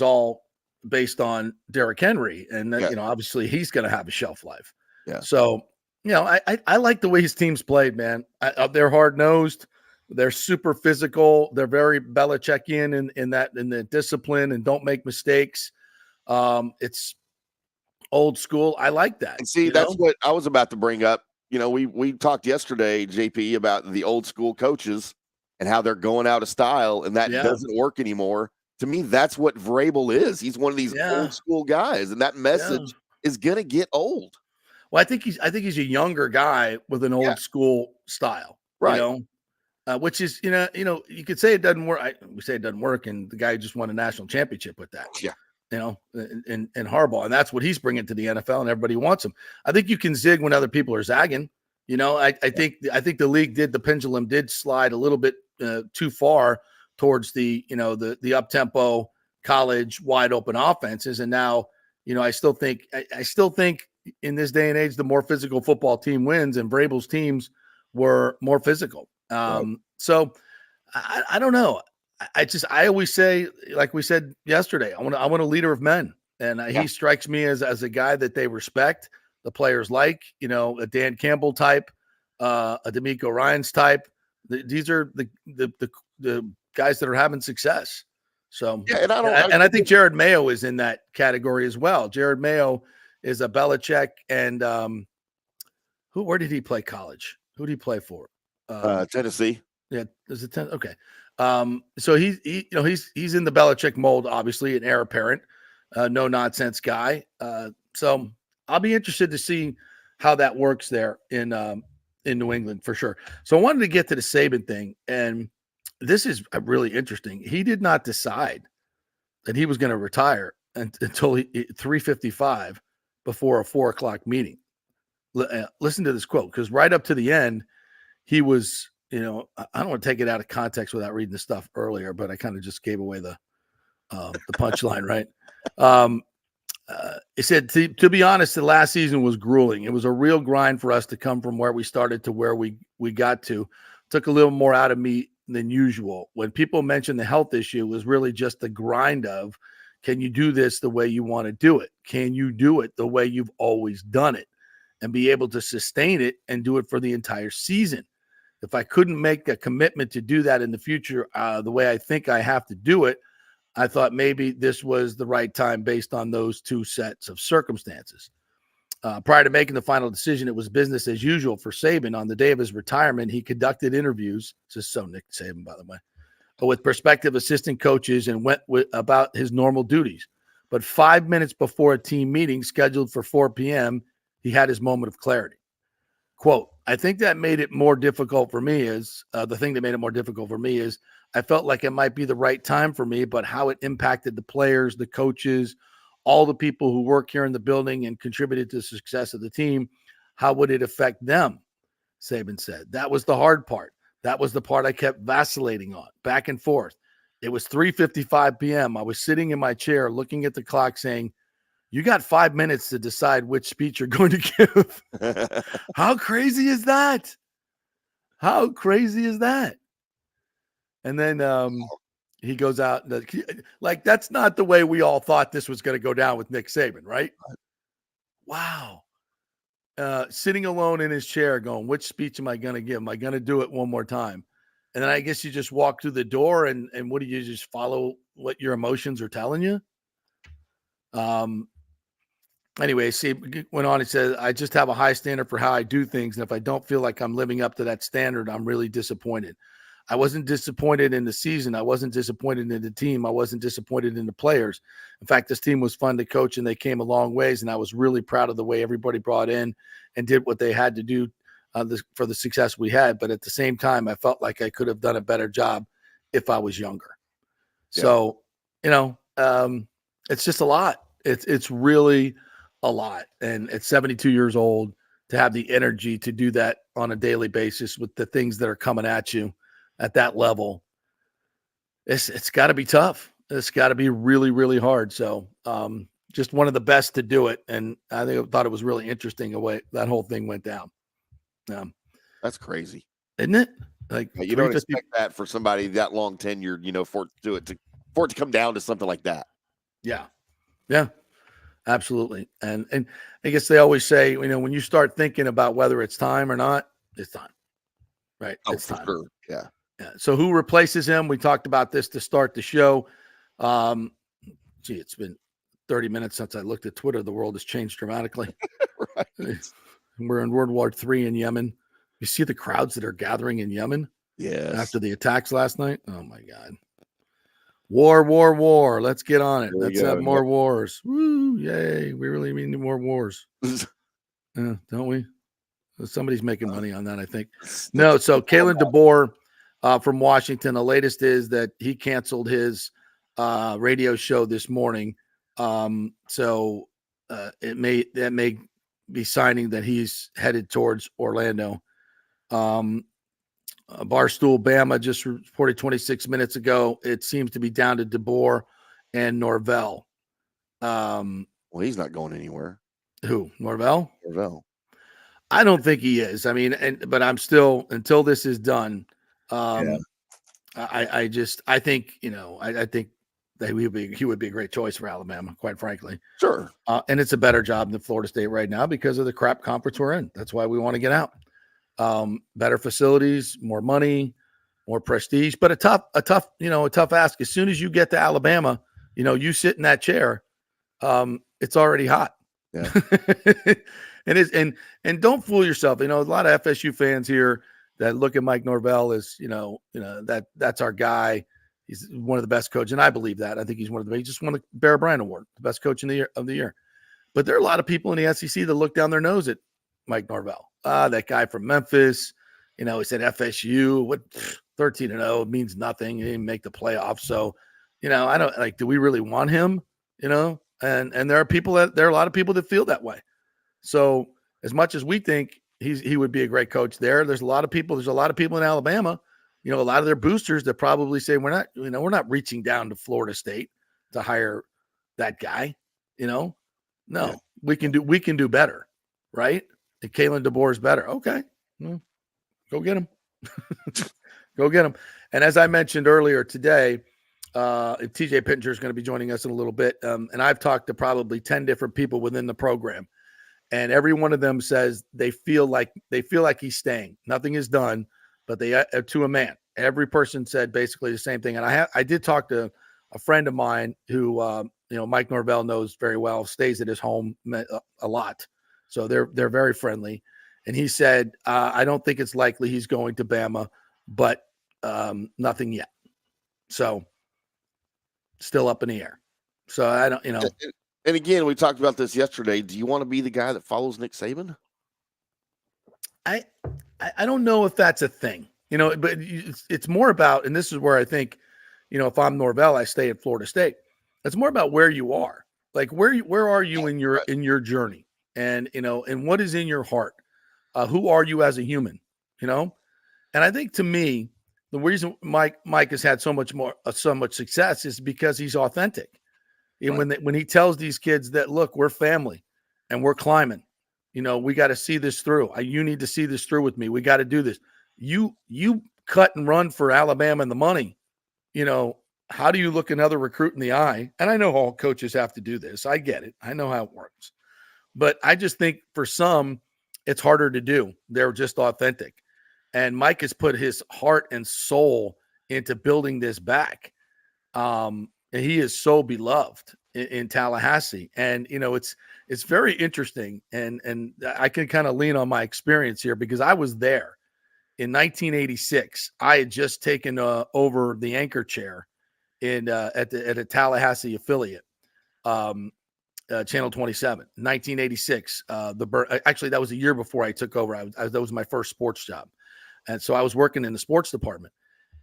all based on Derrick Henry, and obviously he's going to have a shelf life. Yeah. So I like the way his team's played, man. They're hard nosed, they're super physical, they're very Belichickian in the discipline and don't make mistakes. It's old school. I like that. And see, that's what I was about to bring up. We talked yesterday, JP, about the old school coaches and how they're going out of style, and that doesn't work anymore. To me, that's what Vrabel is. He's one of these old school guys, and that message is gonna get old. Well, I think he's a younger guy with an old school style, right? Which is you could say it doesn't work. We say it doesn't work, and the guy just won a national championship with that. Yeah. In Harbaugh, and that's what he's bringing to the NFL, and everybody wants him. I think you can zig when other people are zagging. I think the league the pendulum did slide a little bit too far towards the up-tempo college wide open offenses, and now I still think in this day and age the more physical football team wins, and Vrabel's teams were more physical. So I don't know. I always say, like we said yesterday, I want a leader of men, and he strikes me as a guy that they respect. The players like, a Dan Campbell type, a D'Amico Ryans type. These are the guys that are having success. So I think Jared Mayo is in that category as well. Jared Mayo is a Belichick, and where did he play college? Who did he play for? Tennessee. Yeah, is it okay? So he's in the Belichick mold, obviously, an heir apparent, no nonsense guy. So I'll be interested to see how that works there in New England for sure. So I wanted to get to the Saban thing, and this is really interesting. He did not decide that he was going to retire until 3:55 before a 4:00 meeting. Listen to this quote, because right up to the end, he was. I don't want to take it out of context without reading the stuff earlier, but I kind of just gave away the punchline, right? He said, to be honest, the last season was grueling. It was a real grind for us to come from where we started to where we got to. Took a little more out of me than usual. When people mentioned the health issue, it was really just the grind of, can you do this the way you want to do it? Can you do it the way you've always done it and be able to sustain it and do it for the entire season? If I couldn't make a commitment to do that in the future the way I think I have to do it, I thought maybe this was the right time based on those two sets of circumstances. Prior to making the final decision, it was business as usual for Saban. On the day of his retirement, he conducted interviews. This is so Nick Saban, by the way, with prospective assistant coaches and went about his normal duties. But 5 minutes before a team meeting scheduled for 4 p.m., he had his moment of clarity. Quote, I think that made it more difficult for me is the thing that made it more difficult for me is I felt like it might be the right time for me, but how it impacted the players, the coaches, all the people who work here in the building and contributed to the success of the team, how would it affect them? Saban said. That was the hard part. That was the part I kept vacillating on, back and forth. It was 3:55 p.m. I was sitting in my chair looking at the clock saying, you got 5 minutes to decide which speech you're going to give. How crazy is that? How crazy is that? And then he goes out. Like, that's not the way we all thought this was going to go down with Nick Saban, right? Wow. Sitting alone in his chair going, which speech am I going to give? Am I going to do it one more time? And then I guess you just walk through the door and what do you just follow what your emotions are telling you? Anyway, see, went on. He said, I just have a high standard for how I do things. And if I don't feel like I'm living up to that standard, I'm really disappointed. I wasn't disappointed in the season. I wasn't disappointed in the team. I wasn't disappointed in the players. In fact, this team was fun to coach and they came a long ways. And I was really proud of the way everybody brought in and did what they had to do for the success we had. But at the same time, I felt like I could have done a better job if I was younger. Yeah. So, it's just a lot. It's really a lot. And at 72 years old, to have the energy to do that on a daily basis with the things that are coming at you at that level, it's got to be tough. It's got to be really, really hard. So just one of the best to do it. And I thought it was really interesting the way that whole thing went down. That's crazy. Isn't it? Like, you don't expect that for somebody that long tenured, for it to come down to something like that. Yeah. Yeah, absolutely. And I guess they always say, when you start thinking about whether it's time or not, it's time. Right. Oh, it's for time. Sure. Yeah. So who replaces him? We talked about this to start the show. It's been 30 minutes since I looked at Twitter. The world has changed dramatically. Right. We're in World War III in Yemen. You see the crowds that are gathering in Yemen? Yes. After the attacks last night? Oh, my God. War. Let's get on it. Let's have more wars. Woo, yay. We really need more wars. Don't we? Somebody's making money on that, I think. No, so Kalen DeBoer from Washington, the latest is that he canceled his radio show this morning. So that may be signing that he's headed towards Orlando. Barstool Bama just reported 26 minutes ago. It seems to be down to DeBoer and Norvell. Well, he's not going anywhere. Who? Norvell? Norvell. I don't think he is. I mean, but I'm still, until this is done. I think that he would be a great choice for Alabama, quite frankly. Sure. And it's a better job than Florida State right now because of the crap conference we're in. That's why we want to get out. Better facilities, more money, more prestige, but a tough ask. As soon as you get to Alabama, you sit in that chair, it's already hot. Yeah. And don't fool yourself. A lot of FSU fans here that look at Mike Norvell as, that's our guy. He's one of the best coaches. And I believe that. I think he just won the Bear Bryant Award, the best coach of the year. But there are a lot of people in the SEC that look down their nose at Mike Norvell. That guy from Memphis, he said FSU, what 13-0 means nothing. He didn't make the playoffs. So, I don't do we really want him? And there are a lot of people that feel that way. So as much as we think he would be a great coach there's a lot of people in Alabama, a lot of their boosters that probably say we're not reaching down to Florida State to hire that guy. No, yeah. we can do better. Right. And Kalen DeBoer is better. Okay. Well, go get him. Go get him. And as I mentioned earlier today, TJ Pittinger is going to be joining us in a little bit. And I've talked to probably 10 different people within the program. And every one of them says they feel like he's staying. Nothing is done, but they to a man. Every person said basically the same thing. And I did talk to a friend of mine who Mike Norvell knows very well, stays at his home a lot. So they're very friendly. And he said, I don't think it's likely he's going to Bama, but nothing yet. So still up in the air. So I don't, And again, we talked about this yesterday. Do you want to be the guy that follows Nick Saban? I don't know if that's a thing, but it's more about, and this is where I think, if I'm Norvell, I stay at Florida State. It's more about where you are, like where are you in your journey, and and what is in your heart. Who are you as a human? And I think to me, the reason Mike has had so much success is because he's authentic. And when he tells these kids that, look, we're family and we're climbing, we got to see this through. You need to see this through with me. We got to do this. You cut and run for Alabama and the money. How do you look another recruit in the eye? And I know all coaches have to do this. I get it. I know how it works. But I just think for some, it's harder to do. They're just authentic. And Mike has put his heart and soul into building this back. And he is so beloved in Tallahassee. And, it's very interesting. And I can kind of lean on my experience here because I was there in 1986. I had just taken over the anchor chair at a Tallahassee affiliate, Channel 27, 1986. Actually, that was a year before I took over. That was my first sports job. And so I was working in the sports department.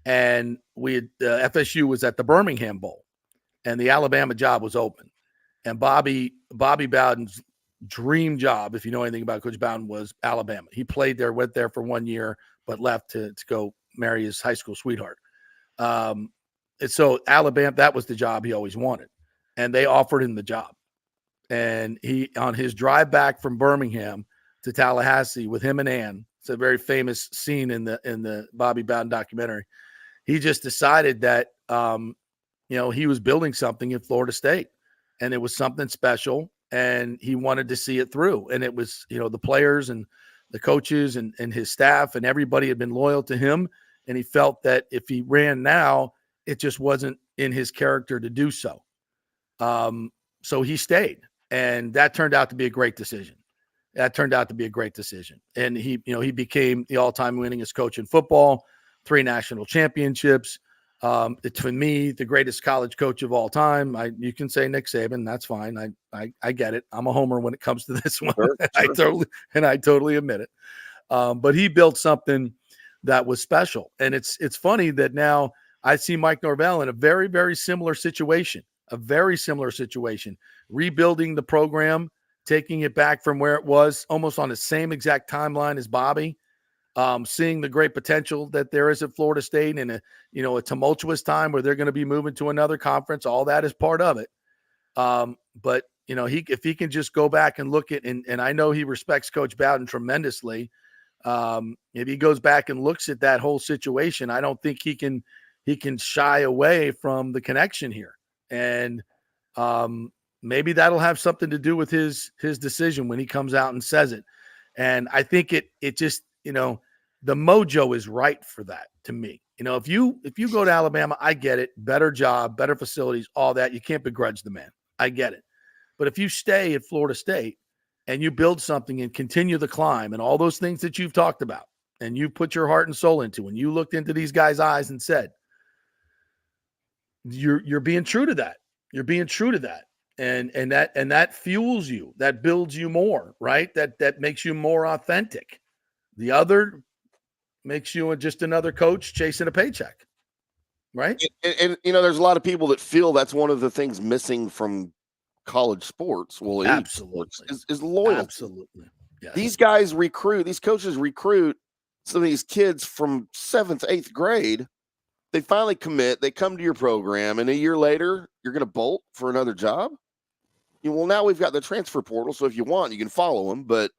And FSU was at the Birmingham Bowl. And the Alabama job was open. And Bobby Bowden's dream job, if you know anything about Coach Bowden, was Alabama. He played there, went there for 1 year, but left to go marry his high school sweetheart. And so Alabama, that was the job he always wanted. And they offered him the job. And he, on his drive back from Birmingham to Tallahassee with him and Ann, it's a very famous scene in the Bobby Bowden documentary. He just decided that, he was building something in Florida State, and it was something special, and he wanted to see it through. And it was, the players and the coaches and his staff and everybody had been loyal to him. And he felt that if he ran now, it just wasn't in his character to do so. So he stayed, and that turned out to be a great decision. And he became the all-time winningest coach in football, 3 national championships. For me, the greatest college coach of all time. You can say Nick Saban, that's fine. I get it. I'm a homer when it comes to this one. Sure. I totally admit it. But he built something that was special. And it's funny that now I see Mike Norvell in a very, very similar situation, rebuilding the program, taking it back from where it was, almost on the same exact timeline as Bobby. Seeing the great potential that there is at Florida State in a tumultuous time where they're going to be moving to another conference. All that is part of it. But if he can just go back and look at, and I know he respects Coach Bowden tremendously. If he goes back and looks at that whole situation, I don't think he can shy away from the connection here. And maybe that'll have something to do with his decision when he comes out and says it. And I think it just, the mojo is right for that to me. If you go to Alabama, I get it. Better job, better facilities, all that. You can't begrudge the man. I get it. But if you stay at Florida State and you build something and continue the climb and all those things that you've talked about and you put your heart and soul into, and you looked into these guys' eyes and said, you're being true to that. You're being true to that. And that fuels you, that builds you more, right? That makes you more authentic. The other makes you just another coach chasing a paycheck, right? And there's a lot of people that feel that's one of the things missing from college sports. Well, absolutely, sports is loyalty. Absolutely, yes. These coaches recruit some of these kids from 7th, 8th grade. They finally commit. They come to your program, and a year later, you're going to bolt for another job. Well, now we've got the transfer portal, so if you want, you can follow them, but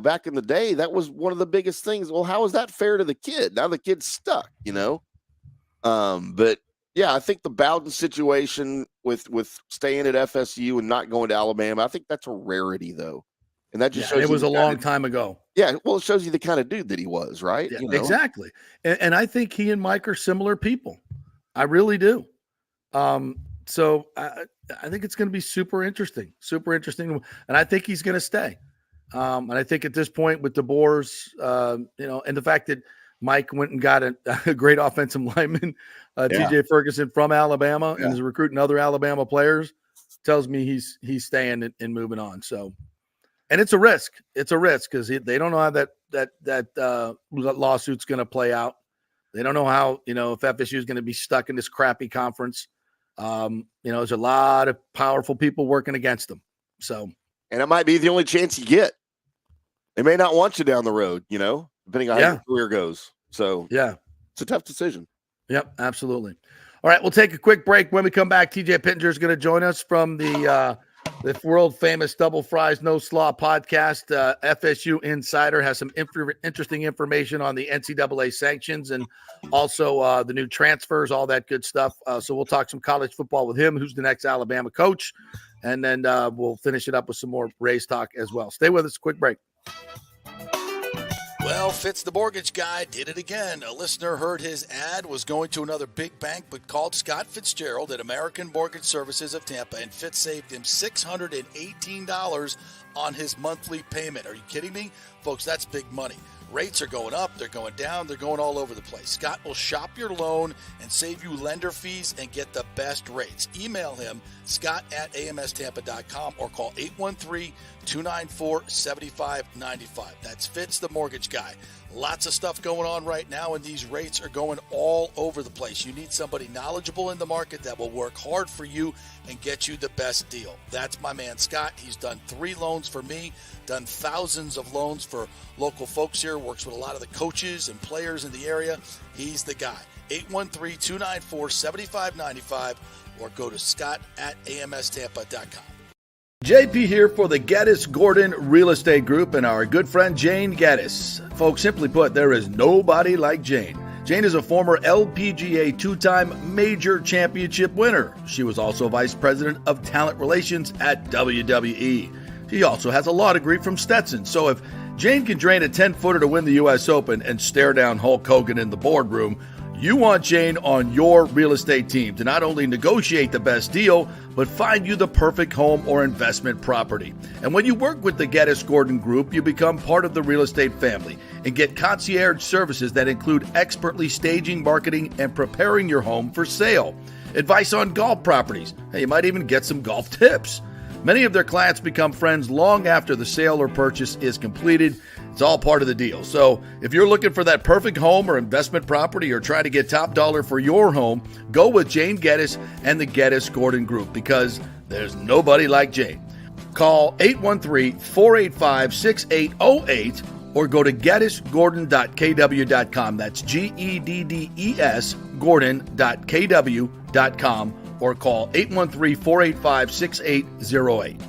back in the day, that was one of the biggest things. Well, how is that fair to the kid? Now the kid's stuck, But yeah, I think the Bowden situation with staying at FSU and not going to Alabama, I think that's a rarity, though. And that just shows it was a long time ago. Yeah, well, it shows you the kind of dude that he was, right? Yeah, exactly. And I think he and Mike are similar people. I really do. So I think it's going to be super interesting. And I think he's going to stay. And I think at this point with DeBoer's, and the fact that Mike went and got a great offensive lineman, TJ Ferguson from Alabama, and is recruiting other Alabama players, tells me he's staying and moving on. So, and it's a risk. It's a risk because they don't know how that lawsuit's going to play out. They don't know how, if FSU is going to be stuck in this crappy conference. There's a lot of powerful people working against them. So, and it might be the only chance you get. They may not want you down the road, depending on how your career goes. So yeah, it's a tough decision. Yep, absolutely. All right, we'll take a quick break. When we come back, TJ Pittinger is going to join us from the world famous Double Fries No Slaw podcast. FSU Insider has some interesting information on the NCAA sanctions and also the new transfers, all that good stuff. So we'll talk some college football with him, who's the next Alabama coach, and then we'll finish it up with some more Rays talk as well. Stay with us. Quick break. Well, Fitz the mortgage guy did it again. A listener heard his ad, was going to another big bank, but called Scott Fitzgerald at American Mortgage Services of Tampa, and Fitz saved him $618 on his monthly payment. Are you kidding me? Folks, that's big money. Rates are going up, they're going down, they're going all over the place. Scott will shop your loan and save you lender fees and get the best rates. Email him, scott@amstampa.com, or call 813-294-7595. That's Fitz, the mortgage guy. Lots of stuff going on right now, and these rates are going all over the place. You need somebody knowledgeable in the market that will work hard for you and get you the best deal. That's my man, Scott. He's done 3 loans for me, done thousands of loans for local folks here, works with a lot of the coaches and players in the area. He's the guy. 813-294-7595, or go to scott@amstampa.com. JP here for the Geddes Gordon Real Estate Group and our good friend Jane Geddes. Folks, simply put, there is nobody like Jane. Jane is a former LPGA 2-time major championship winner. She was also vice president of talent relations at WWE. She also has a law degree from Stetson. So if Jane can drain a 10-footer to win the U.S. Open and stare down Hulk Hogan in the boardroom, you want Jane on your real estate team to not only negotiate the best deal, but find you the perfect home or investment property. And when you work with the Geddes Gordon Group, you become part of the real estate family and get concierge services that include expertly staging, marketing, and preparing your home for sale. Advice on golf properties. Hey, you might even get some golf tips. Many of their clients become friends long after the sale or purchase is completed. It's all part of the deal. So if you're looking for that perfect home or investment property or trying to get top dollar for your home, go with Jane Geddes and the Geddes Gordon Group, because there's nobody like Jane. Call 813-485-6808 or go to geddesgordon.kw.com. That's GEDDES Gordon.kw.com, or call 813-485-6808.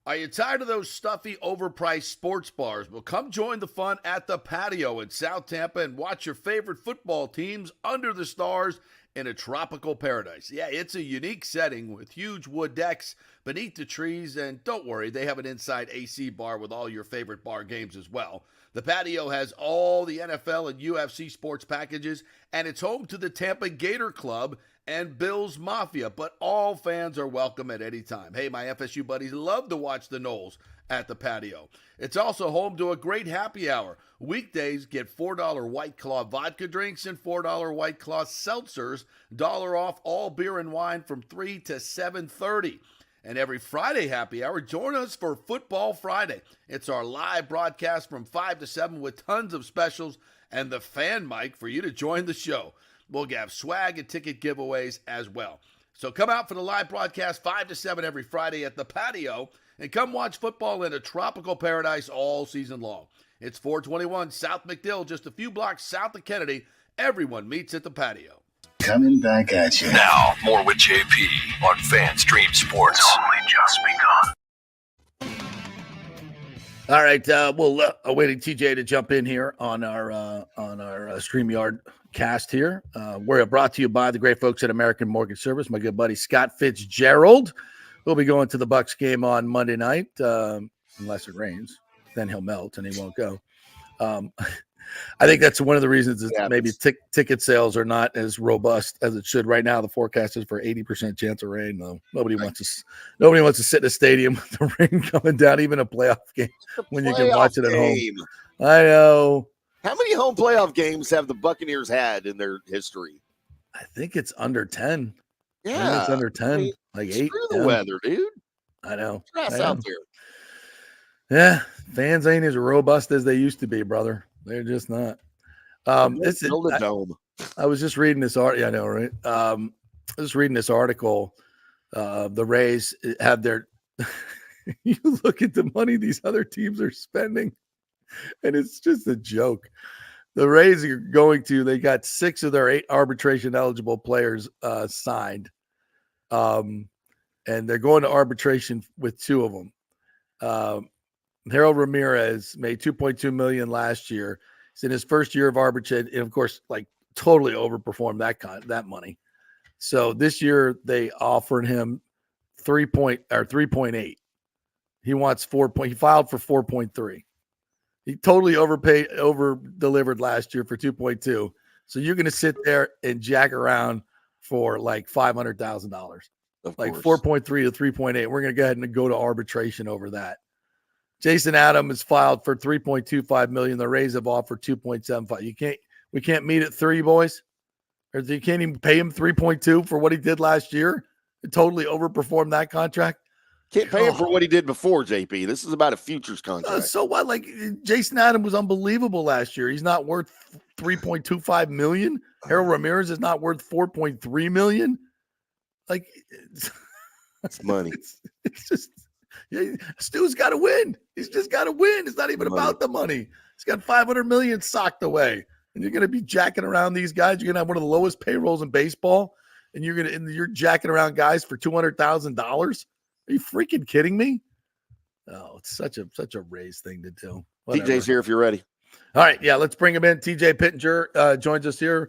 Are you tired of those stuffy, overpriced sports bars? Well, come join the fun at the Patio in South Tampa and watch your favorite football teams under the stars in a tropical paradise. Yeah, it's a unique setting with huge wood decks beneath the trees, and don't worry, they have an inside AC bar with all your favorite bar games as well. The Patio has all the NFL and UFC sports packages, and it's home to the Tampa Gator Club and Bills Mafia, but all fans are welcome at any time. Hey, my FSU buddies love to watch the Noles at the Patio. It's also home to a great happy hour. Weekdays, get $4 White Claw vodka drinks and $4 White Claw seltzers, $1 off all beer and wine from 3 to 7:30. And every Friday happy hour, join us for Football Friday. It's our live broadcast from 5 to 7 with tons of specials and the fan mic for you to join the show. We'll have swag and ticket giveaways as well. So come out for the live broadcast 5 to 7 every Friday at the Patio, and come watch football in a tropical paradise all season long. It's 421 South McDill, just a few blocks south of Kennedy. Everyone meets at the Patio. Coming back at you. Now, more with JP on FanStream Sports. It's only just begun. All right, we'll awaiting TJ to jump in here on our StreamYard cast here. We're brought to you by the great folks at American Mortgage Service. My good buddy Scott Fitzgerald will be going to the Bucks game on Monday night, unless it rains. Then he'll melt and he won't go. I think that's one of the reasons that maybe ticket sales are not as robust as it should right now. The forecast is for 80% chance of rain, though. Nobody wants to sit in a stadium with the rain coming down, even a playoff game, when you can watch it at home. I know. How many home playoff games have the Buccaneers had in their history? I think it's under 10. Yeah, it's under 10, like 8. Screw the weather, dude. I know. Grass out there. Yeah, fans ain't as robust as they used to be, brother. They're just not. Build a dome. I was just reading this article. Yeah, I know, right? I was reading this article. The Rays have their. You look at the money these other teams are spending, and it's just a joke. the Rays are going to. They got 6 of their 8 arbitration eligible players signed, and they're going to arbitration with 2 of them. Harold Ramirez made $2.2 million last year. He's in his first year of arbitration, and of course, like totally overperformed that money. So this year they offered him 3.8. He wants 4. He filed for 4.3. He totally over delivered last year for 2.2. So you're going to sit there and jack around for like $500,000, like 4.3 to 3.8. We're going to go ahead and go to arbitration over that. Jason Adams filed for $3.25 million. The Rays have offered 2.75. We can't meet at 3, boys. Or you can't even pay him 3.2 for what he did last year. It totally overperformed that contract. Can't pay him for what he did before, JP. This is about a futures contract. So what? Like Jason Adams was unbelievable last year. He's not worth $3.25 million. Harold Ramirez is not worth $4.3 million. Like it's money. It's just Stu's got to win. He's just got to win. It's not even about the money. He's got $500 million socked away, and you're going to be jacking around these guys. You're going to have one of the lowest payrolls in baseball, and you're jacking around guys for $200,000. Are you freaking kidding me? Oh, it's such a Rays thing to do. Whatever. TJ's here if you're ready. All right, yeah, let's bring him in. TJ Pittinger joins us here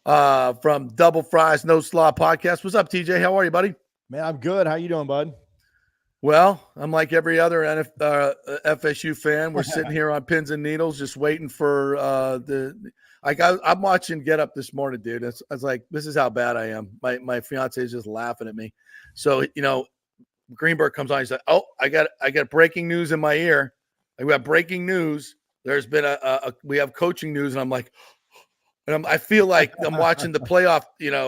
from Double Fries No Slaw Podcast. What's up, TJ? How are you, buddy? Man, I'm good. How you doing, bud? Well, I'm like every other FSU fan. We're sitting here on pins and needles, just waiting for I'm watching Get Up this morning, dude. I was like, this is how bad I am. My fiance is just laughing at me. So Greenberg comes on. He's like, "Oh, I got breaking news in my ear. I got breaking news. There's been we have coaching news," and I'm like, and I feel like I'm watching the playoff,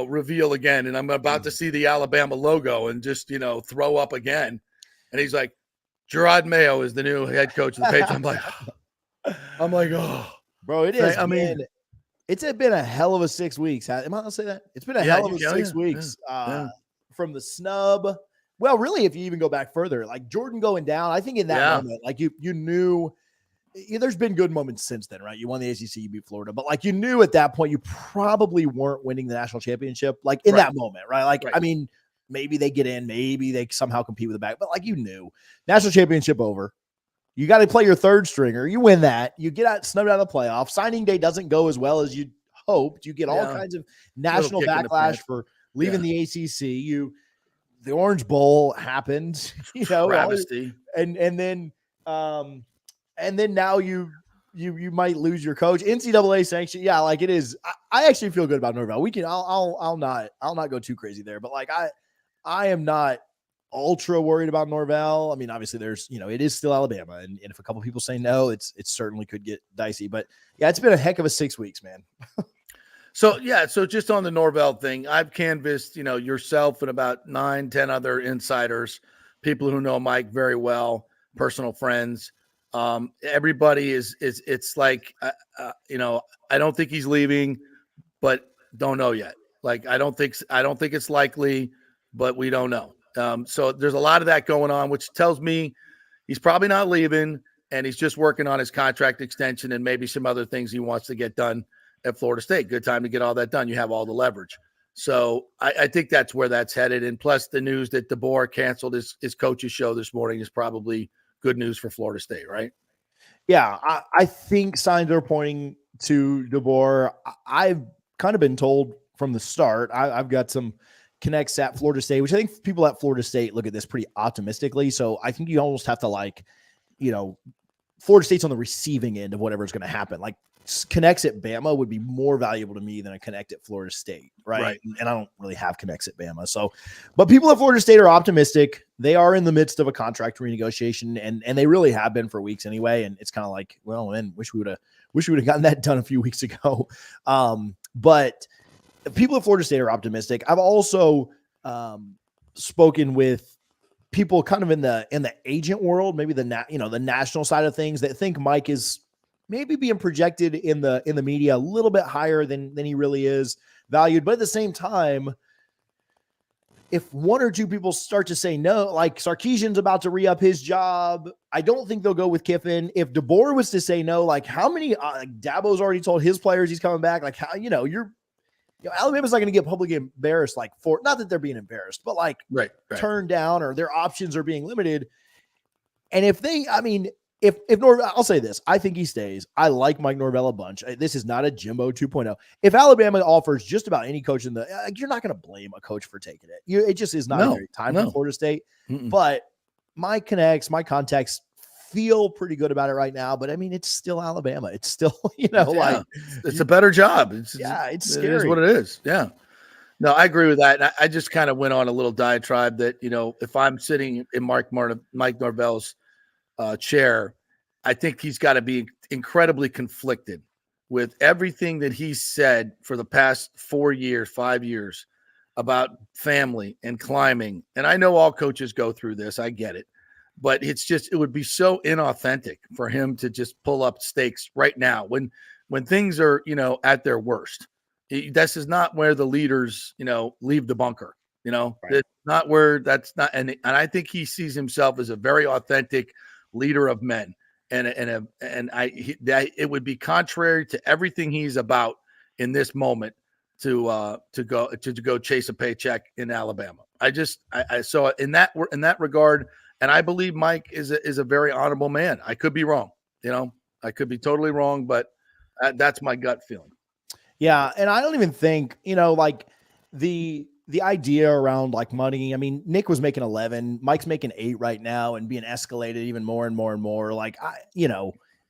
reveal again, and I'm about to see the Alabama logo and just throw up again. And he's like, "Gerard Mayo is the new head coach of the Patriots." I'm like, oh, bro, it is. It's been a hell of a 6 weeks. Am I going to say that? It's been a hell of a 6 weeks from the snub. Well, really, if you even go back further, like Jordan going down, I think in that moment, like you knew there's been good moments since then, right? You won the ACC, you beat Florida, but like you knew at that point, you probably weren't winning the national championship, like in that moment, right? Like, I mean, maybe they get in, maybe they somehow compete with the back, but like you knew national championship over. You got to play your third stringer. You win that. You get snubbed out of the playoff. Signing day doesn't go as well as you hoped. You get all kinds of national backlash for leaving the ACC. The Orange Bowl happened, travesty. And then now you might lose your coach. NCAA sanction, yeah, like it is. I actually feel good about Norvell. I'll not go too crazy there, but like I am not ultra worried about Norvell. I mean, obviously there's it is still Alabama, and if a couple people say no, it certainly could get dicey. But yeah, it's been a heck of a 6 weeks, man. So just on the Norvell thing, I've canvassed, yourself and about 9-10 other insiders, people who know Mike very well, personal friends. Everybody it's like, I don't think he's leaving, but don't know yet. Like, I don't think it's likely, but we don't know. So there's a lot of that going on, which tells me he's probably not leaving, and he's just working on his contract extension and maybe some other things he wants to get done at Florida State. Good time to get all that done. You have all the leverage. So I think that's where that's headed. And plus the news that DeBoer canceled his coach's show this morning is probably good news for Florida State, right? Yeah, I think signs are pointing to DeBoer. I've kind of been told from the start, I've got some connects at Florida State, which I think people at Florida State look at this pretty optimistically. So I think you almost have to Florida State's on the receiving end of whatever's going to happen. Like connects at Bama would be more valuable to me than a connect at Florida State. Right. And I don't really have connects at Bama. So, but people at Florida State are optimistic. They are in the midst of a contract renegotiation and they really have been for weeks anyway. And it's kind of like, well, man, wish we would have gotten that done a few weeks ago. But people at Florida State are optimistic. I've also spoken with people kind of in the agent world, maybe the national side of things, that think Mike is maybe being projected in the media a little bit higher than he really is valued. But at the same time, if one or two people start to say no, like Sarkisian's about to re-up his job, I don't think they'll go with Kiffin. If DeBoer was to say no, like how many, Dabo's already told his players he's coming back. Like how, Alabama's not going to get publicly embarrassed, like not that they're being embarrassed, but like right. turned down or their options are being limited. And if Norvell, I'll say this, I think he stays. I like Mike Norvell a bunch. This is not a Jimbo 2.0. If Alabama offers just about any coach you're not going to blame a coach for taking it. It just is not a great time for Florida State. Mm-mm. But my contacts feel pretty good about it right now. But I mean, it's still Alabama. It's still, it's a better job. It's scary. It is what it is. Yeah. No, I agree with that. And I just kind of went on a little diatribe that, if I'm sitting in Mike Norvell's chair, I think he's got to be incredibly conflicted with everything that he's said for the past 5 years about family and climbing. And I know all coaches go through this. I get it. But it would be so inauthentic for him to just pull up stakes right now when things are, at their worst. This is not where the leaders, leave the bunker. Right. It's not where that's not. And I think he sees himself as a very authentic leader of men. It would be contrary to everything he's about in this moment to go chase a paycheck in Alabama. I saw in that regard. And I believe Mike is a very honorable man. I could be wrong, I could be totally wrong, but that's my gut feeling. Yeah. And I don't even think, like the idea around like money. I mean, Nick was making 11, Mike's making 8 right now and being escalated even more and more and more. Like,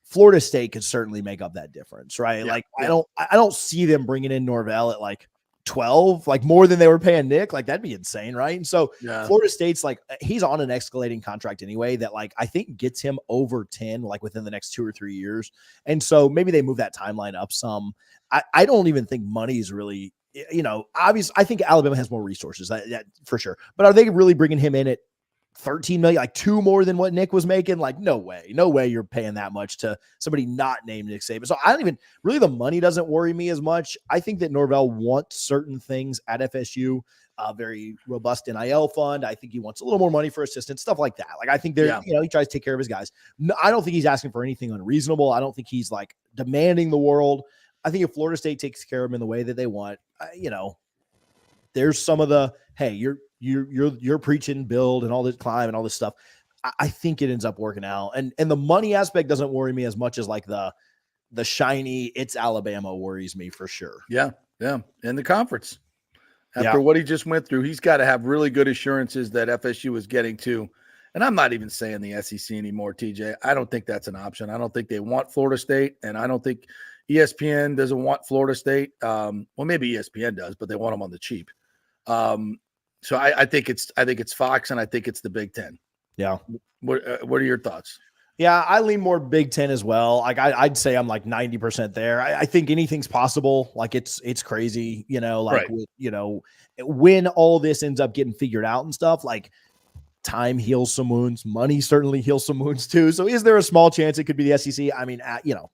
Florida State could certainly make up that difference, right? Yeah, I don't see them bringing in Norvell at like 12, like more than they were paying Nick. Like that'd be insane, right? And so Florida State's like, he's on an escalating contract anyway that like I think gets him over 10 like within the next 2 or 3 years. And so maybe they move that timeline up some. I don't even think money is really, obviously I think Alabama has more resources, that for sure. But are they really bringing him in at 13 million, like 2 more than what Nick was making? Like no way you're paying that much to somebody not named Nick Saban. So I don't even really, the money doesn't worry me as much. I think that Norvell wants certain things at FSU, very robust NIL fund. I think he wants a little more money for assistants, stuff like that. Like I think he tries to take care of his guys. No, I don't think he's asking for anything unreasonable. I don't think he's like demanding the world. I think if Florida State takes care of him in the way that they want, there's some of the, hey, you're preaching build and all this climb and all this stuff. I think it ends up working out. And the money aspect doesn't worry me as much as like the shiny, it's Alabama worries me for sure. Yeah. Yeah. And the conference after what he just went through, he's got to have really good assurances that FSU is getting to. And I'm not even saying the SEC anymore, TJ. I don't think that's an option. I don't think they want Florida State. And I don't think ESPN doesn't want Florida State. Well, maybe ESPN does, but they want them on the cheap. So I think it's Fox and I think it's the Big Ten. Yeah. What are your thoughts? Yeah, I lean more Big Ten as well. Like I'd say I'm like 90% there. I think anything's possible. Like it's crazy, like, right. When all this ends up getting figured out and stuff, like time heals some wounds. Money certainly heals some wounds too. So is there a small chance it could be the SEC? I mean,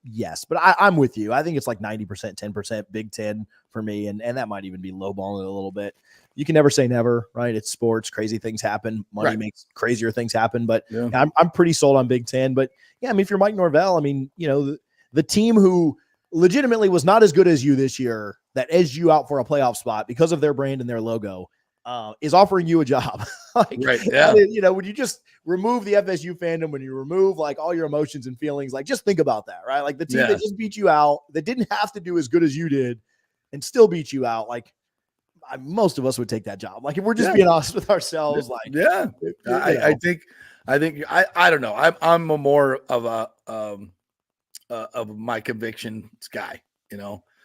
yes, but I'm with you. I think it's like 90%, 10% Big Ten for me. And that might even be lowballing it a little bit. You can never say never, right? It's sports. Crazy things happen. Money makes crazier things happen. But I'm pretty sold on Big Ten. But yeah, I mean, if you're Mike Norvell, I mean, the team who legitimately was not as good as you this year, that edged you out for a playoff spot because of their brand and their logo, is offering you a job. Like, right. Yeah. When you just remove the FSU fandom, when you remove like all your emotions and feelings, like just think about that, right? Like the team that just beat you out, that didn't have to do as good as you did and still beat you out. Like, most of us would take that job. Like if we're just being honest with ourselves, like, I think I don't know. I'm more of of my convictions guy,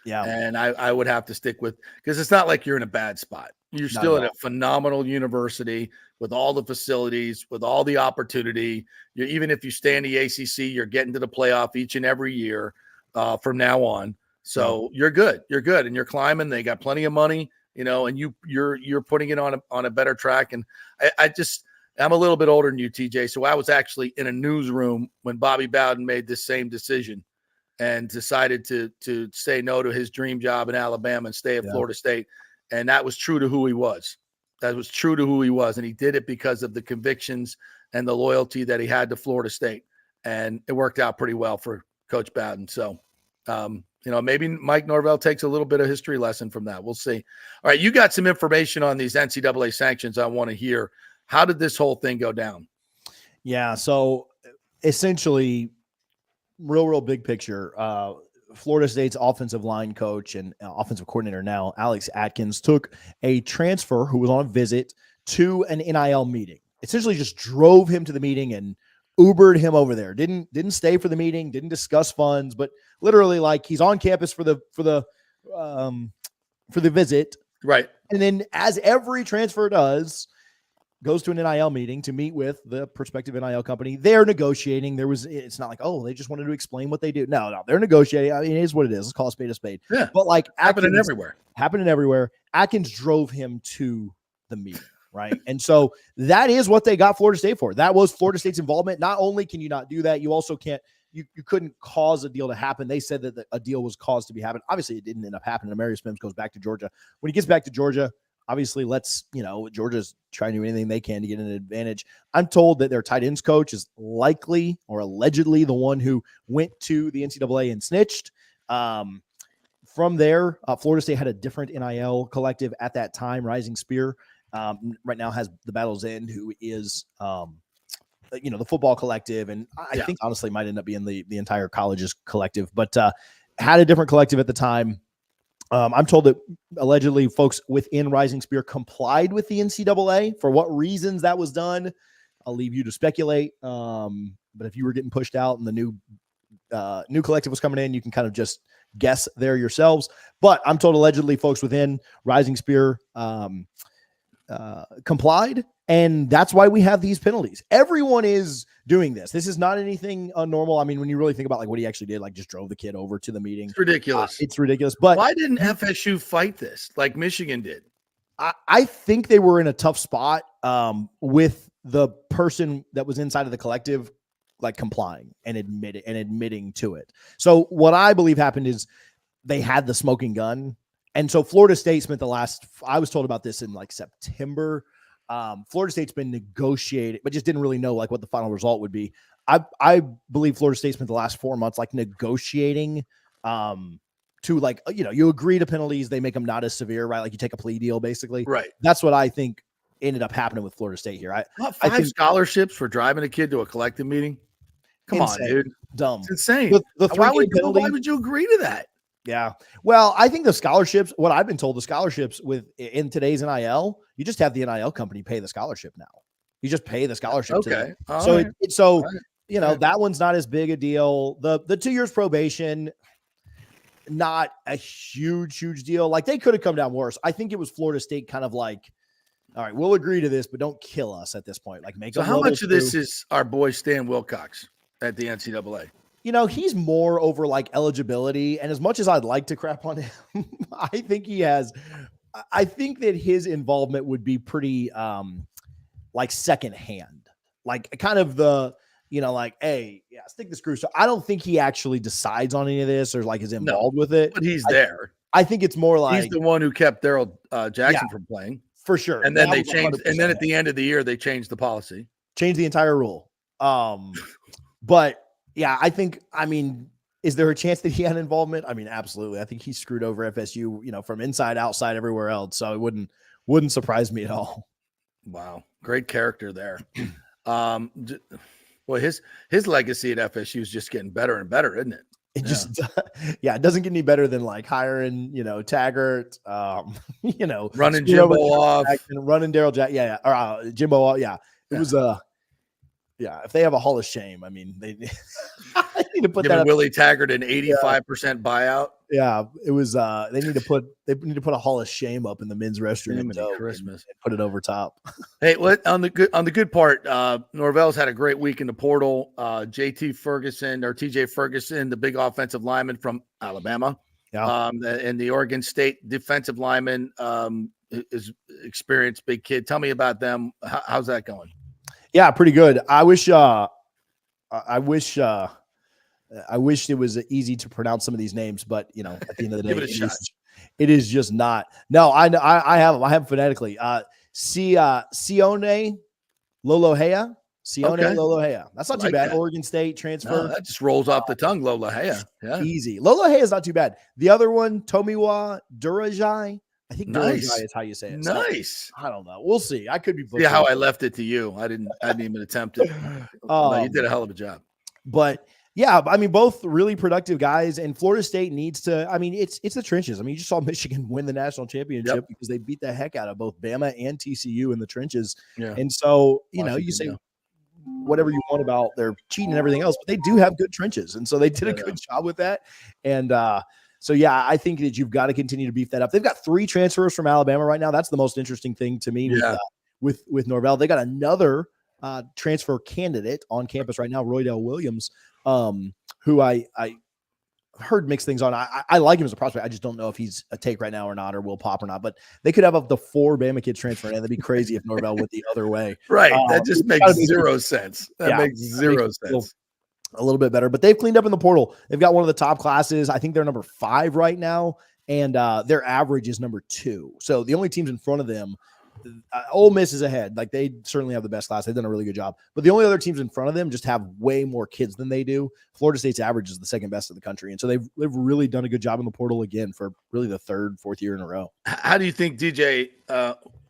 Yeah. And I would have to stick with, because it's not like you're in a bad spot. You're still at a phenomenal university with all the facilities, with all the opportunity. Even if you stay in the ACC, you're getting to the playoff each and every year from now on. So you're good. You're good. And you're climbing. They got plenty of money, and you're putting it on a better track. And I'm a little bit older than you, TJ. So I was actually in a newsroom when Bobby Bowden made this same decision and decided to say no to his dream job in Alabama and stay at Florida State. And that was true to who he was. that was true to who he was, and he did it because of the convictions and the loyalty that he had to Florida State, and it worked out pretty well for Coach Bowden. So, maybe Mike Norvell takes a little bit of history lesson from that. We'll see. All right, you got some information on these NCAA sanctions I want to hear. How did this whole thing go down? Yeah, so essentially, real big picture, Florida State's offensive line coach and offensive coordinator now, Alex Atkins, took a transfer who was on a visit to an NIL meeting. Essentially just drove him to the meeting and Ubered him over there. Didn't stay for the meeting, didn't discuss funds, but literally like he's on campus for the visit. Right. And then as every transfer does, goes to an NIL meeting to meet with the prospective NIL company. They're negotiating. It's not like, oh, they just wanted to explain what they do. No, they're negotiating. I mean, it is what it is. Let's call a spade a spade. Yeah. But like happening everywhere. Atkins drove him to the meeting. Right. And so that is what they got Florida State for. That was Florida State's involvement. Not only can you not do that, you also can't, you couldn't cause a deal to happen. They said that a deal was caused to be happened. Obviously it didn't end up happening. Amarius Mims goes back to Georgia. When he gets back to Georgia, obviously, Georgia's trying to do anything they can to get an advantage. I'm told that their tight ends coach is likely or allegedly the one who went to the NCAA and snitched. From there, Florida State had a different NIL collective at that time, Rising Spear. Right now has the Battle's End, who is, the football collective. And I think honestly might end up being the entire college's collective, but had a different collective at the time. I'm told that allegedly folks within Rising Spear complied with the NCAA. For what reasons that was done, I'll leave you to speculate. But if you were getting pushed out and the new collective was coming in, you can kind of just guess there yourselves. But I'm told allegedly folks within Rising Spear complied, and that's why we have these penalties. Everyone is doing this. This is not anything unnormal. I mean, when you really think about like what he actually did, like just drove the kid over to the meeting. It's ridiculous. It's ridiculous. But why didn't FSU fight this like Michigan did? I think they were in a tough spot with the person that was inside of the collective, like complying and admitting to it. So what I believe happened is they had the smoking gun. And so Florida State spent I was told about this in like September. Florida State's been negotiating, but just didn't really know like what the final result would be. I believe Florida State spent the last 4 months like negotiating to like, you agree to penalties. They make them not as severe, right? Like you take a plea deal basically. Right. That's what I think ended up happening with Florida State here. I think scholarships for driving a kid to a collective meeting. Come on, dude. Dumb. It's insane. Why would you agree to that? Yeah. Well, I think the scholarships, what I've been told, the scholarships in today's NIL, you just have the NIL company pay the scholarship now. You just pay the scholarship. Okay. That one's not as big a deal. The 2 years probation, not a huge deal. Like they could have come down worse. I think it was Florida State kind of like, all right, we'll agree to this, but don't kill us at this point. Like make. So how much of this is our boy Stan Wilcox at the NCAA? He's more over like eligibility. And as much as I'd like to crap on him, I think that his involvement would be pretty like secondhand, like kind of the, hey, stick the screw. So I don't think he actually decides on any of this or like is involved with it. But he's there. I think it's more like he's the one who kept Daryl Jackson from playing. For sure. And then they changed. 100%. And then at the end of the year, they changed the policy. Changed the entire rule. But yeah, is there a chance that he had involvement? I mean, absolutely. I think he screwed over FSU, from inside, outside, everywhere else. So it wouldn't surprise me at all. Wow. Great character there. Well, his legacy at FSU is just getting better and better, isn't it? It doesn't get any better than like hiring, Taggart, running Jimbo off, running Daryl Jack. Or Jimbo off. Yeah. It was, if they have a Hall of Shame, I mean, they need to put that Willie Taggart an 85% buyout. Yeah, it was. They need to put a Hall of Shame up in the men's restroom Christmas and put it over top. Hey, on the good part, Norvell's had a great week in the portal. TJ Ferguson, the big offensive lineman from Alabama, and the Oregon State defensive lineman is experienced big kid. Tell me about them. How's that going? Yeah, pretty good. I wish it was easy to pronounce some of these names, but at the end of the day, it is just not. No, I have them phonetically. Sione Lolohea. Okay. Lolohea. That's not too bad. That. Oregon State transfer. No, that just rolls off the tongue, Lolohea. Yeah. Easy. Lolohea is not too bad. The other one, Tomiwa Durajai. I think Durajai is how you say it. Nice. So, I don't know. We'll see. I could be Yeah, how I left it to you. I didn't even attempt it. No, you did a hell of a job. But yeah, I mean, both really productive guys, and Florida State needs to. I mean, it's the trenches. I mean, you just saw Michigan win the national championship because they beat the heck out of both Bama and TCU in the trenches. Yeah. And so, you say whatever you want about their cheating and everything else, but they do have good trenches, and so they did a good job with that. And so yeah, I think that you've got to continue to beef that up. They've got 3 transfers from Alabama right now. That's the most interesting thing to me with Norvell. They got another transfer candidate on campus right now, Roydell Williams, who I heard mixed things on. I like him as a prospect. I just don't know if he's a take right now or not, or will pop or not. But they could have up to 4 Bama kids transferring, and that'd be crazy if Norvell went the other way. Right. That just makes zero sense. That makes zero sense. A little bit better, but they've cleaned up in the portal. They've got one of the top classes. I think they're number 5 right now, and their average is number 2. So the only teams in front of them, Ole Miss is ahead. Like, they certainly have the best class. They've done a really good job. But the only other teams in front of them just have way more kids than they do. Florida State's average is the 2nd best in the country. And so they've really done a good job in the portal again for really the 3rd, 4th year in a row. How do you think DJ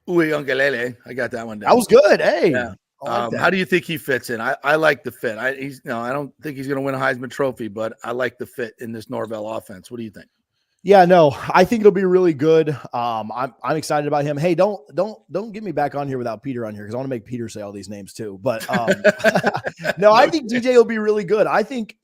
Uiagalelei, I got that one down. That was good. Hey. Yeah. How do you think he fits in? I like the fit. I don't think he's going to win a Heisman Trophy, but I like the fit in this Norvell offense. What do you think? Yeah, no, I think it'll be really good. I'm excited about him. Hey, don't get me back on here without Peter on here, because I want to make Peter say all these names too. But no, I think DJ will be really good. I think,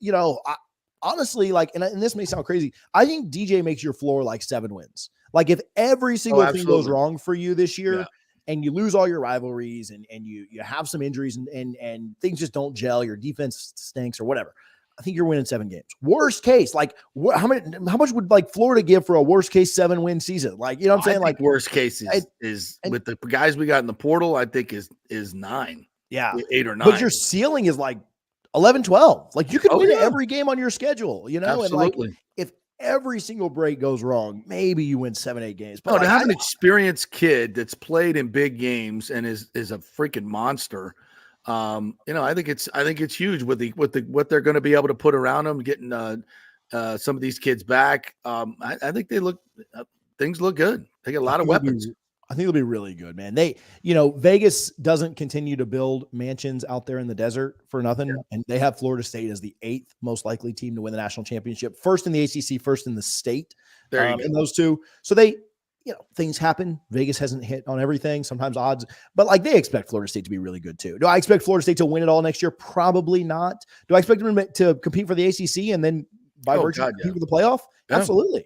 honestly, like, and this may sound crazy, I think DJ makes your floor like 7 wins. Like, if every single thing goes wrong for you this year, and you lose all your rivalries, and you have some injuries, and things just don't gel, your defense stinks or whatever, I think you're winning 7 games. Worst case, like, how much would like Florida give for a worst case 7-win season? Like, you know what I'm saying? Like, worst case is with the guys we got in the portal, I think is 9. Yeah. 8 or 9. But your ceiling is like 11, 12. Like, you could win every game on your schedule, Absolutely. And like, if every single break goes wrong, maybe you win 7, 8 games. But to have an experienced kid that's played in big games and is a freaking monster. I think it's huge with what they're going to be able to put around them, getting some of these kids back. I think things look good. They get a lot of weapons. I think it'll be really good, man. Vegas doesn't continue to build mansions out there in the desert for nothing. And they have Florida State as the 8th most likely team to win the national championship. First in the ACC, first in the state. There you go. In those two. So things happen. Vegas hasn't hit on everything, sometimes odds, but like, they expect Florida State to be really good too. Do I expect Florida State to win it all next year? Probably not. Do I expect them to compete for the ACC and then by virtue compete for the playoff? Yeah. Absolutely.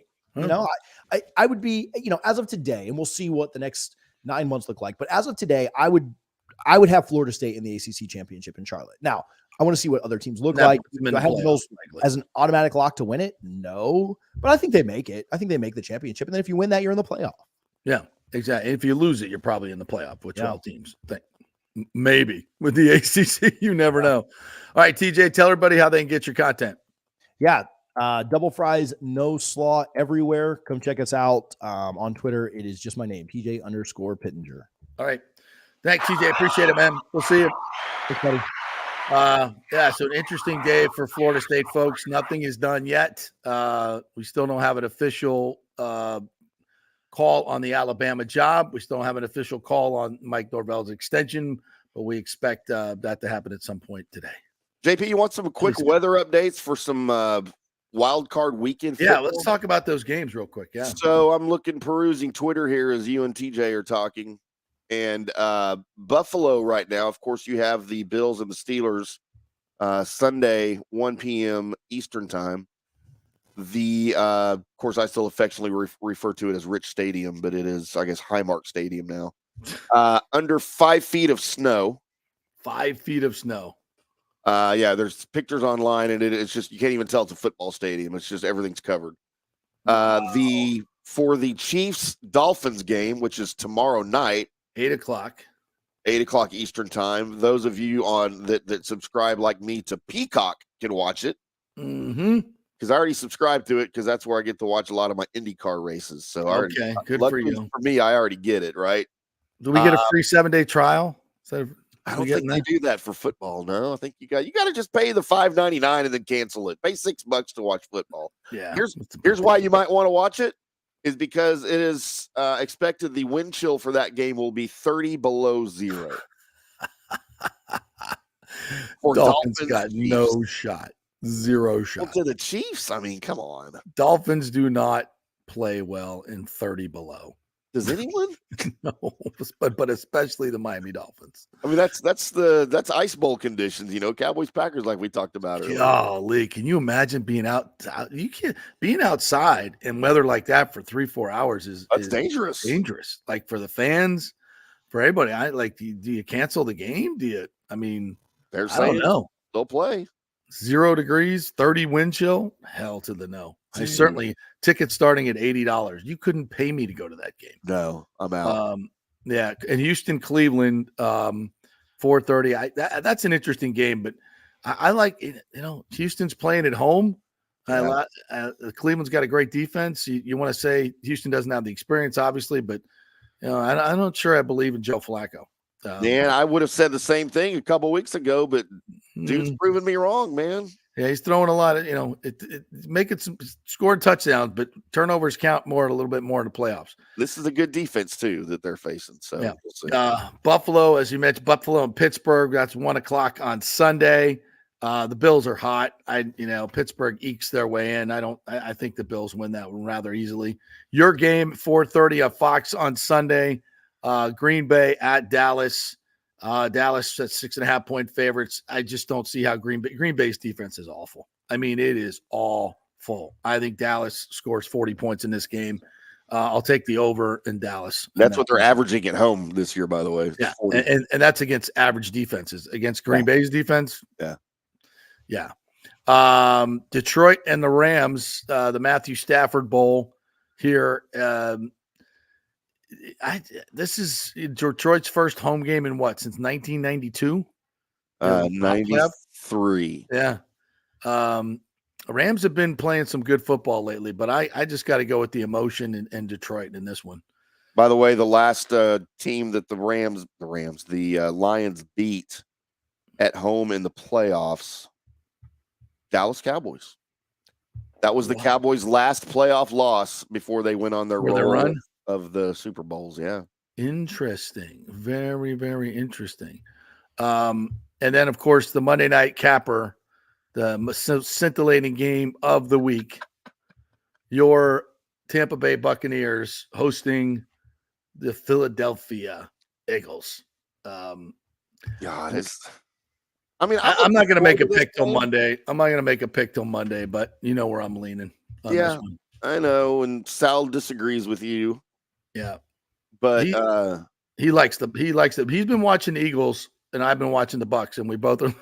I would be, as of today, and we'll see what the next 9 months look like, but as of today, I would have Florida State in the ACC championship in Charlotte. Now, I want to see what other teams look like. Do I have those as an automatic lock to win it? No, but I think they make it. I think they make the championship. And then if you win that, you're in the playoff. Yeah, exactly. If you lose it, you're probably in the playoff with 12 teams. Maybe with the ACC, you never know. All right, TJ, tell everybody how they can get your content. Yeah. Double Fries, no slaw everywhere. Come check us out on Twitter. It is just my name, PJ_Pittinger. All right. Thanks, TJ. Appreciate it, man. We'll see you. Thanks, buddy. So an interesting day for Florida State, folks. Nothing is done yet. We still don't have an official call on the Alabama job. We still don't have an official call on Mike Norvell's extension, but we expect that to happen at some point today. JP, you want some quick weather updates for some wild card weekend football? Yeah, let's talk about those games real quick. Yeah. So I'm perusing Twitter here as you and TJ are talking. And Buffalo right now, of course, you have the Bills and the Steelers Sunday, 1 p.m. Eastern time. Of course, I still affectionately refer to it as Rich Stadium, but it is, I guess, Highmark Stadium now. Under 5 feet of snow. 5 feet of snow. Yeah, there's pictures online, and it's just, you can't even tell it's a football stadium. It's just everything's covered. For the Chiefs-Dolphins game, which is tomorrow night, 8 o'clock. 8 o'clock Eastern time. Those of you that subscribe like me to Peacock can watch it. Mm-hmm. Because I already subscribed to it, because that's where I get to watch a lot of my IndyCar races. So good for you. For me, I already get it, right? Do we get a free 7-day trial? I don't think they do that for football. No, I think you got to just pay the $5.99 and then cancel it. Pay $6 to watch football. Yeah. Here's why you might want to watch it is because it is expected the wind chill for that game will be 30 below zero. Dolphins got no shot. Zero shot. Well, to the Chiefs, I mean, come on. Dolphins do not play well in 30 below. Does anyone? No, but especially the Miami Dolphins. I mean, that's ice bowl conditions, Cowboys Packers like we talked about earlier. Golly, can you imagine being being outside in weather like that for 3-4 hours is dangerous. Dangerous. Like for the fans, for everybody. Do you cancel the game? I don't know. They'll play. 0 degrees, 30 wind chill. Hell to the no. I certainly tickets starting at $80. You couldn't pay me to go to that game. No, I'm out. Yeah, and Houston, Cleveland, 4:30. That's an interesting game, but I like it. Houston's playing at home. Cleveland's got a great defense. You want to say Houston doesn't have the experience, obviously, but I'm not sure I believe in Joe Flacco. Man, I would have said the same thing a couple weeks ago, but dude's proving me wrong, man. Yeah, he's throwing a lot of, making some scoring touchdowns, but turnovers count a little bit more in the playoffs. This is a good defense too that they're facing. So yeah. We'll see. Buffalo, as you mentioned, Buffalo and Pittsburgh. That's 1:00 on Sunday. The Bills are hot. Pittsburgh ekes their way in. I think the Bills win that one rather easily. Your game 4:30 on Fox on Sunday. Green Bay at Dallas. Dallas at 6.5-point favorites. I just don't see how Green Bay's defense is awful. I mean, it is awful. I think Dallas scores 40 points in this game. I'll take the over in Dallas. That's what they're averaging at home this year, by the way. Yeah, and that's against average defenses. Against Green Bay's defense. Yeah. Detroit and the Rams, the Matthew Stafford Bowl here. This is Detroit's first home game in since 1992? 93. Yeah. Rams have been playing some good football lately, but I just got to go with the emotion in Detroit in this one. By the way, the last team that the Lions beat at home in the playoffs, Dallas Cowboys. That was the Cowboys' last playoff loss before they went on their run of the Super Bowls. Yeah. Interesting. Very, very interesting. And then, of course, the Monday night capper, the scintillating game of the week, your Tampa Bay Buccaneers hosting the Philadelphia Eagles. I'm not going to make a pick till Monday. I'm not going to make a pick till Monday, but you know where I'm leaning on this one. I know, and Sal disagrees with you. Yeah, but he likes the. He's been watching the Eagles, and I've been watching the Bucs, and we both are.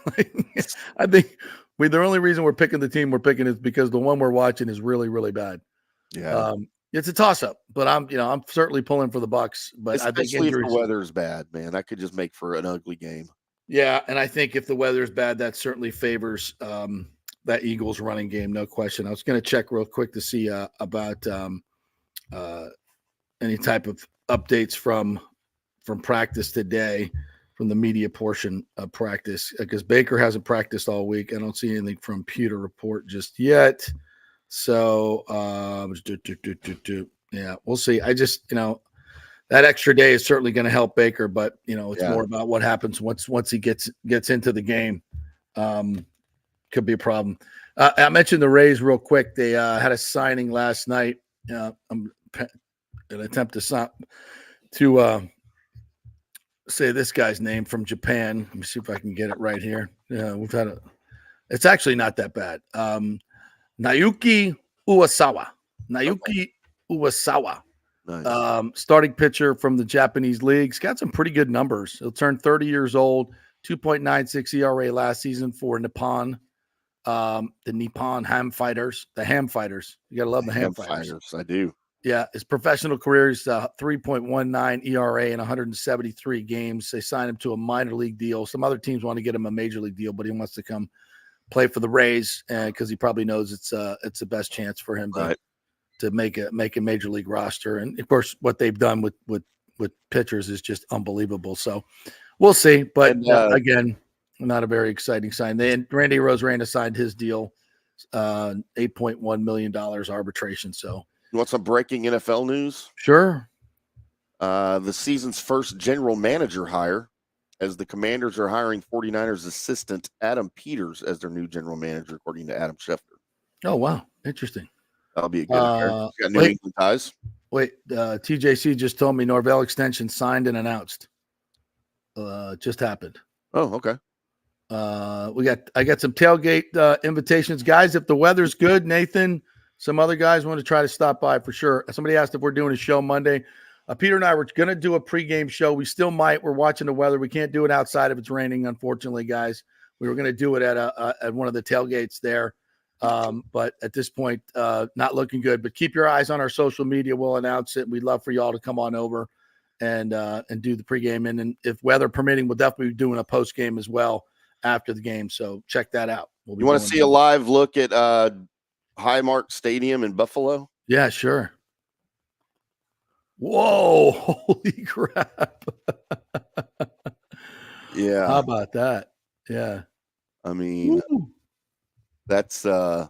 I think the only reason we're picking the team we're picking is because the one we're watching is really, really bad. Yeah, it's a toss up, but I'm certainly pulling for the Bucs. But especially I think if the weather's bad, man, that could just make for an ugly game. Yeah, and I think if the weather's bad, that certainly favors that Eagles running game, no question. I was going to check real quick to see about any type of updates from practice today, from the media portion of practice, because Baker hasn't practiced all week. I don't see anything from Pewter Report just yet. So, yeah, we'll see. I just, that extra day is certainly going to help Baker, but it's more about what happens once he gets into the game. Could be a problem. I mentioned the Rays real quick. They had a signing last night. I'm an attempt to say this guy's name from Japan. Let me see if I can get it right here. It's actually not that bad. Naoki Uwasawa. Nice. Starting pitcher from the Japanese leagues. Got some pretty good numbers. He'll turn 30 years old. 2.96 ERA last season for Nippon. The Nippon Hamm Fighters. The Hamm Fighters. You got to love the Hamm Fighters. I do. Yeah, his professional career is 3.19 ERA in 173 games. They signed him to a minor league deal. Some other teams want to get him a major league deal, but he wants to come play for the Rays because he probably knows it's the best chance for him to make a major league roster. And of course, what they've done with with pitchers is just unbelievable. So we'll see. But again, not a very exciting sign. Randy Rosarena signed his deal, $8.1 million arbitration. So you want some breaking NFL news? Sure. The season's first general manager hire, as the Commanders are hiring 49ers assistant Adam Peters as their new general manager, according to Adam Schefter. Oh, wow. Interesting. That'll be a good affair. Got New England ties. TJC just told me Norvell extension signed and announced. Just happened. Oh, okay. I got some tailgate invitations, guys. If the weather's good, Nathan, some other guys want to try to stop by for sure. Somebody asked if we're doing a show Monday. Peter and I were going to do a pregame show. We still might. We're watching the weather. We can't do it outside if it's raining, unfortunately, guys. We were going to do it at one of the tailgates there. But at this point, not looking good. But keep your eyes on our social media. We'll announce it. We'd love for y'all to come on over and do the pregame. And then if weather permitting, we'll definitely be doing a postgame as well after the game. So check that out. You want to see a live look at Highmark Stadium in Buffalo? Yeah, sure. Whoa, holy crap. Yeah. How about that? Yeah. I mean, that's good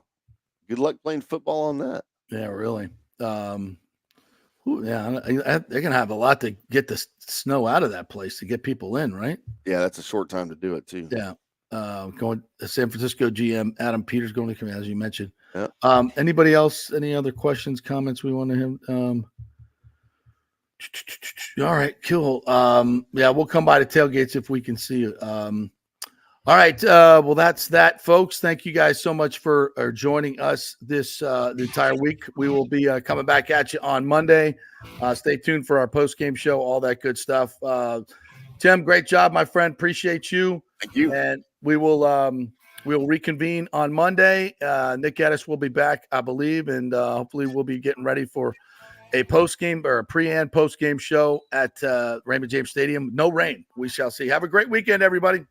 luck playing football on that. Yeah, really. They're gonna have a lot to get the snow out of that place to get people in, right? Yeah, that's a short time to do it too. Yeah. Going San Francisco GM Adam Peters going to come, as you mentioned. Yeah. Anybody else? Any other questions, comments we want to have? All right, cool. We'll come by the tailgates if we can see you. All right. Well, that's that, folks. Thank you guys so much for joining us this the entire week. We will be coming back at you on Monday. Stay tuned for our post-game show, all that good stuff. Tim, great job, my friend. Appreciate you. Thank you. And we will reconvene on Monday. Nick Geddes will be back, I believe, and hopefully we'll be getting ready for a post-game or a pre- and post-game show at Raymond James Stadium. No rain. We shall see. Have a great weekend, everybody.